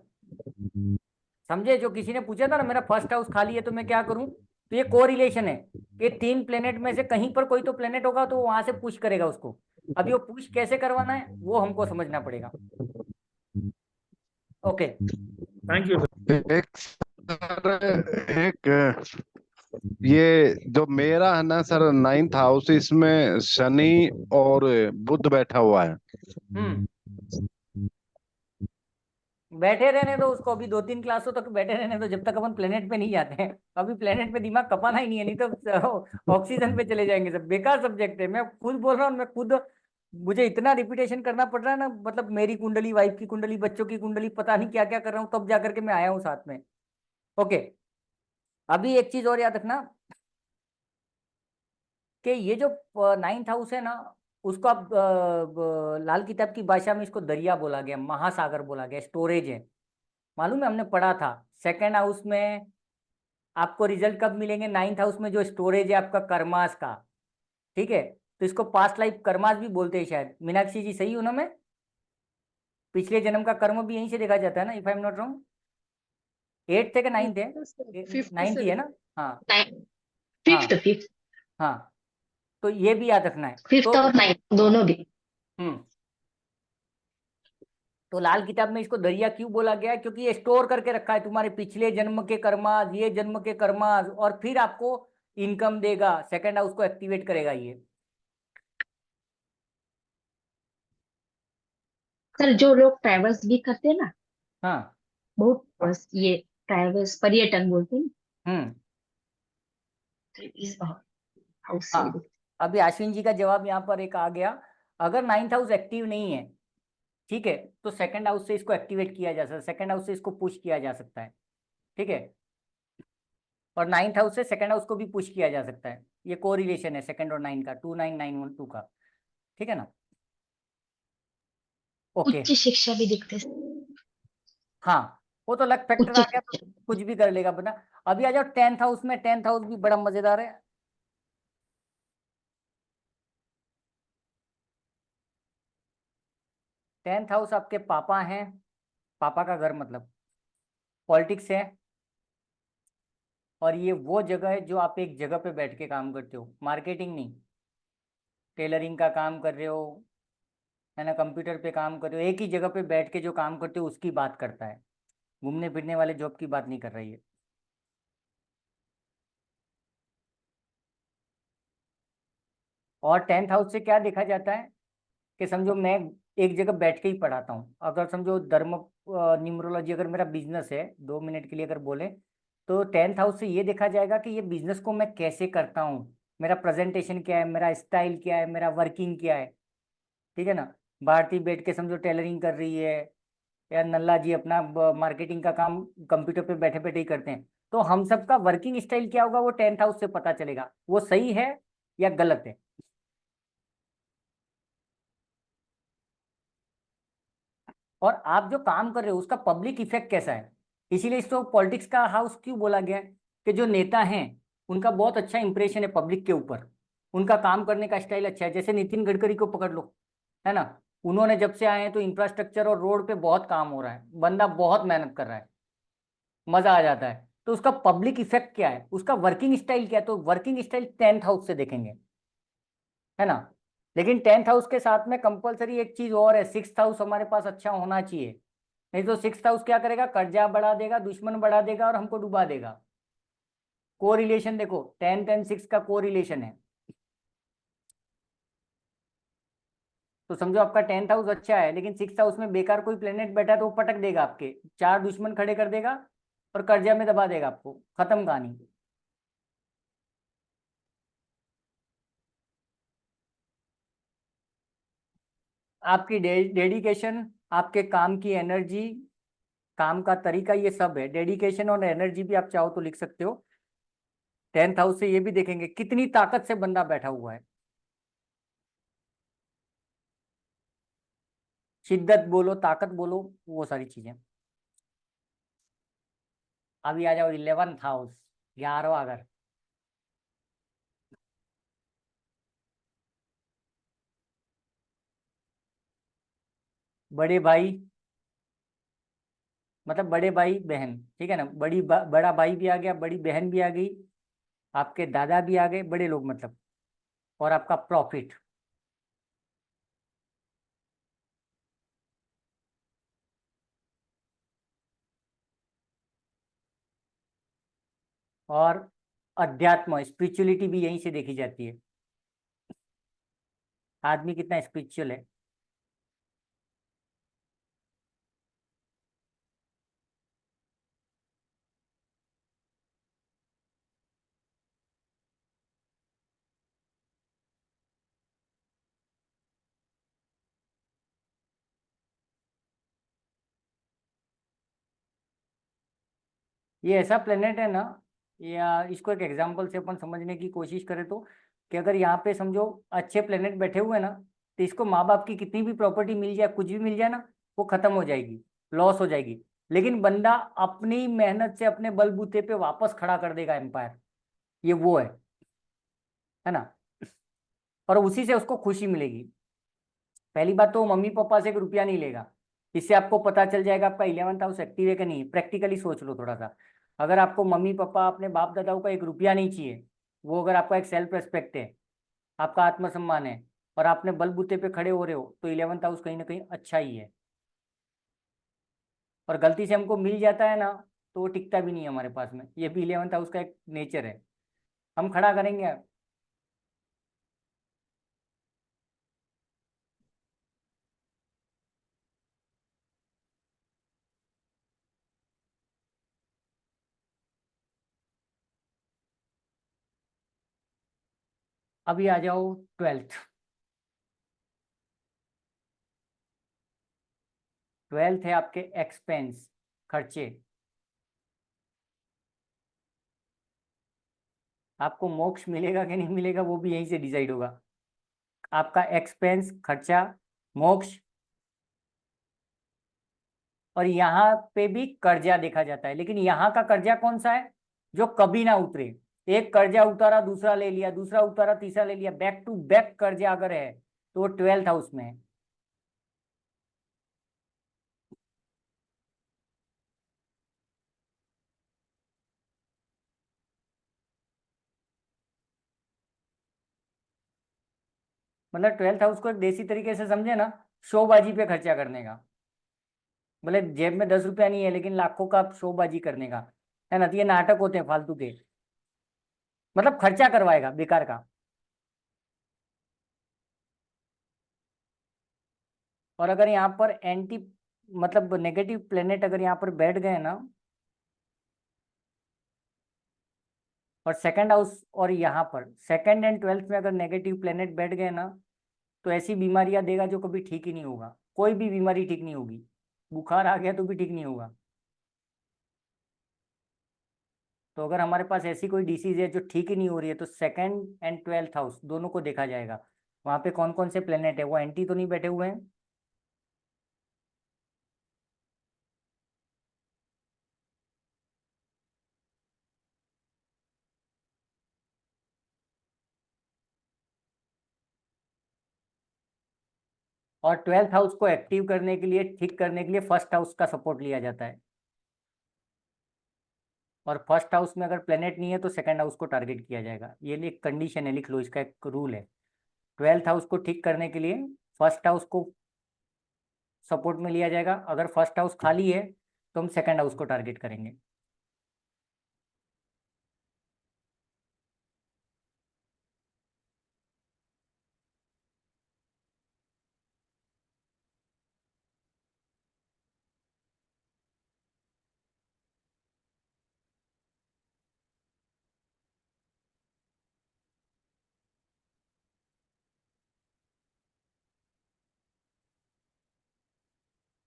S1: समझे, जो किसी ने पूछा था ना मेरा फर्स्ट हाउस खाली है तो मैं क्या करूं, तो ये कोरिलेशन है कि 3 प्लेनेट में से कहीं पर कोई तो प्लेनेट होगा तो वहां से पुश करेगा उसको। अभी वो पुश कैसे करवाना है वो हमको समझना पड़ेगा। Okay,
S12: thank you sir.
S13: एक सर, एक ये जो मेरा है ना सर 9th हाउस, इसमें शनि और बुध बैठा हुआ है।
S1: बैठे रहने दो उसको, अभी 2-3 क्लासों तक बैठे रहने दो, जब तक अपन प्लेनेट पे नहीं जाते हैं। अभी प्लेनेट पे दिमाग कपाना ही नहीं है, नहीं तो ऑक्सीजन पे चले जाएंगे सब। बेकार सब्जेक्ट है, मैं खुद बोल रहा हूँ, मैं खुद, मुझे इतना रिपीटेशन करना पड़ रहा है ना, मतलब मेरी कुंडली, वाइफ की कुंडली, बच्चों की कुंडली, पता नहीं क्या क्या कर रहा हूँ, तब जाकर के मैं आया हूँ साथ में। ओके, अभी एक चीज और याद रखना कि ये जो 9th हाउस है ना, उसको आप लाल किताब की भाषा में इसको दरिया बोला गया, महासागर बोला गया, स्टोरेज है। मालूम है, हमने पढ़ा था 2nd हाउस में आपको रिजल्ट कब मिलेंगे, 9th हाउस में जो स्टोरेज है आपका कर्मास का। ठीक है, तो इसको पास्ट लाइफ कर्मास भी बोलते हैं शायद। मीनाक्षी जी सही हूं ना मैं, पिछले जन्म का कर्म भी यहीं से देखा जाता है ना, if I am not wrong. 8th है कि 9th है, 9th ही है ना। हाँ हाँ
S3: 5th
S1: हाँ, तो ये भी याद रखना है।
S3: 5th और 9th दोनों भी।
S1: तो लाल किताब में इसको दरिया क्यों बोला गया है, क्योंकि ये स्टोर करके रखा है तुम्हारे पिछले जन्म के कर्मास, ये जन्म के कर्मास, और फिर आपको इनकम देगा, सेकंड हाउस को एक्टिवेट करेगा ये।
S3: सर जो लोग ट्रैवल्स भी करते हैं ना,
S1: हाँ।
S3: बहुत बस ये ट्रैवल्स पर्यटन बोलते हैं
S1: हम्म।
S3: तो इस हाउस से
S1: हाँ, अभी अश्विन जी का जवाब यहाँ पर एक आ गया। अगर 9th हाउस एक्टिव नहीं है, ठीक है, तो सेकंड हाउस से इसको एक्टिवेट किया जा सकता है, सेकंड हाउस से इसको पुश किया जा सकता है, ठीक है। और 9th हाउस से सेकंड हाउस को भी पुश किया जा सकता है। ये कोरिलेशन है सेकंड और 9 का, 29912 का, ठीक है ना। ओके।
S3: उच्च शिक्षा भी दिखते हैं।
S1: हाँ, वो तो लक फैक्टर
S3: उच्च
S1: आ गया तो
S3: शिक्षा।
S1: कुछ भी कर लेगा बना। अभी आ जाओ 10th हाउस में। 10th हाउस भी बड़ा मजेदार है। टेंथ हाउस आपके पापा हैं, पापा का घर मतलब पॉलिटिक्स है। और ये वो जगह है जो आप एक जगह पे बैठ के काम करते हो, मार्केटिंग नहीं, टेलरिंग का काम कर रहे हो, है ना, कंप्यूटर पे काम कर रहे हो, एक ही जगह पे बैठ के जो काम करते हो उसकी बात करता है, घूमने फिरने वाले जॉब की बात नहीं कर रही है। और 10th हाउस से क्या देखा जाता है कि समझो मैं एक जगह बैठ के ही पढ़ाता हूँ, अगर समझो धर्म न्यूमरोलॉजी अगर मेरा बिजनेस है, 2 मिनट के लिए अगर बोले, तो 10th हाउस से ये देखा जाएगा कि ये बिजनेस को मैं कैसे करता हूँ, मेरा प्रेजेंटेशन क्या है, मेरा स्टाइल क्या है, मेरा वर्किंग क्या है, ठीक है ना। भारती बैठ के समझो टेलरिंग कर रही है, या नल्ला जी अपना मार्केटिंग का काम कंप्यूटर पे बैठे बैठे ही करते हैं, तो हम सबका वर्किंग स्टाइल क्या होगा वो 10th हाउस से पता चलेगा, वो सही है या गलत है। और आप जो काम कर रहे हो उसका पब्लिक इफेक्ट कैसा है, इसीलिए इसको पॉलिटिक्स का हाउस क्यों बोला गया है, कि जो नेता हैं उनका बहुत अच्छा इंप्रेशन है पब्लिक के ऊपर, उनका काम करने का स्टाइल अच्छा है। जैसे नितिन गडकरी को पकड़ लो, है ना, उन्होंने जब से आए हैं तो इंफ्रास्ट्रक्चर और रोड पे बहुत काम हो रहा है, बंदा बहुत मेहनत कर रहा है, मजा आ जाता है। तो उसका पब्लिक इफेक्ट क्या है, उसका वर्किंग स्टाइल क्या है, तो वर्किंग स्टाइल 10th हाउस से देखेंगे, है ना। लेकिन 10th हाउस के साथ में कंपलसरी एक चीज और है, 6th हाउस हमारे पास अच्छा होना चाहिए, नहीं तो 6th हाउस क्या करेगा, कर्जा बढ़ा देगा, दुश्मन बढ़ा देगा और हमको डुबा देगा। को रिलेशन देखो, 10th एंड 6 का को रिलेशन है, तो समझो आपका 10th हाउस अच्छा है लेकिन 6th हाउस में बेकार कोई प्लेनेट बैठा है तो वो पटक देगा, आपके 4 दुश्मन खड़े कर देगा और कर्जा में दबा देगा आपको, खत्म कहानी। आपकी डेडिकेशन, आपके काम की एनर्जी, काम का तरीका, ये सब है। डेडिकेशन और एनर्जी भी आप चाहो तो लिख सकते हो। 10th हाउस से ये भी देखेंगे कितनी ताकत से बंदा बैठा हुआ है, शिद्दत बोलो, ताकत बोलो, वो सारी चीजें। अभी आ जाओ 11th हाउस, 11वां घर। बड़े भाई मतलब बड़े भाई बहन, ठीक है ना, बड़ा भाई भी आ गया, बड़ी बहन भी आ गई, आपके दादा भी आ गए, बड़े लोग मतलब, और आपका प्रॉफिट। और अध्यात्म स्पिरिचुअलिटी भी यहीं से देखी जाती है, आदमी कितना स्पिरिचुअल है। ये ऐसा प्लेनेट है ना, या इसको एक एग्जांपल से अपन समझने की कोशिश करें तो, कि अगर यहाँ पे समझो अच्छे प्लेनेट बैठे हुए हैं ना, तो इसको माँ बाप की कितनी भी प्रॉपर्टी मिल जाए, कुछ भी मिल जाए ना, वो खत्म हो जाएगी, लॉस हो जाएगी। लेकिन बंदा अपनी मेहनत से अपने बलबूते पे वापस खड़ा कर देगा एम्पायर, ये वो है ना। और उसी से उसको खुशी मिलेगी। पहली बात तो मम्मी पापा से 1 रुपया नहीं लेगा, इससे आपको पता चल जाएगा आपका 11th हाउस एक्टिव है कि नहीं। प्रैक्टिकली सोच लो थोड़ा सा, अगर आपको मम्मी पापा अपने बाप दादाओं का 1 रुपया नहीं चाहिए, वो अगर आपका एक सेल्फ रेस्पेक्ट है, आपका आत्मसम्मान है, और आपने बलबूते पे खड़े हो रहे हो, तो 11th हाउस कहीं ना कहीं अच्छा ही है। और गलती से हमको मिल जाता है ना, तो वो टिकता भी नहीं है हमारे पास में, ये भी 11th हाउस का एक नेचर है। हम खड़ा करेंगे। अभी आ जाओ 12th। 12th है आपके एक्सपेंस, खर्चे। आपको मोक्ष मिलेगा कि नहीं मिलेगा वो भी यहीं से डिसाइड होगा। आपका एक्सपेंस, खर्चा, मोक्ष, और यहाँ पे भी कर्जा देखा जाता है। लेकिन यहाँ का कर्जा कौन सा है? जो कभी ना उतरे। एक कर्जा उतारा, दूसरा ले लिया, दूसरा उतारा, तीसरा ले लिया, बैक टू बैक कर्जा अगर है तो वो 12th हाउस में है। मतलब 12th हाउस को एक देसी तरीके से समझे ना, शोबाजी पे खर्चा करने का। मतलब जेब में 10 रुपया नहीं है लेकिन लाखों का शोबाजी करने का, है ना। तो ये नाटक होते हैं फालतू के, मतलब खर्चा करवाएगा बेकार का। और अगर यहाँ पर एंटी मतलब नेगेटिव प्लेनेट अगर यहाँ पर बैठ गए ना, और सेकंड हाउस और यहाँ पर सेकंड एंड 12th में अगर नेगेटिव प्लेनेट बैठ गए ना, तो ऐसी बीमारियां देगा जो कभी ठीक ही नहीं होगा। कोई भी बीमारी ठीक नहीं होगी। बुखार आ गया तो भी ठीक नहीं होगा। तो अगर हमारे पास ऐसी कोई डिसीज है जो ठीक ही नहीं हो रही है, तो सेकंड एंड 12th हाउस दोनों को देखा जाएगा। वहां पे कौन कौन से प्लेनेट है, वो एंटी तो नहीं बैठे हुए हैं। और 12th हाउस को एक्टिव करने के लिए, ठीक करने के लिए फर्स्ट हाउस का सपोर्ट लिया जाता है। और फर्स्ट हाउस में अगर प्लेनेट नहीं है तो सेकंड हाउस को टारगेट किया जाएगा। ये एक कंडीशन है, लिख लो, इसका एक रूल है। 12th हाउस को ठीक करने के लिए फर्स्ट हाउस को सपोर्ट में लिया जाएगा। अगर फर्स्ट हाउस खाली है तो हम सेकंड हाउस को टारगेट करेंगे।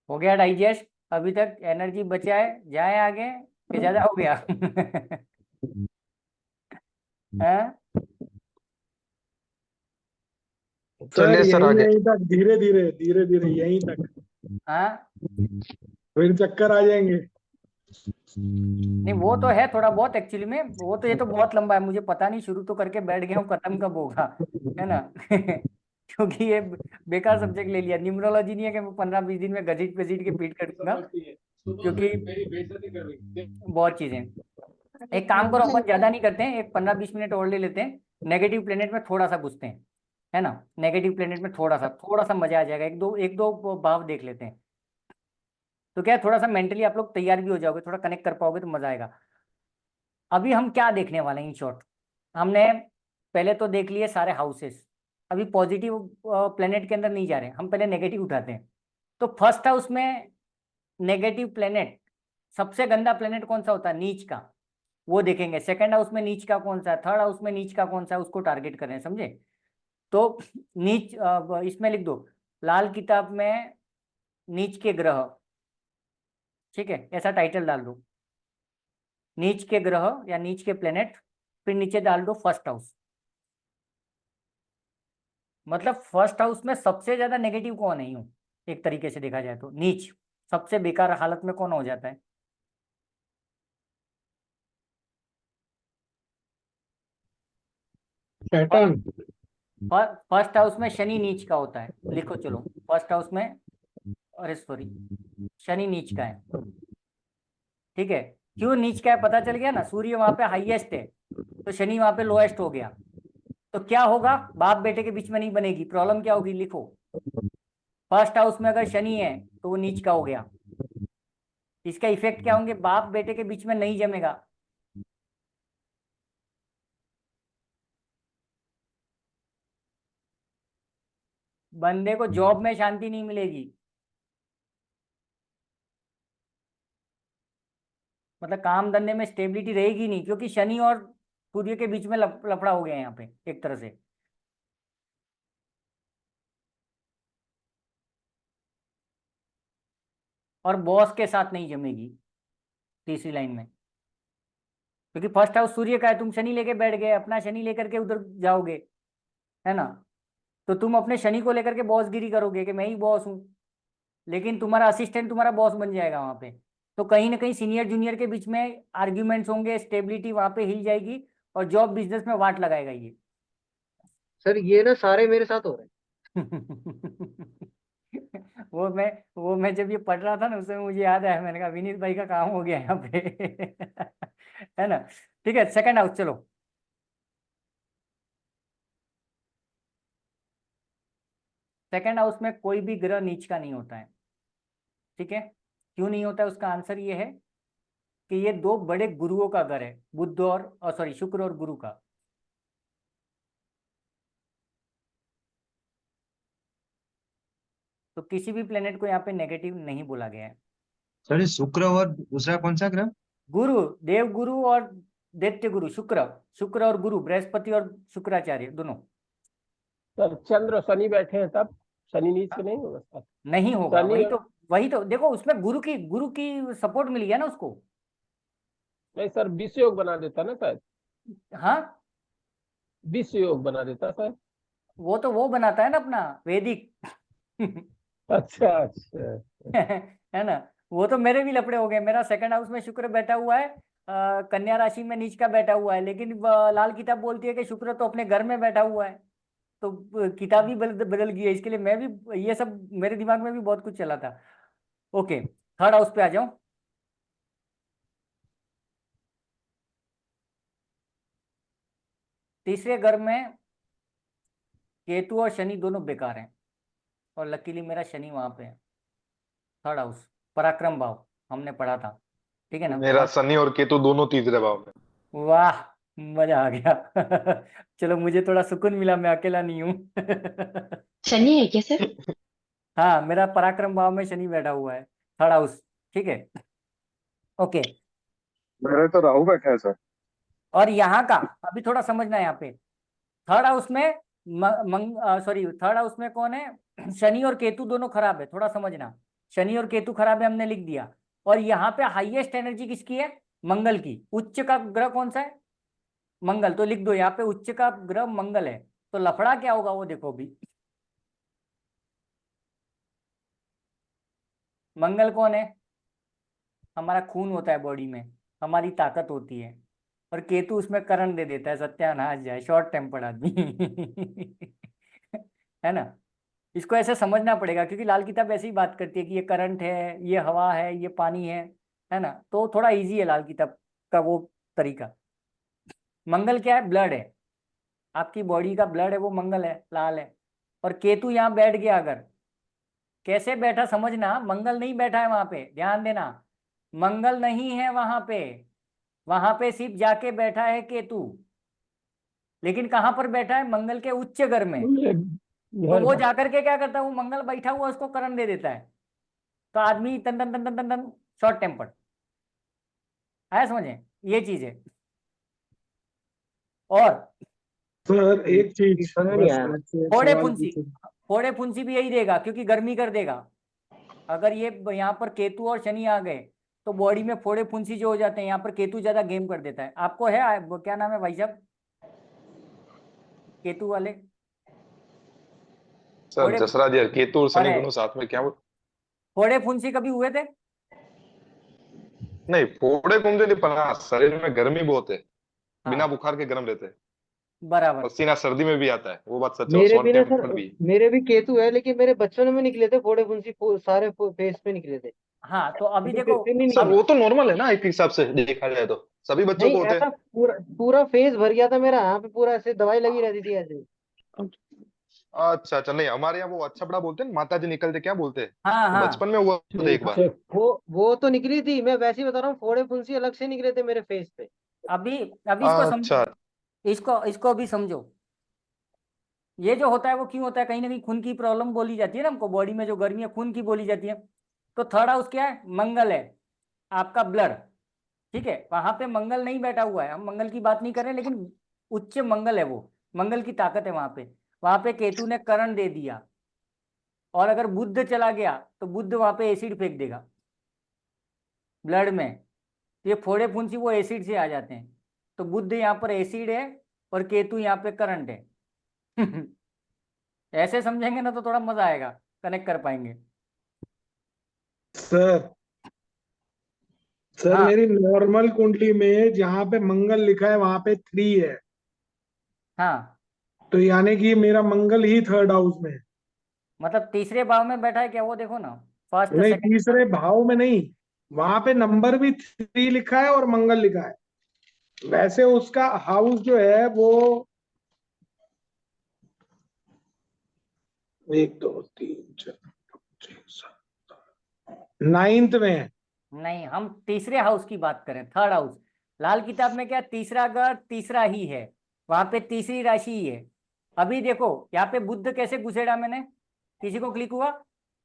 S1: हो गया डाइजेस्ट? अभी तक एनर्जी बचा है, जाए आगे कि ज्यादा हो गया? हैं?
S10: सर
S11: सर
S10: यहीं
S11: आगे
S10: यहीं तक, धीरे धीरे धीरे धीरे यहीं तक,
S1: हाँ?
S10: फिर चक्कर आ जाएंगे।
S1: नहीं वो तो है थोड़ा बहुत एक्चुअली में, वो तो ये तो बहुत लंबा है, मुझे पता नहीं, शुरू तो करके बैठ गया हूँ, खत्म कब होगा, है ना। क्योंकि ये बेकार सब्जेक्ट ले लिया। न्यूमरोलॉजी नहीं है कि मैं 15-20 दिन में घसीट पसीट के पीट कर दूंगा, क्योंकि बहुत चीजें। एक काम करो, अपन ज्यादा नहीं करते हैं, एक 15-20 मिनट और ले लेते हैं। नेगेटिव प्लेनेट में थोड़ा सा घुसते हैं, है ना। नेगेटिव प्लेनेट में थोड़ा सा मजा आ जाएगा। एक दो भाव देख लेते हैं, तो क्या है, थोड़ा सा मेंटली आप लोग तैयार भी हो जाओगे, थोड़ा कनेक्ट कर पाओगे तो मजा आएगा। अभी हम क्या देखने वाले हैं इन शॉर्ट, हमने पहले तो देख लिए सारे हाउसेस। अभी पॉजिटिव प्लेनेट के अंदर नहीं जा रहे हैं, हम पहले नेगेटिव उठाते हैं। तो फर्स्ट हाउस में नेगेटिव प्लेनेट, सबसे गंदा प्लेनेट कौन सा होता है? नीच का, वो देखेंगे। सेकंड हाउस में नीच का कौन सा है, थर्ड हाउस में नीच का कौन सा है, उसको टारगेट करें, समझे। तो नीच इसमें लिख दो, लाल किताब में नीच के ग्रह, ठीक है, ऐसा टाइटल डाल दो, नीच के ग्रह या नीच के प्लेनेट। फिर नीचे डाल दो फर्स्ट हाउस। मतलब फर्स्ट हाउस में सबसे ज्यादा नेगेटिव कौन है? यूं एक तरीके से देखा जाए तो नीच सबसे बेकार हालत में कौन हो जाता है?
S10: पैटर्न।
S1: फर्स्ट हाउस में शनि नीच का होता है, लिखो चलो। फर्स्ट हाउस में, अरे सॉरी, शनि नीच का है, ठीक है। क्यों नीच का है पता चल गया ना, सूर्य वहां पे हाईएस्ट है तो शनि वहां पे लोएस्ट हो गया। तो क्या होगा, बाप बेटे के बीच में नहीं बनेगी, प्रॉब्लम क्या होगी, लिखो। फर्स्ट हाउस में अगर शनि है तो वो नीच का हो गया। इसका इफेक्ट क्या होंगे, बाप बेटे के बीच में नहीं जमेगा। बंदे को जॉब में शांति नहीं मिलेगी, मतलब काम धंधे में स्टेबिलिटी रहेगी नहीं, क्योंकि शनि और सूर्य के बीच में लफड़ा हो गया है यहाँ पे एक तरह से। और बॉस के साथ नहीं जमेगी तीसरी लाइन में, क्योंकि फर्स्ट हाउस सूर्य का है, तुम शनि लेके बैठ गए, अपना शनि लेकर के उधर जाओगे, है ना, तो तुम अपने शनि को लेकर के बॉसगिरी करोगे कि मैं ही बॉस हूँ, लेकिन तुम्हारा असिस्टेंट तुम्हारा बॉस बन जाएगा वहां पे। तो कहीं ना कहीं सीनियर जूनियर के बीच में आर्ग्यूमेंट्स होंगे, स्टेबिलिटी वहां पे हिल जाएगी, और जॉब बिजनेस में वाट लगाएगा ये।
S2: सर ये ना सारे मेरे साथ हो रहे हैं।
S1: वो मैं जब ये पढ़ रहा था ना, उसमें मुझे याद आया, मैंने कहा विनीत भाई का काम हो गया यहाँ पे। है ना। ठीक है, सेकंड हाउस चलो। सेकंड हाउस में कोई भी ग्रह नीच का नहीं होता है, ठीक है। क्यों नहीं होता है, उसका आंसर ये है कि ये दो बड़े गुरुओं का घर है, बुध और सॉरी शुक्र और गुरु का। तो किसी भी प्लेनेट को यहाँ पे नेगेटिव नहीं बोला गया है।
S14: सर ये शुक्र और दूसरा कौन सा ग्रह?
S1: गुरु, देव गुरु और दैत्य गुरु, शुक्र और गुरु, बृहस्पति और शुक्राचार्य दोनों।
S15: सर चंद्र और शनि बैठे हैं तब शनि नीच के नहीं होगा सर?
S1: नहीं होगा,
S15: शनि
S1: वही तो देखो, उसमें गुरु की सपोर्ट मिली है ना उसको।
S15: नहीं सर, विश्व योग बना देता ना शायद,
S1: हाँ,
S15: विश्व योग बना देता सर।
S1: वो तो वो बनाता है ना अपना वैदिक।
S15: अच्छा अच्छा।
S1: है ना। वो तो मेरे भी लफड़े हो गए, मेरा सेकंड हाउस में शुक्र बैठा हुआ है, कन्या राशि में नीच का बैठा हुआ है, लेकिन लाल किताब बोलती है कि शुक्र तो अपने घर में बैठा हुआ है, तो किताब ही बदल गई है। इसके लिए मैं भी, ये सब मेरे दिमाग में भी बहुत कुछ चला था। ओके, थर्ड हाउस पे आ जाओ। तीसरे घर में केतु और शनि दोनों बेकार हैं, और लकीली मेरा शनि वहां पे है। थर्ड हाउस, पराक्रम भाव, हमने पढ़ा था, ठीक है ना।
S11: मेरा शनि और केतु दोनों तीसरे भाव में।
S1: वाह, मजा आ गया। चलो मुझे थोड़ा सुकून मिला, मैं अकेला नहीं हूँ।
S3: शनि है क्या सर?
S1: हाँ, मेरा पराक्रम भाव में शनि बैठा हुआ है, थर्ड हाउस, ठीक है। ओके,
S7: मेरे तो राहु बैठा है सर।
S1: और यहाँ का अभी थोड़ा समझना है, यहाँ पे थर्ड हाउस में थर्ड हाउस में कौन है? शनि और केतु दोनों खराब है, थोड़ा समझना। शनि और केतु खराब है, हमने लिख दिया। और यहाँ पे हाईएस्ट एनर्जी किसकी है? मंगल की। उच्च का ग्रह कौन सा है? मंगल, तो लिख दो यहाँ पे उच्च का ग्रह मंगल है। तो लफड़ा क्या होगा वो देखो भी। मंगल कौन है? हमारा खून होता है बॉडी में, हमारी ताकत होती है। और केतु उसमें करंट दे देता है, सत्यानाश जाए, शॉर्ट टेम्पर्ड आदमी। है ना। इसको ऐसे समझना पड़ेगा, क्योंकि लाल किताब ऐसे ही बात करती है कि ये करंट है, ये हवा है, ये पानी है ना। तो थोड़ा इजी है लाल किताब का वो तरीका। मंगल क्या है? ब्लड है, आपकी बॉडी का ब्लड है वो मंगल है, लाल है। और केतु यहाँ बैठ गया, अगर कैसे बैठा समझना, मंगल नहीं बैठा है वहां पे, ध्यान देना, मंगल नहीं है वहां पे सिर्फ जाके बैठा है केतु। लेकिन कहाँ पर बैठा है? मंगल के उच्च घर में। तो वो जाकर के क्या करता है, वो मंगल बैठा हुआ उसको करंट दे देता है, तो आदमी तन तन तन तन तन तन शॉर्ट टेम्पर्ड। आया समझे, ये चीज है। और
S10: सर एक चीज
S2: समझ नहीं
S10: बस
S2: आया।
S10: आपसे
S1: फोड़े
S10: सवाल
S1: फुंसी,
S10: पूछो।
S1: फोड़े फुंसी भी यही देगा, क्योंकि गर्मी कर देगा। अगर ये यहाँ पर केतु और शनि आ गए तो बॉडी में फोड़े फुंसी जो हो जाते हैं, यहाँ पर केतु ज्यादा गेम कर देता है। आपको है क्या नाम है भाई साहब, केतु वाले?
S11: सर
S1: फोड़े,
S11: जसराज यार, केतु और शनि
S1: अरे
S11: दोनों साथ में क्या
S1: फोड़े फुंसी कभी हुए थे?
S11: नहीं, फोड़े घूमते नहीं, पर हाँ, शरीर में गर्मी बहुत है, बिना
S1: हाँ
S11: बुखार के गर्म रहते हैं।
S1: बराबर।
S11: पसीना सर्दी में भी आता है, वो बात सच है, और
S2: मेरे
S11: शॉर्ट
S2: भी ना
S11: टेम्पर्ड
S2: सर,
S11: भी।
S2: मेरे भी केतु है, लेकिन मेरे बचपन में निकले थे फोड़े फुंसी, सारे फेस पे निकले थे।
S1: हाँ तो अभी
S2: लेकिन
S1: देखो,
S2: फिर नहीं
S11: सर
S2: निकले।
S11: वो तो नॉर्मल है ना, एक हिसाब से देखा जाए तो सभी बच्चों
S2: नहीं
S11: को होते
S2: ऐसा
S11: हैं।
S2: पूरा पूरा फेस भर गया था मेरा, यहाँ पे पूरा ऐसे दवाई लगी रहती थी ऐसे।
S11: अच्छा अच्छा, नहीं हमारे यहाँ वो अच्छा बड़ा बोलते हैं, माता जी निकलते क्या बोलते हैं,
S1: हाँ
S11: तो
S1: हाँ
S11: बचपन में हुआ था एक बार।
S2: वो तो निकली थी, मैं वैसे ही बता रहा हूँ, फोड़े फुंसी अलग से निकले थे मेरे फेस पे।
S1: अभी इसको समझो,
S11: अच्छा
S1: इसको अभी समझो। ये जो होता है वो क्यों होता है, कहीं ना कहीं खून की प्रॉब्लम बोली जाती है ना हमको, बॉडी में जो गर्मी है खून की बोली जाती है। तो थर्ड हाउस क्या है, मंगल है, आपका ब्लड, ठीक है। वहां पे मंगल नहीं बैठा हुआ है, हम मंगल की बात नहीं कर रहे, लेकिन उच्च मंगल है वो, मंगल की ताकत है वहां पे। वहां पे केतु ने करण दे दिया, और अगर बुध चला गया तो बुध वहां पे एसिड फेंक देगा ब्लड में, तो ये फोड़े फुंसी वो एसिड से आ जाते हैं। तो बुध यहाँ पर एसिड है और केतु यहाँ पे करंट है। ऐसे समझेंगे ना तो थोड़ा मजा आएगा, कनेक्ट कर पाएंगे।
S10: सर सर
S1: हाँ
S10: मेरी नॉर्मल कुंडली में जहाँ पे मंगल लिखा है वहां पे 3 है,
S1: हाँ,
S10: तो यानी कि मेरा मंगल ही थर्ड हाउस में है।
S1: मतलब तीसरे भाव में बैठा है क्या, वो देखो ना, फर्स्ट
S10: नहीं,
S1: सेकंड
S10: तीसरे भाव में नहीं, वहां पे नंबर भी 3 लिखा है और मंगल लिखा है। वैसे उसका हाउस जो है वो 1 2 3 4 5 6 7 9th में है।
S1: नहीं, हम तीसरे हाउस की बात करें, थर्ड हाउस। लाल किताब में क्या, तीसरा घर तीसरा ही है, वहां पे तीसरी राशि ही है। अभी देखो यहाँ पे बुध कैसे घुसेड़ा मैंने, किसी को क्लिक हुआ,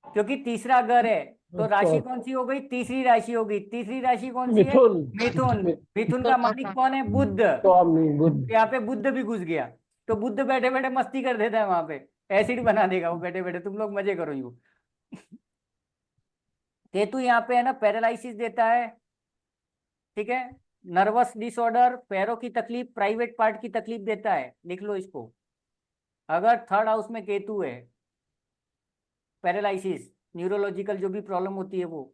S1: क्योंकि तीसरा घर है तो राशि कौन सी हो गई, तीसरी राशि हो गई। तीसरी राशि कौन सी है,
S15: मिथुन।
S1: मिथुन। मिथुन का मालिक कौन है, बुध।
S15: स्वामी बुद्ध।
S1: यहाँ पे बुध भी घुस गया, तो बुध बैठे बैठे मस्ती कर देता है वहां पे, एसिड बना देगा वो बैठे बैठे, तुम लोग मजे करो यूं। केतु यहाँ पे है ना, पैरालिसिस देता है, ठीक है, नर्वस डिसऑर्डर, पैरों की तकलीफ, प्राइवेट पार्ट की तकलीफ देता है, लिख लो इसको। अगर थर्ड हाउस में केतु है, पैरालिसिस, न्यूरोलॉजिकल जो भी प्रॉब्लम होती है वो।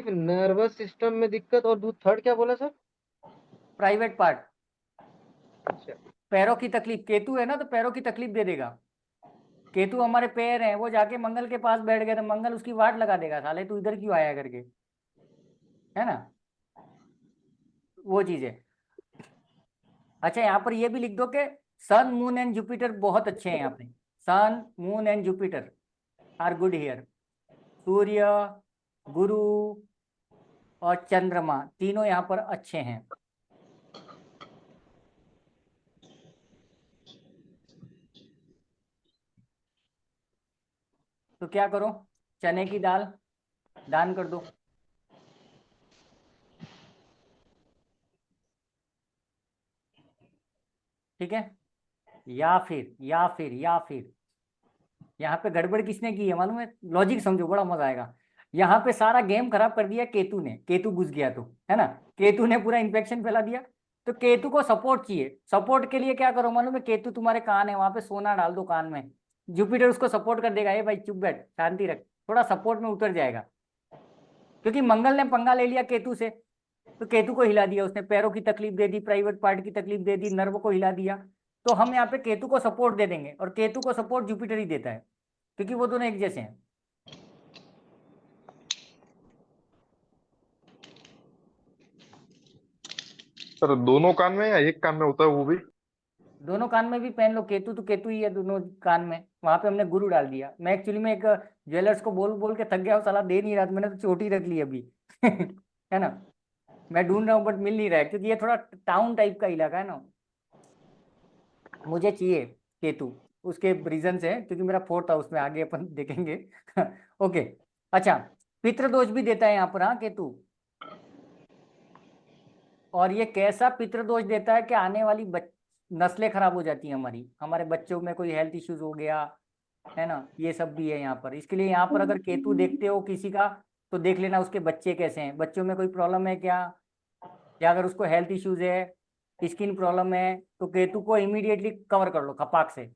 S2: नर्वस सिस्टम में दिक्कत, और थर्ड क्या बोला सर?
S1: प्राइवेट पार्ट,
S2: अच्छा।
S1: पैरों की तकलीफ, केतु है ना तो पैरों की तकलीफ दे देगा। केतु हमारे पैर हैं, वो जाके मंगल के पास बैठ गया तो मंगल उसकी वाट लगा देगा, साले तू इधर क्यों आया करके, है ना, वो चीज है। अच्छा, यहाँ पर ये भी लिख दो कि सन मून एंड जुपिटर बहुत अच्छे हैं यहाँ पे, sun moon and Jupiter are good here. सूर्य, गुरु और चंद्रमा तीनों यहाँ पर अच्छे हैं। तो क्या करो, चने की दाल दान कर दो, ठीक है। या फिर यहाँ पे गड़बड़ किसने की है मालूम है, लॉजिक समझो, बड़ा मजा आएगा। यहाँ पे सारा गेम खराब कर दिया केतु ने, केतु घुस गया तो, है ना, केतु ने पूरा इन्फेक्शन फैला दिया। तो केतु को सपोर्ट चाहिए, सपोर्ट के लिए क्या करो मालूम है, केतु तुम्हारे कान है, वहां पे सोना डाल दो कान में, जुपिटर उसको सपोर्ट कर देगा, ये भाई चुप बैठ शांति रख, थोड़ा सपोर्ट में उतर जाएगा। क्योंकि मंगल ने पंगा ले लिया केतु से, तो केतु को हिला दिया उसने, पैरों की तकलीफ दे दी, प्राइवेट पार्ट की तकलीफ दे दी, नर्व को हिला दिया। तो हम यहाँ पे केतु को सपोर्ट दे देंगे, और केतु को सपोर्ट जुपिटर ही देता है, क्योंकि वो दोनों एक जैसे हैं।
S11: सर दोनों कान में या एक कान में होता है वो भी?
S1: दोनों कान में भी पहन लो, केतु तो केतु ही है दोनों कान में। वहां पे हमने गुरु डाल दिया। मैं एक्चुअली में एक ज्वेलर्स को बोल बोल के थक गया हूँ, साला दे नहीं रहा, तो मैंने तो चोटी रख ली अभी। है ना, मैं ढूंढ रहा हूँ बट मिल नहीं रहा है, क्योंकि ये थोड़ा टाउन टाइप का इलाका है ना, मुझे चाहिए केतु, उसके रीजन है, क्योंकि मेरा फोर्थ हाउस में, आगे अपन देखेंगे। ओके, अच्छा, पितृदोष भी देता है यहाँ पर, हाँ केतु। और ये कैसा पितृदोष देता है कि आने वाली नस्लें खराब हो जाती हैं हमारी, हमारे बच्चों में कोई हेल्थ इश्यूज हो गया, है ना, ये सब भी है यहाँ पर। इसके लिए यहाँ पर अगर केतु देखते हो किसी का, तो देख लेना उसके बच्चे कैसे हैं, बच्चों में कोई प्रॉब्लम है क्या, या अगर उसको हेल्थ इश्यूज है, स्किन प्रॉब्लम है, तो केतु को इमीडिएटली कवर कर लो खपाक से।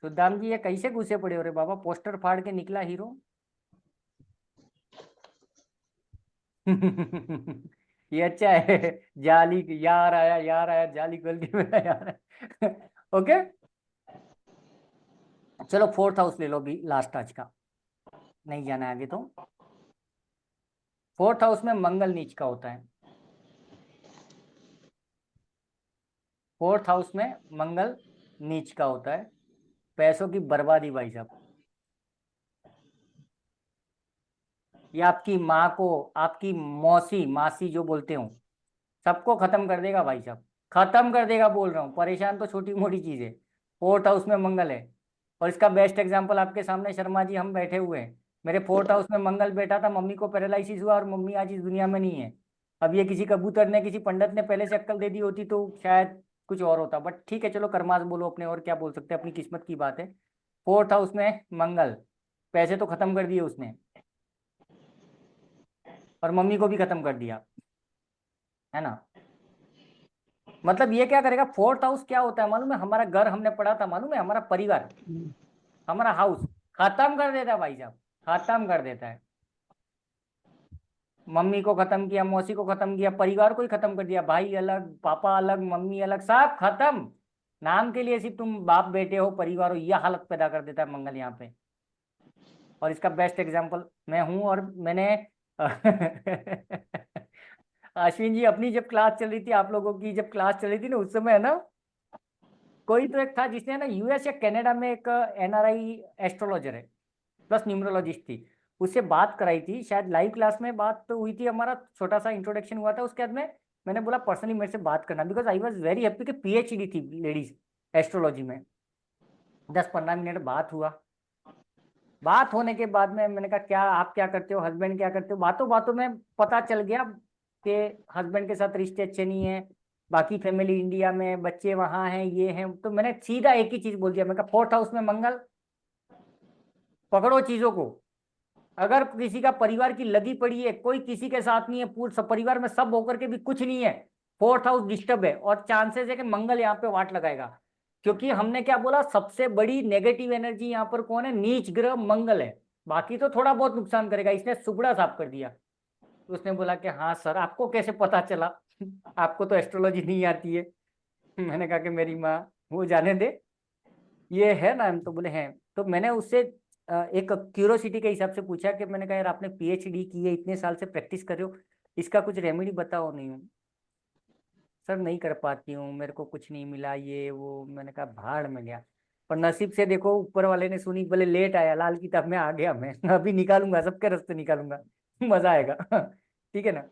S1: सुदाम जी ये कैसे घुसे पड़े हो रे बाबा, पोस्टर फाड़ के निकला हीरो। ये अच्छा है, जाली यार आया जाली खोल के मेरा यार है। ओके, चलो फोर्थ हाउस ले लो भी, लास्ट आज का, नहीं जाना आगे। तो फोर्थ हाउस में मंगल नीच का होता है, फोर्थ हाउस में मंगल नीच का होता है, पैसों की बर्बादी भाई साहब। या आपकी माँ को, आपकी मौसी, मासी जो बोलते हो, सबको खत्म कर देगा भाई साहब, खत्म कर देगा बोल रहा हूँ। परेशान तो छोटी मोटी चीज है, फोर्थ हाउस में मंगल है। और इसका बेस्ट एग्जांपल आपके सामने शर्मा जी हम बैठे हुए हैं, मेरे फोर्थ हाउस में मंगल बैठा था, मम्मी को पैरालिसिस हुआ और मम्मी आज इस दुनिया में नहीं है। अब ये किसी कबूतर ने, किसी पंडित ने पहले से अक्कल दे दी होती तो शायद कुछ और होता, बट ठीक है चलो, कर्मास बोलो अपने, और क्या बोल सकते हैं, अपनी किस्मत की बात है। फोर्थ हाउस में मंगल, पैसे तो खत्म कर दिए उसने, और मम्मी को भी खत्म कर दिया, है ना। मतलब ये क्या करेगा, फोर्थ हाउस क्या होता है मालूम है, हमारा घर, हमने पढ़ा था मालूम है, हमारा परिवार, हमारा हाउस खत्म कर देता है भाई साहब, खत्म कर देता है। मम्मी को खत्म किया, मौसी को खत्म किया, परिवार को ही खत्म कर दिया, भाई अलग, पापा अलग, मम्मी अलग, सब खत्म। नाम के लिए सिर्फ तुम बाप बेटे हो, परिवार हो, यह हालत पैदा कर देता है मंगल यहाँ पे। और इसका बेस्ट एग्जाम्पल मैं हूं, और मैंने अश्विन जी, अपनी जब क्लास चल रही थी, आप लोगों की जब क्लास चल रही थी ना, उस समय है ना, कोई तो एक था जिसने ना यूएस या कनाडा में एक एनआरआई एस्ट्रोलॉजर है प्लस न्यूमरोलॉजिस्ट थी, उससे बात कराई थी, शायद लाइव क्लास में बात तो हुई थी, हमारा छोटा सा इंट्रोडक्शन हुआ था। उसके बाद में मैंने बोला पर्सनली मेरे से बात करना, because I was very happy कि पीएचडी थी लेडीज एस्ट्रोलॉजी में। 10-15 मिनट बात हुआ, बात होने के बाद में मैंने कहा क्या आप क्या करते हो, हस्बैंड क्या करते हो, बातों बातों में पता चल गया कि हस्बैंड के साथ रिश्ते अच्छे नहीं है, बाकी फैमिली इंडिया में, बच्चे वहां हैं, ये हैं। तो मैंने सीधा एक ही चीज बोल दिया, मैंने कहा फोर्थ हाउस में मंगल, पकड़ो चीजों को। अगर किसी का परिवार की लगी पड़ी है, कोई किसी के साथ नहीं है, पूरे सब परिवार में सब होकर के भी कुछ नहीं है, फोर्थ हाउस डिस्टर्ब है, और चांसेस है कि मंगल यहाँ पे वाट लगाएगा। क्योंकि हमने क्या बोला, सबसे बड़ी नेगेटिव एनर्जी यहाँ पर कौन है, नीच ग्रह मंगल है, बाकी तो थोड़ा बहुत नुकसान करेगा। इसने सुबड़ा साफ कर दिया। तो उसने बोला कि हाँ सर, आपको कैसे पता चला, आपको तो एस्ट्रोलॉजी नहीं आती है। मैंने कहा कि मेरी माँ, वो जाने दे, ये है ना। हम तो बोले हैं। तो मैंने उससे एक क्यूरोसिटी के हिसाब से पूछा कि मैंने कहा यार आपने पीएचडी की है, इतने साल से प्रैक्टिस कर रहे हो, इसका कुछ रेमेडी बताओ। नहीं हूँ सर, नहीं कर पाती हूँ, मेरे को कुछ नहीं मिला, ये वो। मैंने कहा भाड़ में गया। पर नसीब से देखो, ऊपर वाले ने सुनी, भले लेट आया, लाल किताब में आ गया मैं। अभी निकालूंगा, सबके रास्ते निकालूंगा, मजा आएगा। ठीक है ना।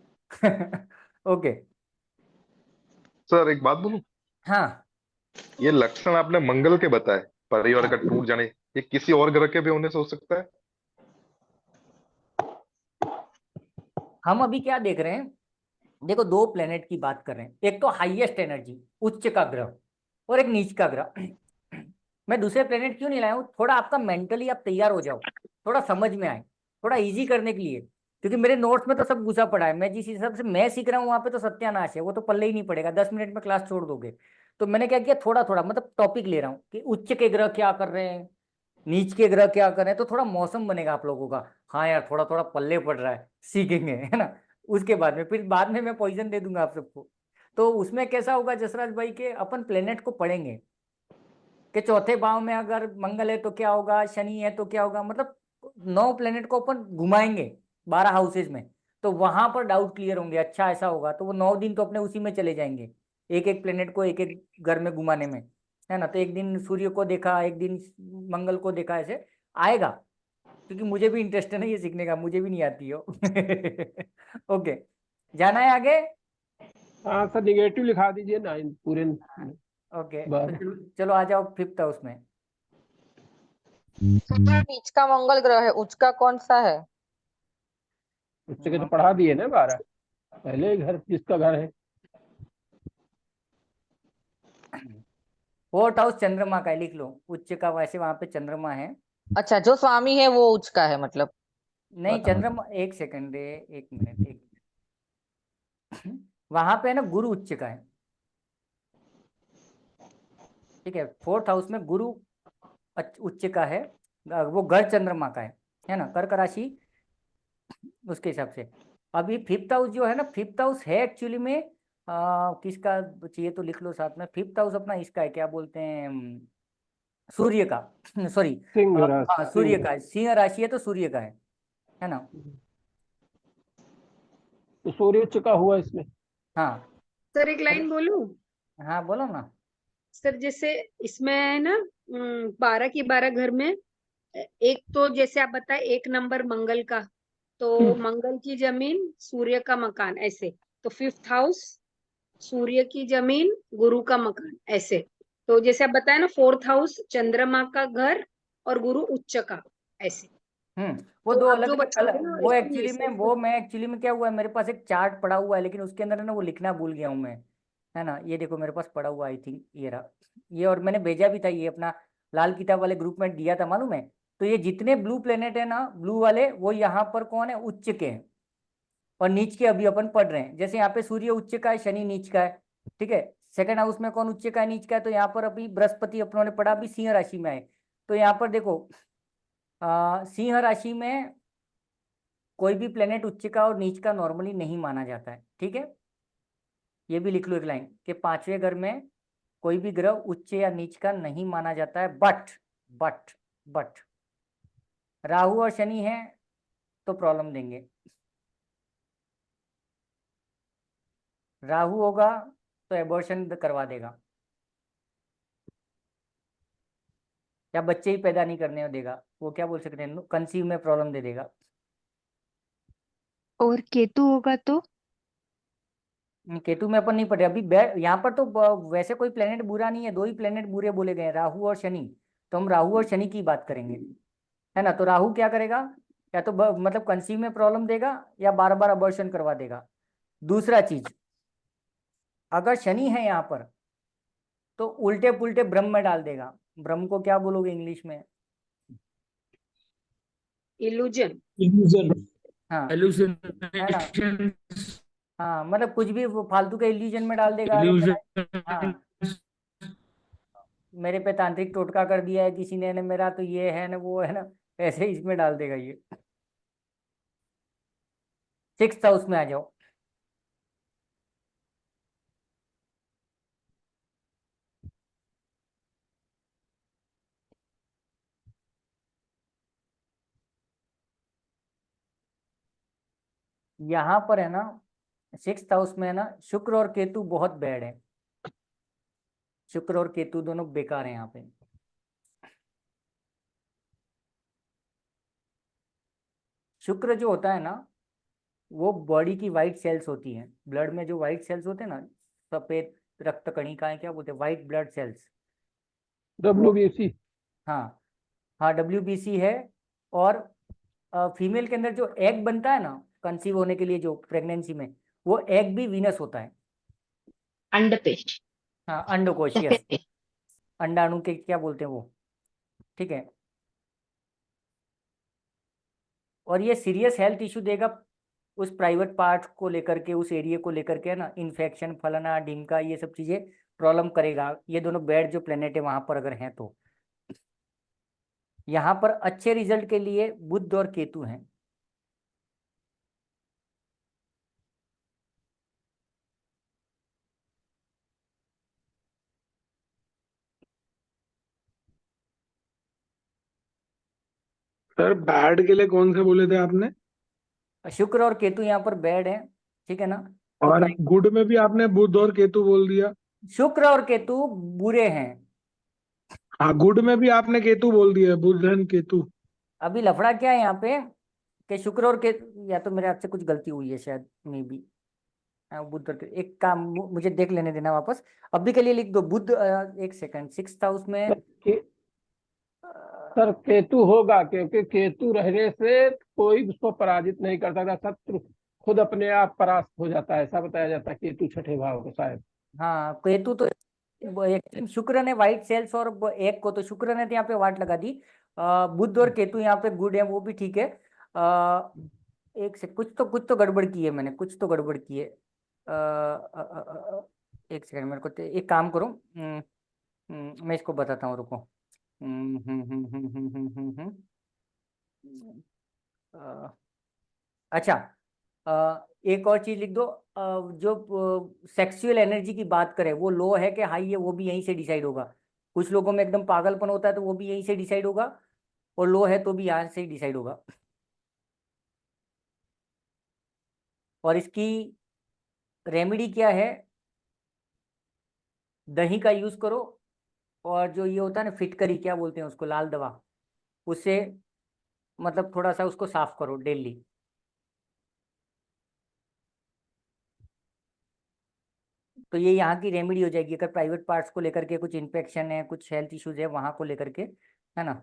S1: ओके
S11: सर एक बात बोलूं,
S1: हाँ,
S11: ये लक्षण आपने मंगल के बताए, परिवार का टूट जाने, ये किसी और ग्रह के भी होने से हो सकता है?
S1: हम अभी क्या देख रहे हैं, देखो 2 प्लेनेट की बात कर रहे हैं, एक तो हाईएस्ट एनर्जी उच्च का ग्रह, और एक नीच का ग्रह। मैं दूसरे प्लेनेट क्यों नहीं लाया हूँ, थोड़ा आपका मेंटली आप तैयार हो जाओ, थोड़ा समझ में आए, थोड़ा इजी करने के लिए। क्योंकि मेरे नोट्स में तो सब घुसा पड़ा है, मैं जिस हिसाब से मैं सीख रहा हूँ वहाँ पे तो सत्यानाश है, वो तो पल्ले ही नहीं पड़ेगा, 10 मिनट में क्लास छोड़ दोगे। तो मैंने क्या किया, थोड़ा थोड़ा मतलब टॉपिक ले रहा हूँ कि उच्च के ग्रह क्या कर रहे हैं, नीच के ग्रह क्या कर रहे हैं, तो थोड़ा मौसम बनेगा आप लोगों का। हाँ यार, थोड़ा थोड़ा पल्ले पड़ रहा है, सीखेंगे, है ना। उसके बाद में फिर बाद में मैं पॉइजन दे दूंगा आप सबको। तो उसमें कैसा होगा जसराज भाई, के अपन प्लेनेट को पढ़ेंगे कि चौथे भाव में अगर मंगल है तो क्या होगा, शनि है तो क्या होगा, मतलब 9 प्लेनेट को अपन घुमाएंगे 12 हाउसेज में, तो वहां पर डाउट क्लियर होंगे। अच्छा ऐसा होगा, तो वो 9 दिन तो अपने उसी में चले जाएंगे, एक एक प्लेनेट को एक एक घर में घुमाने में, है ना। तो एक दिन सूर्य को देखा, एक दिन मंगल को देखा, ऐसे आएगा। क्योंकि मुझे भी इंटरेस्ट है ना ये सीखने का, मुझे भी नहीं आती हो। ओके, जाना है आगे।
S15: हाँ सर, निगेटिव लिखा दीजिए 9 पूरे।
S1: ओके,
S15: बारह।
S1: तो चलो आ जाओ फिफ्थ हाउस में।
S6: नीच का मंगल ग्रह है, उच्च का कौन सा है?
S15: उच्च के तो पढ़ा दिए ना 12 पहले, घर जिसका घर है।
S1: फोर्थ हाउस चंद्रमा का है, लिख लो, उच्च का वैसे वहां पे चंद्रमा है।
S6: अच्छा, जो स्वामी है वो उच्च का है मतलब?
S1: नहीं चंद्रमा, एक सेकंड दे, एक मिनट, एक मिनट। वहां पे है ना गुरु उच्च का है, ठीक है। फोर्थ हाउस में गुरु उच्च का है, वो घर चंद्रमा का है ना, कर्क राशि, उसके हिसाब से। अभी फिफ्थ हाउस जो है ना, फिफ्थ हाउस है एक्चुअली में किसका चाहिए तो लिख लो साथ में। फिफ्थ हाउस अपना इसका है, क्या बोलते हैं, सूर्य का। सॉरी,
S15: सिंह राशि।
S1: हाँ सूर्य का है, सिंह राशि है तो सूर्य का है ना।
S15: तो सूर्य उच्च का हुआ इसमें।
S1: हाँ
S9: सर एक लाइन बोलूं?
S1: हाँ बोलो ना।
S9: सर जैसे इसमें है ना 12 के 12 घर में, एक तो जैसे आप बताए 1 नंबर मंगल का, तो मंगल की जमीन सूर्य का मकान ऐसे, तो 5th हाउस सूर्य की जमीन गुरु का मकान ऐसे। तो जैसे आप बताए ना 4th हाउस चंद्रमा का घर और गुरु उच्च का ऐसे।
S1: वो
S9: तो
S1: दो
S9: आप
S1: अलग
S9: जो
S1: अलग
S9: बता रहे हैं ना
S1: वो
S9: ऐसे ही
S1: एक्चुअली में वो मैं एक्चुअली में क्या हुआ है, मेरे पास एक चार्ट पड़ा हुआ है लेकिन उसके अंदर है ना वो लिखना भूल गया हूँ मैं, है ना। ये देखो मेरे पास पड़ा हुआ आई थिंक ये रहा ये, और मैंने भेजा भी था ये अपना लाल किताब वाले ग्रुप में दिया था मालूम है। तो ये जितने ब्लू प्लेनेट है ना ब्लू वाले, वो यहाँ पर कौन है, उच्च के हैं और नीच के अभी अपन पढ़ रहे हैं। जैसे यहाँ पे सूर्य उच्च का है, शनि नीच का है, ठीक है। सेकंड हाउस में कौन उच्च का है, नीच का है, तो यहाँ पर अभी बृहस्पति अपनों ने पढ़ा अभी सिंह राशि में है। तो यहाँ पर देखो सिंह राशि में कोई भी प्लेनेट उच्च का और नीच का नॉर्मली नहीं माना जाता है, ठीक है। ये भी लिख लो एक लाइन कि 5वें घर में कोई भी ग्रह उच्च या नीच का नहीं माना जाता है। बट राहु और शनि है तो प्रॉब्लम देंगे। राहु होगा तो एबॉर्शन करवा देगा या बच्चे ही पैदा नहीं करने देगा, वो क्या बोल सकते हैं, कंसीव में प्रॉब्लम दे देगा।
S16: और केतु होगा तो
S1: केतु में अपन नहीं पढ़े अभी। यहाँ पर तो वैसे कोई प्लेनेट बुरा नहीं है, दो ही प्लेनेट बुरे बोले गए हैं, राहु और शनि। तो हम राहु और शनि की बात करेंगे, है ना। तो राहु क्या करेगा, या तो मतलब कंसीव में प्रॉब्लम देगा या बार बार अबॉर्शन करवा देगा। दूसरा चीज, अगर शनि है यहाँ पर तो उल्टे पुल्टे ब्रह्म में डाल देगा। ब्रह्म को क्या बोलोगे इंग्लिश में?
S9: इल्यूजन।
S1: हाँ है ना। हाँ मतलब कुछ भी वो फालतू के इल्यूजन में डाल देगा। अरे हाँ मेरे पे तांत्रिक टोटका कर दिया है किसी ने मेरा, तो ये है ना वो है ना, ऐसे इसमें डाल देगा ये। 6th हाउस में आ जाओ। यहाँ पर है ना 6th हाउस में है ना शुक्र और केतु बहुत बैड है। शुक्र और केतु दोनों बेकार है यहाँ पे। शुक्र जो होता है ना वो बॉडी की वाइट सेल्स होती हैं, ब्लड में जो वाइट सेल्स होते हैं ना, सफेद रक्त कणिकाएं क्या बोलते हैं, वाइट ब्लड सेल्स,
S15: WBC।
S1: हाँ हाँ WBC है। और फीमेल के अंदर जो एग बनता है ना कंसीव होने के लिए, जो प्रेगनेंसी में, वो एग भी वीनस होता है।
S3: अंडपेश।
S1: हाँ अंडकोश, यस, अंडाणु के क्या बोलते हैं वो, ठीक है। और ये सीरियस हेल्थ इशू देगा उस प्राइवेट पार्ट को लेकर के, उस एरिया को लेकर के ना, इन्फेक्शन फलाना ढिमका ये सब चीजें प्रॉब्लम करेगा। ये दोनों बैड जो प्लेनेट है वहां पर अगर हैं तो। यहाँ पर अच्छे रिजल्ट के लिए बुध और केतु हैं।
S10: सर बैड के लिए कौन से बोले थे आपने?
S1: शुक्र और केतु यहाँ पर बैड है, ठीक है ना। तो
S10: और गुड में भी आपने बुध और केतु बोल दिया।
S1: शुक्र और केतु बुरे हैं।
S10: हाँ गुड में भी आपने केतु बोल दिया, बुध एंड केतु।
S1: अभी लफड़ा क्या है यहाँ पे कि शुक्र और केतु, या तो मेरे आपसे कुछ गलती हुई है शायद, मे बी। बुध और केतु, एक काम मुझे देख लेने देना वापस, अभी के लिए लिख दो बुध। एक सेकंड, 6th हाउस में
S15: सर केतु होगा, क्योंकि केतु रहने से कोई उसको पराजित नहीं कर सकता, शत्रु खुद अपने आप परास्त हो जाता है, ऐसा बताया जाता है केतु 6ठे भाव को शायद।
S1: हाँ केतु तो एक, शुक्र ने व्हाइट सेल्स और एक को, तो शुक्र ने तो यहाँ पे वाट लगा दी। बुध और केतु यहाँ पे गुड है, वो भी ठीक है। एक से कुछ तो गड़बड़ की है मैंने, कुछ तो गड़बड़ की है। एक सेकंड मेरे को एक काम करो, मैं इसको बताता हूँ, रुको। अच्छा एक और चीज लिख दो। जो सेक्सुअल एनर्जी की बात करें, वो लो है कि हाई है, वो भी यहीं से डिसाइड होगा। कुछ लोगों में एकदम पागलपन होता है तो वो भी यहीं से डिसाइड होगा, और लो है तो भी यहाँ से ही डिसाइड होगा। और इसकी रेमेडी क्या है, दही का यूज करो, और जो ये होता है ना फिटकरी क्या बोलते हैं उसको, लाल दवा, उससे मतलब थोड़ा सा उसको साफ करो डेली। तो ये यहाँ की रेमेडी हो जाएगी अगर प्राइवेट पार्ट्स को लेकर के कुछ इन्फेक्शन है, कुछ हेल्थ इश्यूज है वहां को लेकर के, है ना।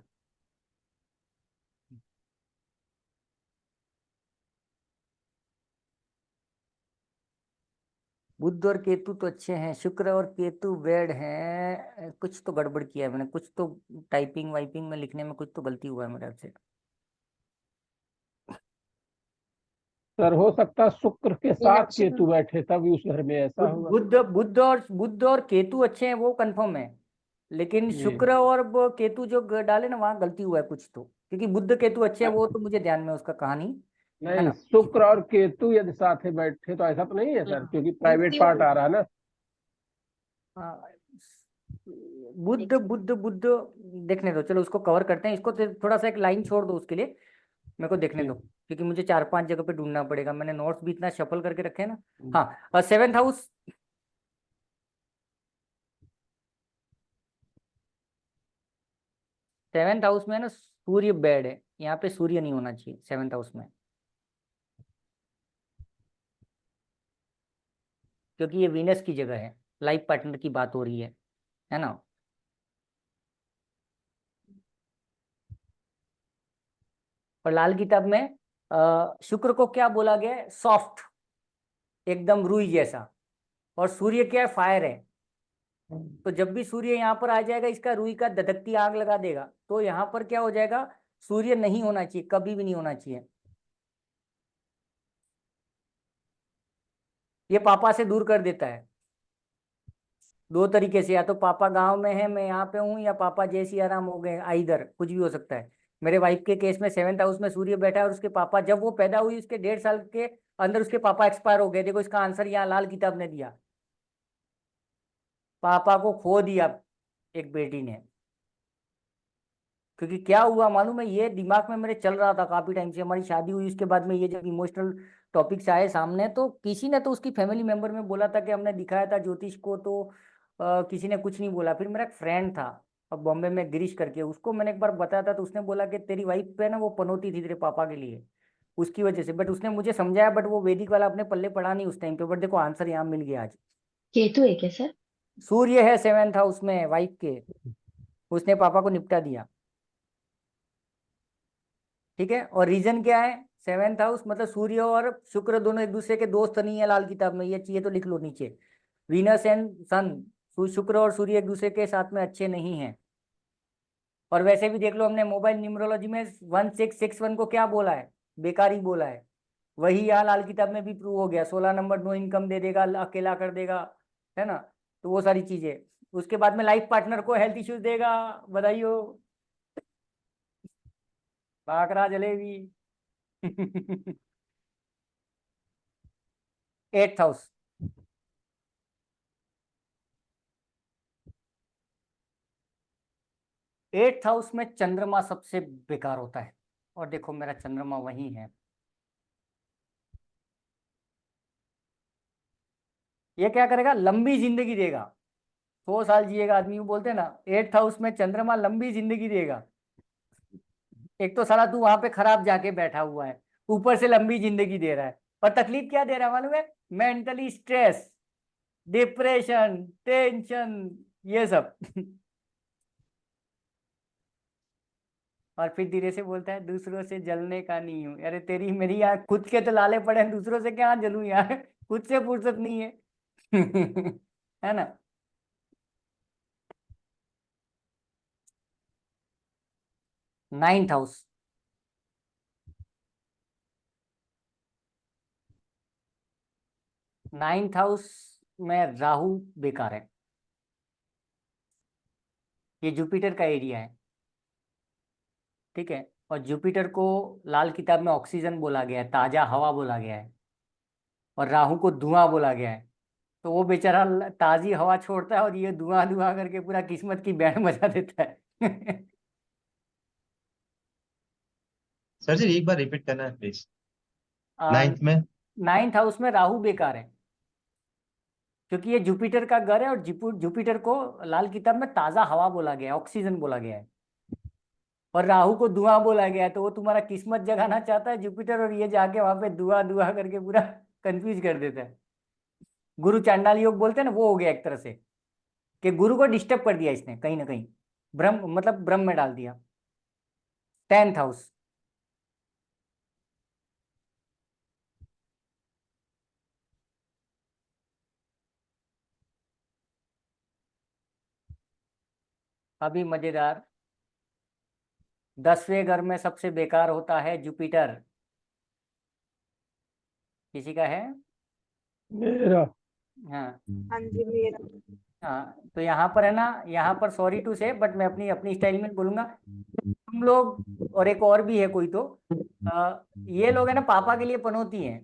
S1: बुध और केतु तो अच्छे हैं, शुक्र और केतु बैड हैं। कुछ तो गड़बड़ किया है मैंने, कुछ तो टाइपिंग वाइपिंग में लिखने में कुछ तो गलती हुआ है मेरे से।
S15: सर हो सकता है शुक्र के साथ
S8: लक्षण
S15: केतु बैठे तभी उस घर में ऐसा हुआ।
S1: बुध और केतु अच्छे हैं वो कंफर्म है, लेकिन
S15: जी
S1: शुक्र और केतु जो डाले ना वहां गलती हुआ है कुछ तो, क्योंकि बुध केतु अच्छे हैं वो तो मुझे ध्यान में है उसका कहानी, है
S15: नहीं,
S1: ना।
S15: शुक्र और केतु यदि साथ में बैठे तो ऐसा तो नहीं है सर, क्योंकि प्राइवेट
S8: युक्ति
S15: पार्ट
S8: वाला
S15: आ रहा है ना।
S1: हाँ, बुध बुध बुध देखने दो, चलो उसको कवर करते हैं, इसको थोड़ा सा एक लाइन छोड़ दो उसके लिए, मेरे को देखने दो, क्योंकि मुझे 4-5 जगह पे ढूंढना पड़ेगा, मैंने नोट्स भी इतना शफल करके रखे हैं ना। हाँ, 7th हाउस, सेवेंथ हाउस में ना सूर्य बैड है, यहाँ पे सूर्य नहीं होना चाहिए 7th हाउस में, क्योंकि ये वीनस की जगह है, लाइफ पार्टनर की बात हो रही है ना। और लाल किताब में शुक्र को क्या बोला गया है, सॉफ्ट, एकदम रुई जैसा, और सूर्य क्या है, फायर है। तो जब भी सूर्य यहाँ पर आ जाएगा इसका रुई का धधकती आग लगा देगा, तो यहाँ पर क्या हो जाएगा, सूर्य नहीं होना चाहिए, कभी भी नहीं होना चाहिए। ये पापा से दूर कर देता है 2 तरीके से, या तो पापा गांव में है मैं यहाँ पे हूँ, या पापा जय सिया राम हो गए, आइदर कुछ भी हो सकता है। मेरे वाइफ के केस में 7th हाउस में सूर्य बैठा है, और उसके पापा जब वो पैदा हुई उसके 1.5 साल के अंदर उसके पापा एक्सपायर हो गए। देखो इसका आंसर यहाँ लाल किताब ने दिया, पापा को खो दिया एक बेटी ने। क्योंकि क्या हुआ मालूम है, ये दिमाग में मेरे चल रहा था काफी टाइम से, हमारी शादी हुई उसके बाद में ये जब इमोशनल टॉपिक्स आए सामने, तो किसी ने तो उसकी फैमिली मेंबर में बोला था कि हमने दिखाया था ज्योतिष को, तो किसी ने कुछ नहीं बोला। फिर मेरा एक फ्रेंड था अब बॉम्बे में, गिरीश करके, उसको मैंने एक बार बताया था, तो उसने बोला कि तेरी वाइफ पे ना वो पनौती थी तेरे पापा के लिए, उसकी वजह से। बट उसने मुझे समझाया, बट वो वैदिक वाला अपने पल्ले पड़ा नहीं उस टाइम पे। बट देखो आंसर यहाँ मिल गया आज,
S3: केतु है क्या सर?
S1: सूर्य है 7th हाउस में वाइफ के, उसने पापा को निपटा दिया, ठीक है। और रीजन क्या है, 7th हाउस मतलब सूर्य और शुक्र दोनों एक दूसरे के दोस्त नहीं है लाल किताब में, ये चाहिए तो लिख लो नीचे, वीनस एंड सन, शुक्र और सूर्य एक दूसरे के साथ में अच्छे नहीं हैं। और वैसे भी देख लो, हमने मोबाइल न्यूमरोलॉजी में 1661 को क्या बोला है, बेकारी बोला है, वही यहाँ लाल किताब में भी प्रूव हो गया। 16 नंबर नो इनकम दे देगा, अकेला कर देगा, है ना। तो वो सारी चीजें, उसके बाद में लाइफ पार्टनर को हेल्थ इश्यूज देगा, बधाई हो, baccarat jalebi. 8th house, eighth house में चंद्रमा सबसे बेकार होता है, और देखो मेरा चंद्रमा वही है। ये क्या करेगा, लंबी जिंदगी देगा, 100 साल जिएगा आदमी, वो बोलते हैं ना 8th हाउस में चंद्रमा लंबी जिंदगी देगा। एक तो साला तू वहां पे खराब जाके बैठा हुआ है, ऊपर से लंबी जिंदगी दे रहा है, और तकलीफ क्या दे रहा है मालूम है, मेंटली स्ट्रेस, डिप्रेशन, टेंशन, ये सब। और फिर धीरे से बोलता है दूसरों से जलने का नहीं हूं। अरे तेरी मेरी यार, खुद के तो लाले पड़े हैं, दूसरों से क्या जलूं यार, खुद से फुर्सत नहीं है। है ना। नाइन्थ हाउस, नाइन्थ हाउस में राहु बेकार है, ये जुपिटर का एरिया है, ठीक है। और जुपिटर को लाल किताब में ऑक्सीजन बोला गया है, ताजा हवा बोला गया है, और राहु को धुआं बोला गया है। तो वो बेचारा ताजी हवा छोड़ता है, और ये धुआं धुआं करके पूरा किस्मत की बैंड बजा देता है।
S14: सर जी एक बार रिपीट करना है प्लीज। 9th में
S1: 9th हाउस में राहु बेकार है, क्योंकि ये जुपिटर का घर है, और जुपिटर को लाल किताब में ताजा हवा बोला गया है, ऑक्सीजन बोला गया है, और राहु को धुआं बोला गया है। तो वो तुम्हारा किस्मत जगाना चाहता है जुपिटर, और ये जाके वहां पे धुआं धुआं करके पूरा कंफ्यूज कर देता है। गुरु चांडाल योग बोलते हैं ना, वो हो गया एक तरह से, कि गुरु को डिस्टर्ब कर दिया इसने कहीं ना कहीं, ब्रह्म मतलब ब्रह्म में डाल दिया। 10th house. अभी मजेदार, 10वें घर में सबसे बेकार होता है जुपिटर। किसी का है?
S15: मेरा
S1: हाँ
S8: हाँ जी मेरा।
S1: हाँ, तो यहाँ पर है ना, यहाँ पर सॉरी टू से, बट मैं अपनी अपनी स्टाइल में बोलूंगा, तुम लोग और एक और भी है कोई तो, ये लोग है ना पापा के लिए पनौती हैं।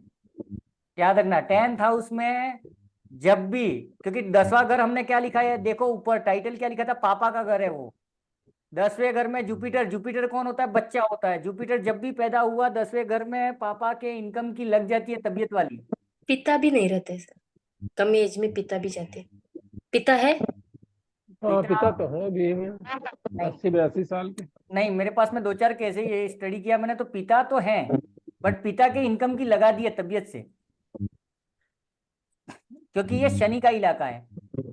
S1: याद रखना 10th हाउस में जब भी, क्योंकि 10वां घर हमने क्या लिखा है, देखो ऊपर टाइटल क्या लिखा था, पापा का घर है वो। 10वें घर में जुपिटर, जुपिटर कौन होता है? बच्चा होता है। जुपिटर जब भी पैदा हुआ 10वें घर में, पापा के इनकम की लग जाती है तबीयत वाली।
S3: पिता भी नहीं रहते सर, कम एज में पिता भी जाते। पिता है?
S15: हाँ पिता तो है भी,
S1: नहीं
S15: 80-82 साल के।
S1: नहीं, मेरे पास में 2-4 केस है, ये स्टडी किया मैंने, तो पिता तो हैं, बट पिता के इनकम की लगा दी है तबीयत से, क्योंकि ये शनि का इलाका है,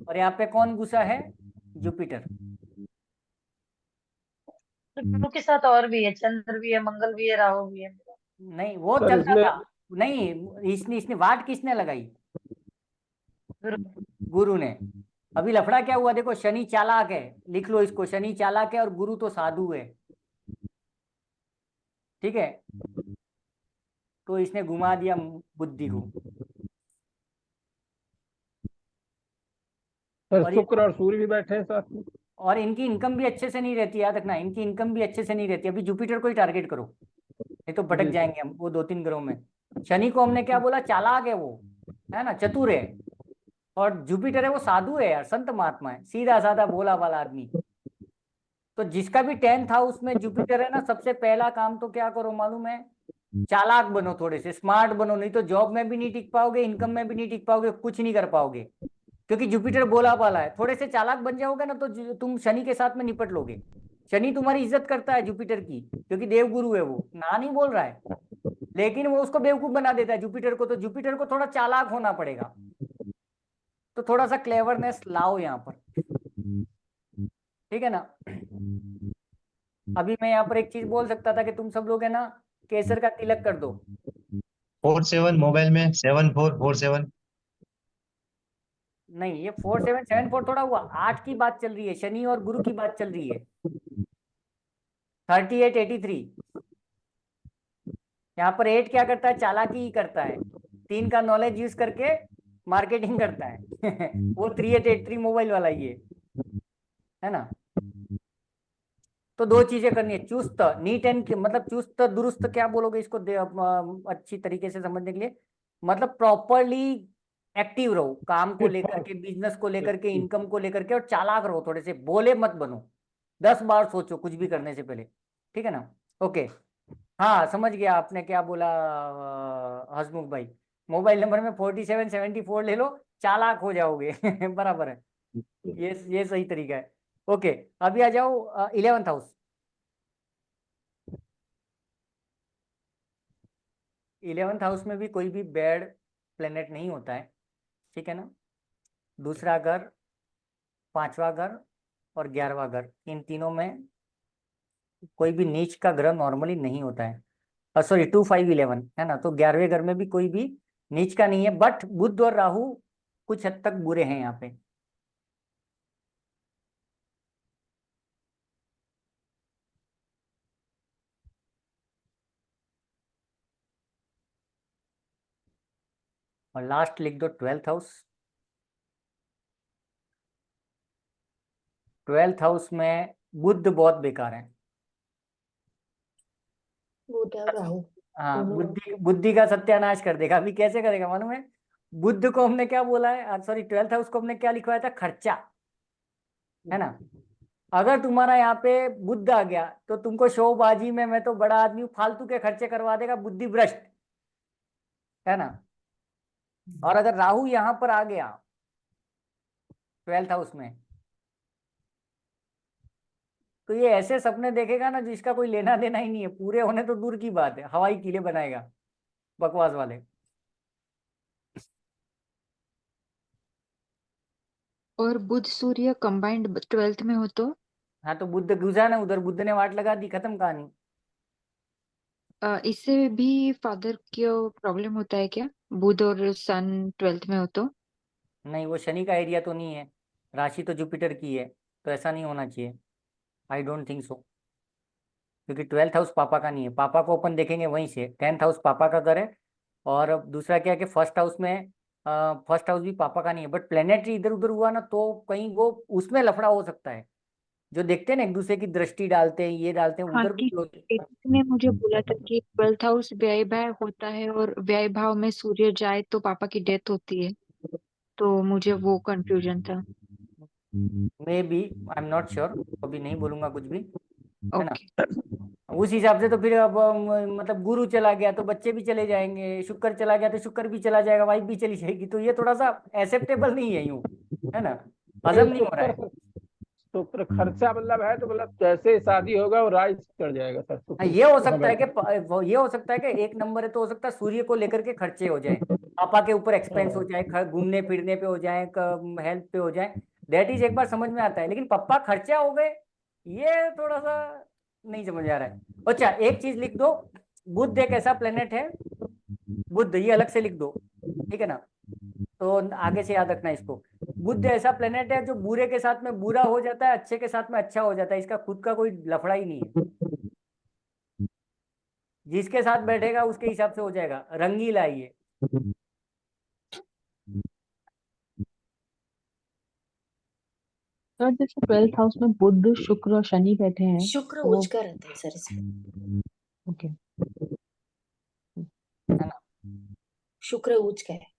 S1: और यहाँ पे कौन घुसा है? जुपिटर।
S16: गुरु के साथ और भी है, चंद्र भी है, मंगल भी है, राहु भी है।
S1: नहीं वो
S15: सर
S1: चलता
S15: इसमें
S1: था, नहीं इसने वाट किसने लगाई? गुरु ने। अभी लफड़ा क्या हुआ देखो, शनि चालाक है, लिख लो इसको, शनि चालाक है और गुरु तो साधु है, ठीक है, तो इसने घुमा दिया बुद्धि को।
S15: सर
S1: और ये,
S15: शुक्र और सूर्य भी बैठे हैं साथ में।
S1: और इनकी इनकम भी अच्छे से नहीं रहती, याद रखना, इनकी इनकम भी अच्छे से नहीं रहती। अभी जुपिटर को ही टारगेट करो, नहीं तो भटक
S15: जी सर।
S1: जाएंगे हम वो 2-3 ग्रहों में। शनि को हमने क्या बोला? चालाक है वो, है ना, चतुर है। और जुपिटर है वो साधु है यार, संत महात्मा है, सीधा साधा भोला वाला आदमी। तो जिसका भी 10th हाउस में जुपिटर है ना, सबसे पहला काम तो क्या करो मालूम है? चालाक बनो, थोड़े से स्मार्ट बनो, नहीं तो जॉब में भी नहीं टिक पाओगे, इनकम में भी नहीं टिक पाओगे, कुछ नहीं कर पाओगे, क्योंकि जुपिटर बोला वाला है। थोड़े से चालाक बन जाओगे ना तो तुम शनि के साथ में निपट लोगे। शनि तुम्हारी इज्जत करता है जुपिटर की, क्योंकि देवगुरु है वो, ना नहीं बोल रहा है, लेकिन वो उसको बेवकूफ बना देता है जुपिटर को, तो जुपिटर को थोड़ा चालाक होना पड़ेगा। तो थोड़ा सा क्लेवरनेस लाओ यहाँ पर, ठीक है ना। अभी मैं यहाँ पर एक चीज बोल सकता था कि तुम सब लोग है ना केसर का तिलक कर दो।
S14: 47 मोबाइल में 7447।
S1: नहीं, ये 4774 थोड़ा हुआ, 8 की बात चल रही है, शनि और गुरु की बात चल रही है। 3883, यहाँ पर 8 क्या करता है? चालाकी ही करता है, 3 का नॉलेज यूज करके मार्केटिंग करता है वो 3883 मोबाइल वाला ही है ना। तो 2 चीजें करनी है, चुस्त नीट एंड, मतलब चुस्त दुरुस्त क्या बोलोगे इसको अच्छी तरीके से समझने के लिए, मतलब प्रॉपरली एक्टिव रहो, काम को लेकर के, बिजनेस को लेकर के, इनकम को लेकर के, और चालाक रहो, थोड़े से बोले मत बनो, 10 बार सोचो कुछ भी करने से पहले, ठीक है ना। ओके, हाँ समझ गया आपने क्या बोला हसमुख भाई, मोबाइल नंबर में 4774 ले लो, चालाक हो जाओगे बराबर है, ये सही तरीका है। ओके, अभी आ जाओ 11th हाउस। 11th हाउस में भी कोई भी बैड प्लेनेट नहीं होता है, ठीक है ना। दूसरा घर, 5वां घर और 11वां घर, इन तीनों में कोई भी नीच का ग्रह नॉर्मली नहीं होता है। सॉरी 2511 है ना, तो 11वें घर में भी कोई भी नीच का नहीं है, बट बुध और राहु कुछ हद तक बुरे हैं यहाँ पे। और लास्ट लिख दो 12th हाउस। 12th हाउस में बुध बहुत बेकार है।
S3: बुध और राहु
S1: हाँ,
S3: दोनों।
S1: बुद्धि बुद्धि का सत्यानाश कर देगा। अभी कैसे करेगा मालूम है? बुध को हमने क्या बोला है, सॉरी 12th हाउस को हमने क्या लिखवाया था? खर्चा, है ना। अगर तुम्हारा यहाँ पे बुध आ गया तो तुमको शोबाजी में, मैं तो बड़ा आदमी हूँ, फालतू के खर्चे करवा देगा, बुद्धि भ्रष्ट, है ना। और अगर राहु यहाँ पर आ गया 12th हाउस में, तो ये ऐसे सपने देखेगा ना जिसका कोई लेना देना ही नहीं है, पूरे होने तो दूर की बात है, हवाई किले बनाएगा बकवास वाले।
S17: और बुध सूर्य कंबाइंड 12th में हो तो?
S1: हाँ तो बुध घुसा ना उधर, बुध ने वाट लगा दी, खत्म कहानी।
S17: इससे भी फादर को प्रॉब्लम होता है क्या, बुध और सन 12th में हो तो?
S1: नहीं, वो शनि का एरिया तो नहीं है, राशि तो जुपिटर की है, तो ऐसा नहीं होना चाहिए। आई डोंट थिंक सो, क्योंकि 12th हाउस पापा का नहीं है। पापा को अपन देखेंगे वहीं से, 10th हाउस पापा का घर है। और दूसरा क्या है कि फर्स्ट हाउस में, फर्स्ट हाउस भी पापा का नहीं है, बट प्लेनेटरी इधर उधर हुआ ना तो कहीं वो उसमें लफड़ा हो सकता है। जो देखते हैं ना एक दूसरे की दृष्टि डालते हैं, ये डालते हैं,
S17: हाँ
S1: उधर कुछ
S17: ठीक, ने मुझे बोला था कि 12th हाउस व्यय भाव होता है और व्यय भाव में सूर्य जाए तो पापा की डेथ होती है, तो मुझे वो कंफ्यूजन था।
S1: May be, I am not sure, अभी नहीं बोलूंगा कुछ भी, है ना।
S17: ओके।
S1: उस हिसाब से तो फिर अब मतलब गुरु चला गया तो बच्चे भी चले जाएंगे, शुक्र चला गया तो शुक्र भी चला जाएगा, वाइफ भी चली जाएगी, तो ये थोड़ा सा एक्सेप्टेबल नहीं है, यूं, है ना, हजम नहीं हो रहा है।
S15: शुक्र खर्चा मतलब है तो मतलब जैसे शादी होगा वो राइज चढ़ जाएगा सर।
S1: हाँ, ये हो सकता है कि ये हो सकता है कि एक नंबर है तो हो सकता है सूर्य को लेकर के खर्चे हो जाए, पापा के ऊपर एक्सपेंस हो जाए, घूमने फिरने पे हो जाए, हेल्थ पे हो जाए, दैट इज एक बार समझ में आता है। लेकिन पापा खर्चा हो गए, ये थोड़ा सा नहीं समझ आ रहा है। अच्छा एक चीज लिख दो, बुध एक ऐसा प्लेनेट है, बुध ये अलग से लिख दो, ठीक है ना, तो आगे से याद रखना इसको। बुध ऐसा प्लेनेट है जो बुरे के साथ में बुरा हो जाता है, अच्छे के साथ में अच्छा हो जाता है, इसका खुद का कोई लफड़ा ही नहीं है, जिसके साथ बैठेगा उसके हिसाब से हो जाएगा, रंगीला है ये।
S18: सर जैसे 12th हाउस में बुध शुक्र और शनि बैठे हैं
S3: शुक्र
S18: तो
S3: उच्च का रहता है सर इसमें,
S18: ओके।
S1: है ना,
S3: शुक्र उच्च का है।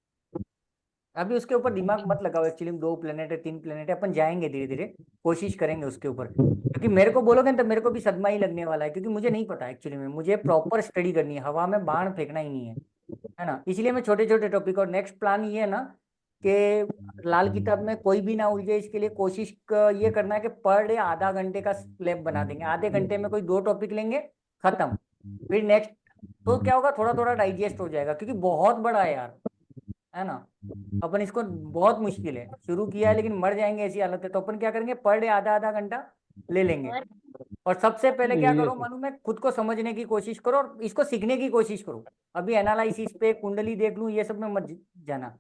S1: अभी उसके ऊपर दिमाग मत लगाओ, एक्चुअली 2 प्लेनेट है 3 प्लेनेट है, अपन जाएंगे धीरे धीरे, कोशिश करेंगे उसके ऊपर, क्योंकि मेरे को बोलोगे ना तो मेरे को भी सदमा ही लगने वाला है, क्योंकि मुझे नहीं पता एक्चुअली में, मुझे प्रॉपर स्टडी करनी है, हवा में बाण फेंकना ही नहीं है ना। इसलिए मैं छोटे छोटे टॉपिक, और नेक्स्ट प्लान ये है ना कि लाल किताब में कोई भी ना उलझे, इसके लिए कोशिश ये करना है कि पर डे आधा घंटे का स्लैब बना देंगे, आधे घंटे में कोई 2 टॉपिक लेंगे, खत्म। फिर नेक्स्ट तो क्या होगा, थोड़ा थोड़ा डाइजेस्ट हो जाएगा, क्योंकि बहुत बड़ा है यार, है ना। अपन इसको बहुत मुश्किल है, शुरू किया है लेकिन मर जाएंगे ऐसी हालत है, तो अपन क्या करेंगे, पर डे आधा आधा घंटा ले लेंगे। और सबसे पहले क्या करो मालूम है, खुद को समझने की कोशिश करो और इसको सीखने की कोशिश करो। अभी एनालिसिस पे कुंडली देख लूं ये सब में मत जाना,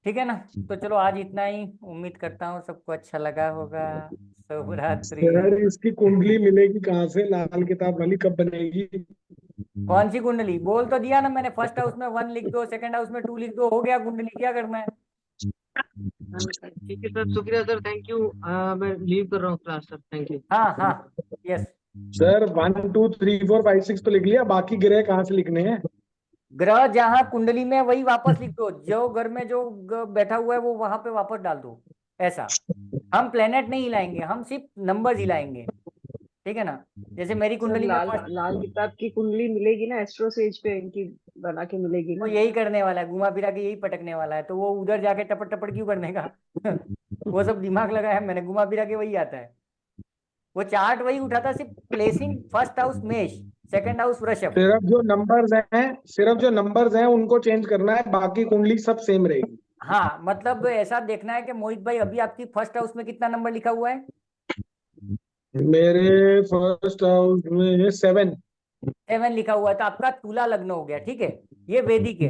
S1: ठीक है ना। तो चलो आज इतना ही, उम्मीद करता हूँ सबको अच्छा लगा होगा। शुभ रात्रि।
S10: सर इसकी कुंडली मिलेगी कहाँ से, लाल किताब वाली कब बनेगी?
S1: कौन सी कुंडली? बोल तो दिया ना मैंने, फर्स्ट हाउस में 1 लिख दो, सेकंड हाउस में 2 लिख दो, हो गया कुंडली, क्या करना है।
S2: ठीक है सर, शुक्रिया सर, थैंक यू। मैं लीव कर रहा हूँ क्लास सर, थैंक यू।
S1: हाँ हाँ यस।
S10: सर 1 2 3 4 5 6 तो लिख लिया, बाकी ग्रह कहाँ से लिखने हैं?
S1: ग्रह जहां कुंडली में वही वापस लिख दो, जो घर में जो बैठा हुआ है वो वहां पे वापस डाल दो, ऐसा। हम प्लेनेट नहीं हिलाएंगे, हम सिर्फ नंबर्स हिलाएंगे, ठीक है ना। जैसे मेरी
S4: सर
S1: कुंडली में
S4: लाल किताब की कुंडली मिलेगी ना एस्ट्रो सेज पे, इनकी बना के मिलेगी
S1: वो
S4: ना?
S1: यही करने वाला है, घुमा फिरा के यही पटकने वाला है, तो वो उधर जाके टपट टपट क्यों करने का वो सब दिमाग लगाया मैंने, घुमा फिरा के वही आता है, वो चार्ट वही उठाता, सिर्फ प्लेसिंग फर्स्ट हाउस मेष, सेकंड हाउस वृषभ।
S10: सिर्फ जो नंबर्स हैं उनको चेंज करना है, बाकी कुंडली सब सेम रहेगी।
S1: हाँ मतलब ऐसा देखना है कि मोहित भाई अभी आपकी फर्स्ट हाउस में कितना नंबर लिखा हुआ है?
S10: मेरे फर्स्ट हाउस में 7
S1: लिखा हुआ है, तो आपका तुला लग्न हो गया, ठीक है, ये वैदिक है।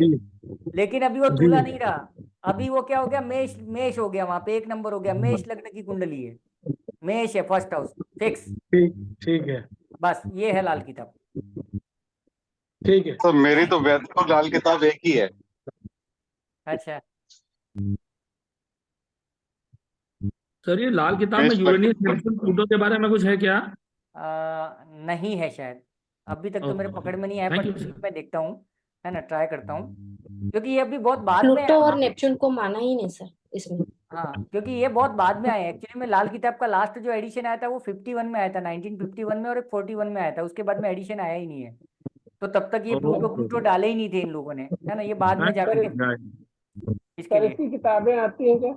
S1: लेकिन अभी वो
S10: जी।
S1: तुला नहीं रहा, अभी वो क्या हो गया, मेष, मेष हो गया, वहां पे 1 नंबर हो गया, मेष लग्न की कुंडली है, मेष है फर्स्ट हाउस फिक्स।
S10: ठीक है,
S1: बस ये है लाल किताब।
S10: ठीक है।
S7: तो मेरी तो वैदिक और लाल किताब एक ही है।
S1: अच्छा
S12: सर ये लाल किताब में
S7: मेष
S12: यूरेनियस
S7: लग्न
S12: नेपच्यून प्लूटो के बारे में कुछ है क्या?
S1: नहीं है शायद, अभी तक तो मेरे पकड़ में नहीं आया,
S12: थैंक
S1: पर
S12: यू
S1: ठीक
S12: सर।
S1: है, मैं देखता हूँ, है ना, ट्राई करता हूँ, क्योंकि ये अभी बहुत बाद में
S3: प्लूटो
S1: आया।
S3: और नेपच्यून को माना ही नहीं सर इसमें।
S1: हाँ क्योंकि ये बहुत बाद में आया है एक्चुअली में, लाल किताब का लास्ट जो एडिशन आया था वो 51 में आया था, 1951 में, और एक 41 में आया था, उसके बाद में एडिशन आया ही नहीं है, तो तब तक ये प्लूटो प्लूटो डाले ही नहीं थे इन लोगों ने, है ना, ये बाद में जाकर के इसके
S15: सर
S1: लिए।
S15: इसकी किताबें आती हैं क्या?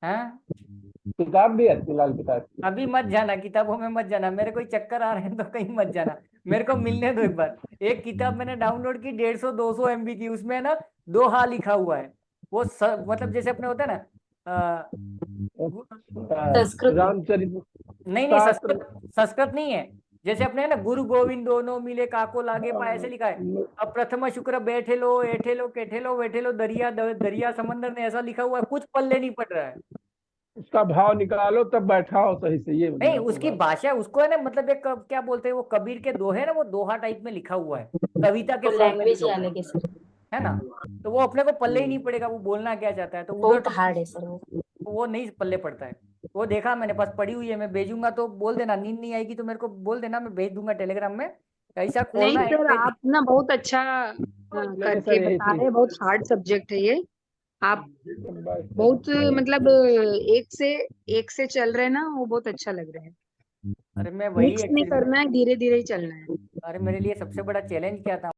S1: हाँ
S15: किताब भी आती है लाल किताब की?
S1: अभी मत जाना, किताबों में मत जाना, मेरे कोई चक्कर आ रहे हैं तो कहीं मत जाना, मेरे को मिलने दो एक बार। एक किताब मैंने डाउनलोड की 150-200 MB की, उसमें ना 2 हा लिखा हुआ है, वो मतलब जैसे अपने होता है ना
S15: रामचरित
S1: नहीं संस्कृत नहीं है। जैसे अपने है ना, गुरु गोविंद दोनों मिले काको लागे पाए, ऐसे लिखा है। अब प्रथम शुक्र बैठे लो ऐठे लो कैठे लो बैठे लो दरिया दरिया समंदर ने ऐसा लिखा हुआ है, कुछ पल्ले नहीं पड़ रहा है।
S15: उसका भाव निकालो तब बैठाओ सही से, ये
S1: नहीं उसकी भाषा उसको है ना, मतलब एक क्या बोलते हैं वो कबीर के दोहे ना, वो दोहा टाइप में लिखा हुआ है, कविता के फॉर्म में
S16: लैंग्वेज
S1: लिखा हुआ
S16: अलग है सर,
S1: है ना। तो वो अपने को पल्ले ही नहीं पड़ेगा, वो बोलना क्या चाहता है, तो उधर
S16: बहुत
S1: तो
S16: हार्ड है सर
S1: वो नहीं पल्ले पड़ता है। वो देखा मैंने, पास पड़ी हुई है, मैं भेजूंगा तो बोल देना, नींद नहीं आएगी तो मेरे को बोल देना, मैं भेज दूंगा टेलीग्राम में। ऐसा
S9: नहीं
S1: खोलना है
S9: सर,
S1: पेज।
S9: आप ना बहुत अच्छा करके
S15: सर यही
S9: बता
S15: थी।
S9: रहे हैं, बहुत हार्ड सब्जेक्ट है ये। आप बहुत मतलब एक से चल रहे हैं ना, वो बहुत अच्छा लग रहा है।
S1: अरे मैं वही
S9: मिक्स नहीं
S1: एक्चुअली,
S9: करना है, धीरे धीरे ही चलना है।
S1: अरे मेरे लिए सबसे बड़ा चैलेंज क्या था